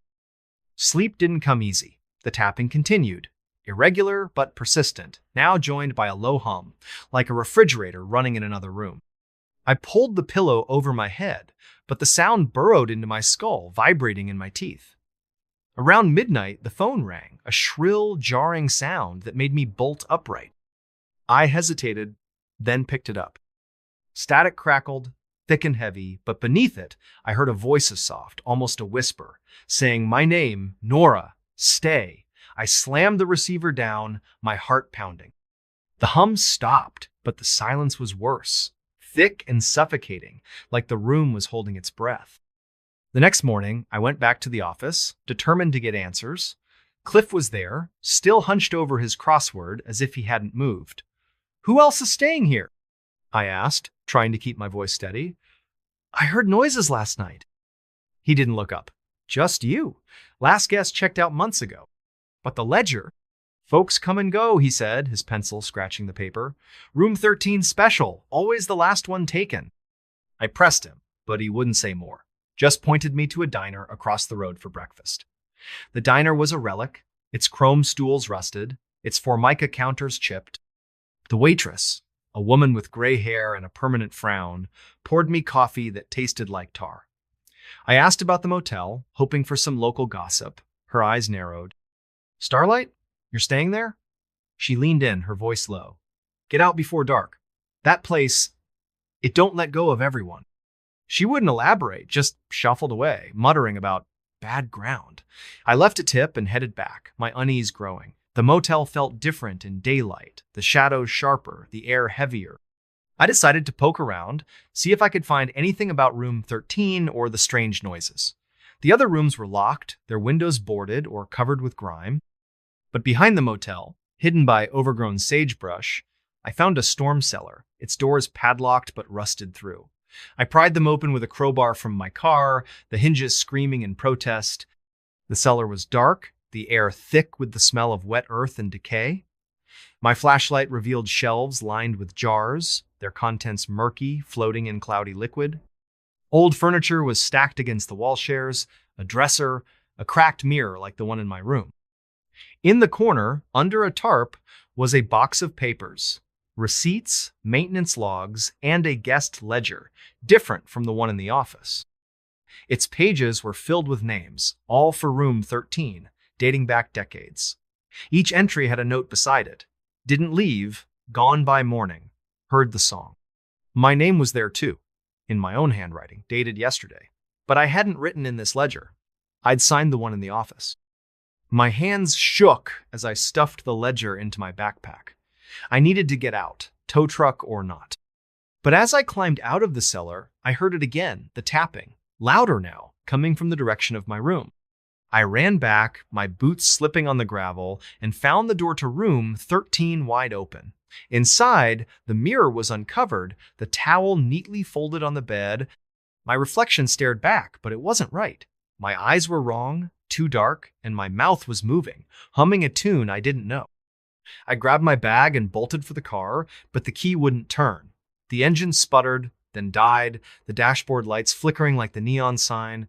Sleep didn't come easy. The tapping continued. Irregular but persistent, now joined by a low hum, like a refrigerator running in another room. I pulled the pillow over my head, but the sound burrowed into my skull, vibrating in my teeth. Around midnight, the phone rang, a shrill, jarring sound that made me bolt upright. I hesitated, then picked it up. Static crackled, thick and heavy, but beneath it, I heard a voice as soft, almost a whisper, saying my name, Nora, stay. I slammed the receiver down, my heart pounding. The hum stopped, but the silence was worse, thick and suffocating, like the room was holding its breath. The next morning, I went back to the office, determined to get answers. Cliff was there, still hunched over his crossword as if he hadn't moved. Who else is staying here? I asked, trying to keep my voice steady. I heard noises last night. He didn't look up. Just you. Last guest checked out months ago. But the ledger? Folks come and go, he said, his pencil scratching the paper. Room 13 special, always the last one taken. I pressed him, but he wouldn't say more, just pointed me to a diner across the road for breakfast. The diner was a relic, its chrome stools rusted, its formica counters chipped. The waitress, a woman with gray hair and a permanent frown, poured me coffee that tasted like tar. I asked about the motel, hoping for some local gossip. Her eyes narrowed. Starlight? You're staying there? She leaned in, her voice low. Get out before dark. That place, it don't let go of everyone. She wouldn't elaborate, just shuffled away, muttering about bad ground. I left a tip and headed back, my unease growing. The motel felt different in daylight, the shadows sharper, the air heavier. I decided to poke around, see if I could find anything about room 13 or the strange noises. The other rooms were locked, their windows boarded or covered with grime. But behind the motel, hidden by overgrown sagebrush, I found a storm cellar, its doors padlocked but rusted through. I pried them open with a crowbar from my car, the hinges screaming in protest. The cellar was dark, the air thick with the smell of wet earth and decay. My flashlight revealed shelves lined with jars, their contents murky, floating in cloudy liquid. Old furniture was stacked against the wall shares, a dresser, a cracked mirror like the one in my room. In the corner, under a tarp, was a box of papers, receipts, maintenance logs, and a guest ledger, different from the one in the office. Its pages were filled with names, all for room 13, dating back decades. Each entry had a note beside it. Didn't leave, gone by morning, heard the song. My name was there too, in my own handwriting, dated yesterday. But I hadn't written in this ledger. I'd signed the one in the office. My hands shook as I stuffed the ledger into my backpack. I needed to get out, tow truck or not. But as I climbed out of the cellar, I heard it again, the tapping, louder now, coming from the direction of my room. I ran back, my boots slipping on the gravel, and found the door to room 13 wide open. Inside, the mirror was uncovered, the towel neatly folded on the bed. My reflection stared back, but it wasn't right. My eyes were wrong, too dark, and my mouth was moving, humming a tune I didn't know. I grabbed my bag and bolted for the car, but the key wouldn't turn. The engine sputtered, then died, the dashboard lights flickering like the neon sign.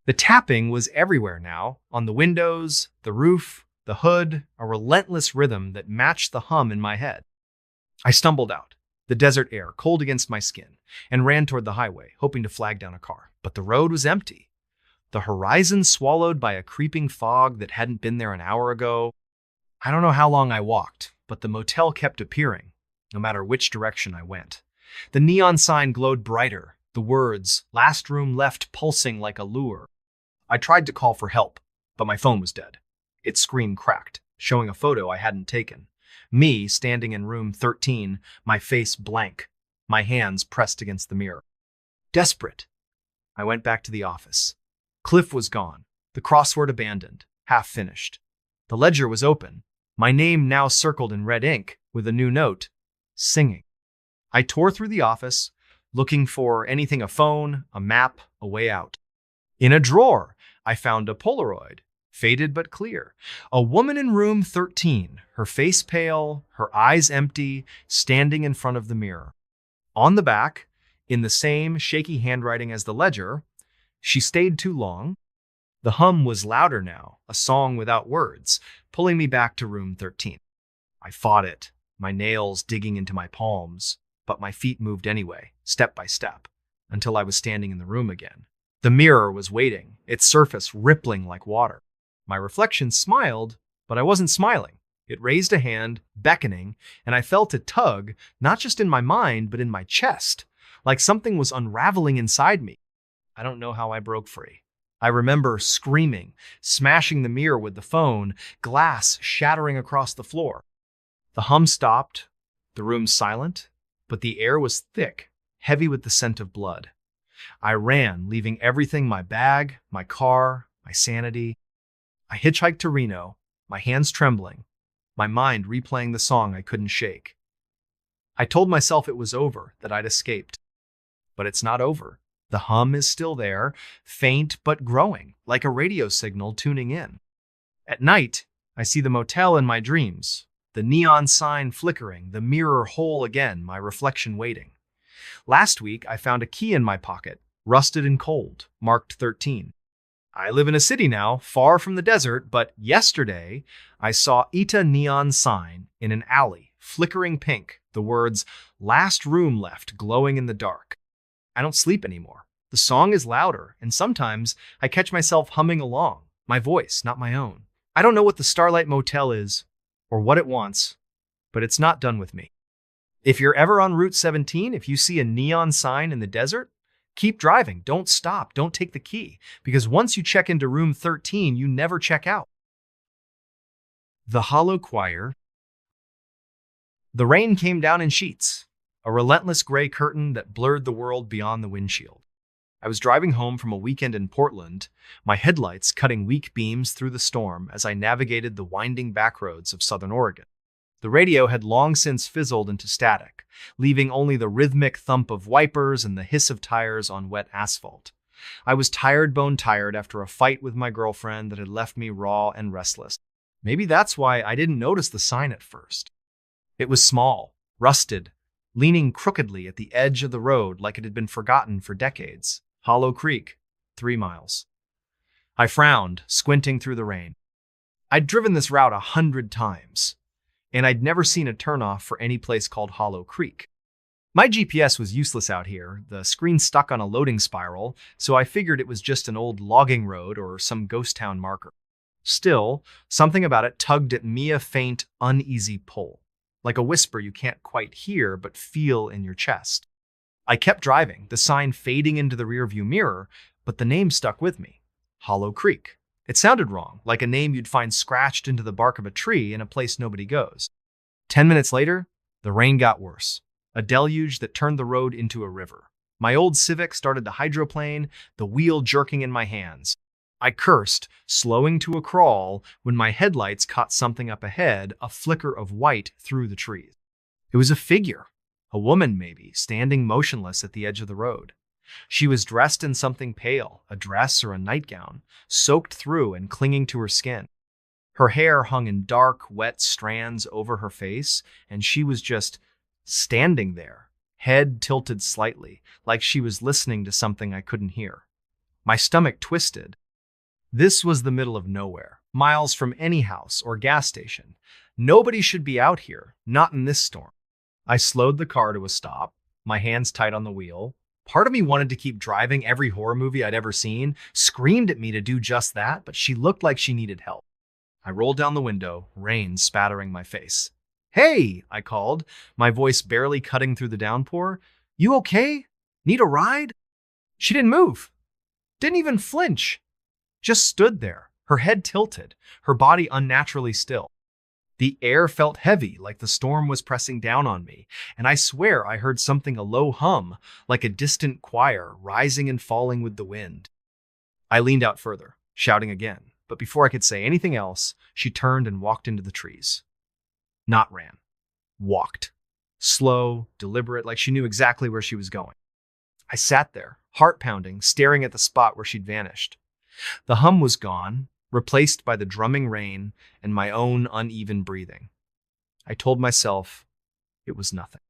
The tapping was everywhere now, on the windows, the roof, the hood, a relentless rhythm that matched the hum in my head. I stumbled out, the desert air cold against my skin, and ran toward the highway, hoping to flag down a car. But the road was empty. The horizon swallowed by a creeping fog that hadn't been there an hour ago. I don't know how long I walked, but the motel kept appearing, no matter which direction I went. The neon sign glowed brighter, the words, "Last room left," pulsing like a lure. I tried to call for help, but my phone was dead. Its screen cracked, showing a photo I hadn't taken. Me standing in room 13, my face blank, my hands pressed against the mirror. Desperate, I went back to the office. Cliff was gone, the crossword abandoned, half finished. The ledger was open, my name now circled in red ink with a new note, singing. I tore through the office, looking for anything, a phone, a map, a way out. In a drawer, I found a Polaroid, faded but clear. A woman in room 13, her face pale, her eyes empty, standing in front of the mirror. On the back, in the same shaky handwriting as the ledger, "She stayed too long." The hum was louder now, a song without words, pulling me back to room 13. I fought it, my nails digging into my palms, but my feet moved anyway, step by step, until I was standing in the room again. The mirror was waiting, its surface rippling like water. My reflection smiled, but I wasn't smiling. It raised a hand, beckoning, and I felt it tug, not just in my mind, but in my chest, like something was unraveling inside me. I don't know how I broke free. I remember screaming, smashing the mirror with the phone, glass shattering across the floor. The hum stopped, the room silent, but the air was thick, heavy with the scent of blood. I ran, leaving everything, my bag, my car, my sanity. I hitchhiked to Reno, my hands trembling, my mind replaying the song I couldn't shake. I told myself it was over, that I'd escaped. But it's not over. The hum is still there, faint but growing, like a radio signal tuning in. At night, I see the motel in my dreams, the neon sign flickering, the mirror whole again, my reflection waiting. Last week, I found a key in my pocket, rusted and cold, marked 13. I live in a city now, far from the desert, but yesterday, I saw Ita neon sign in an alley, flickering pink, the words, "Last room left," glowing in the dark. I don't sleep anymore. The song is louder, and sometimes I catch myself humming along, my voice, not my own. I don't know what the Starlight Motel is, or what it wants, but it's not done with me. If you're ever on Route 17, if you see a neon sign in the desert, keep driving. Don't stop. Don't take the key, because once you check into room 13, you never check out. The Hollow Choir. The rain came down in sheets, a relentless gray curtain that blurred the world beyond the windshield. I was driving home from a weekend in Portland, my headlights cutting weak beams through the storm as I navigated the winding backroads of Southern Oregon. The radio had long since fizzled into static, leaving only the rhythmic thump of wipers and the hiss of tires on wet asphalt. I was tired, bone tired after a fight with my girlfriend that had left me raw and restless. Maybe that's why I didn't notice the sign at first. It was small, rusted, leaning crookedly at the edge of the road like it had been forgotten for decades. Hollow Creek, 3 miles. I frowned, squinting through the rain. I'd driven this route 100 times, and I'd never seen a turnoff for any place called Hollow Creek. My GPS was useless out here, the screen stuck on a loading spiral, so I figured it was just an old logging road or some ghost town marker. Still, something about it tugged at me, a faint, uneasy pull, like a whisper you can't quite hear but feel in your chest. I kept driving, the sign fading into the rearview mirror, but the name stuck with me. Hollow Creek. It sounded wrong, like a name you'd find scratched into the bark of a tree in a place nobody goes. 10 minutes later, the rain got worse. A deluge that turned the road into a river. My old Civic started to hydroplane, the wheel jerking in my hands. I cursed, slowing to a crawl, when my headlights caught something up ahead, a flicker of white through the trees. It was a figure. A woman, maybe, standing motionless at the edge of the road. She was dressed in something pale, a dress or a nightgown, soaked through and clinging to her skin. Her hair hung in dark, wet strands over her face, and she was just standing there, head tilted slightly, like she was listening to something I couldn't hear. My stomach twisted. This was the middle of nowhere, miles from any house or gas station. Nobody should be out here, not in this storm. I slowed the car to a stop, my hands tight on the wheel. Part of me wanted to keep driving every horror movie I'd ever seen, screamed at me to do just that, but she looked like she needed help. I rolled down the window, rain spattering my face. "Hey," I called, my voice barely cutting through the downpour. "You okay? Need a ride?" She didn't move, didn't even flinch, just stood there, her head tilted, her body unnaturally still. The air felt heavy, like the storm was pressing down on me, and I swear I heard something, a low hum, like a distant choir, rising and falling with the wind. I leaned out further, shouting again, but before I could say anything else, she turned and walked into the trees. Not ran. Walked. Slow, deliberate, like she knew exactly where she was going. I sat there, heart pounding, staring at the spot where she'd vanished. The hum was gone, replaced by the drumming rain and my own uneven breathing. I told myself it was nothing.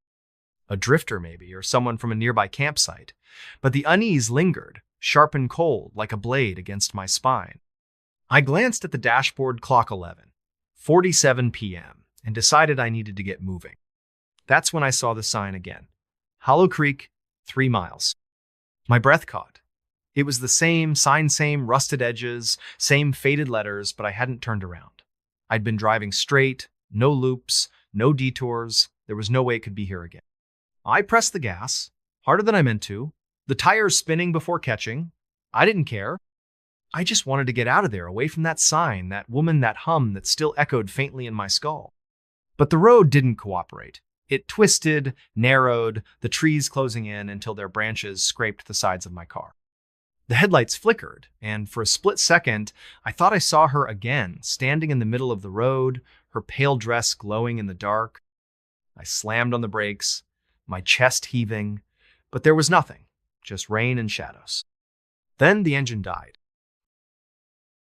A drifter maybe, or someone from a nearby campsite. But the unease lingered, sharp and cold, like a blade against my spine. I glanced at the dashboard clock, 11:47 p.m., and decided I needed to get moving. That's when I saw the sign again. Hollow Creek, 3 miles. My breath caught. It was the same sign, same rusted edges, same faded letters, but I hadn't turned around. I'd been driving straight, no loops, no detours. There was no way it could be here again. I pressed the gas, harder than I meant to, the tires spinning before catching. I didn't care. I just wanted to get out of there, away from that sign, that woman, that hum that still echoed faintly in my skull. But the road didn't cooperate. It twisted, narrowed, the trees closing in until their branches scraped the sides of my car. The headlights flickered, and for a split second, I thought I saw her again, standing in the middle of the road, her pale dress glowing in the dark. I slammed on the brakes, my chest heaving, but there was nothing, just rain and shadows. Then the engine died.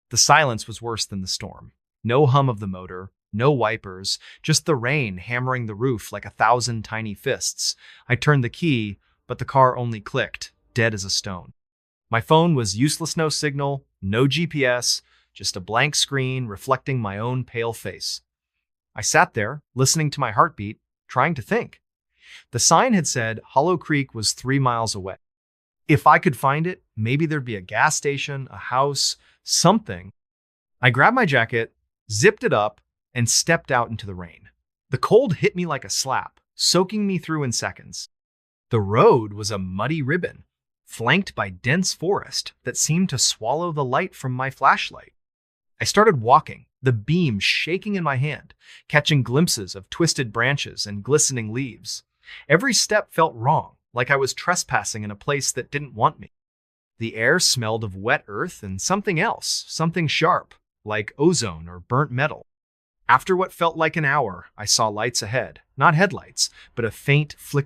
The silence was worse than the storm. No hum of the motor, no wipers, just the rain hammering the roof like 1,000 tiny fists. I turned the key, but the car only clicked, dead as a stone. My phone was useless, no signal, no GPS, just a blank screen reflecting my own pale face. I sat there, listening to my heartbeat, trying to think. The sign had said Hollow Creek was 3 miles away. If I could find it, maybe there'd be a gas station, a house, something. I grabbed my jacket, zipped it up, and stepped out into the rain. The cold hit me like a slap, soaking me through in seconds. The road was a muddy ribbon, flanked by dense forest that seemed to swallow the light from my flashlight. I started walking, the beam shaking in my hand, catching glimpses of twisted branches and glistening leaves. Every step felt wrong, like I was trespassing in a place that didn't want me. The air smelled of wet earth and something else, something sharp, like ozone or burnt metal. After what felt like an hour, I saw lights ahead, not headlights, but a faint flicker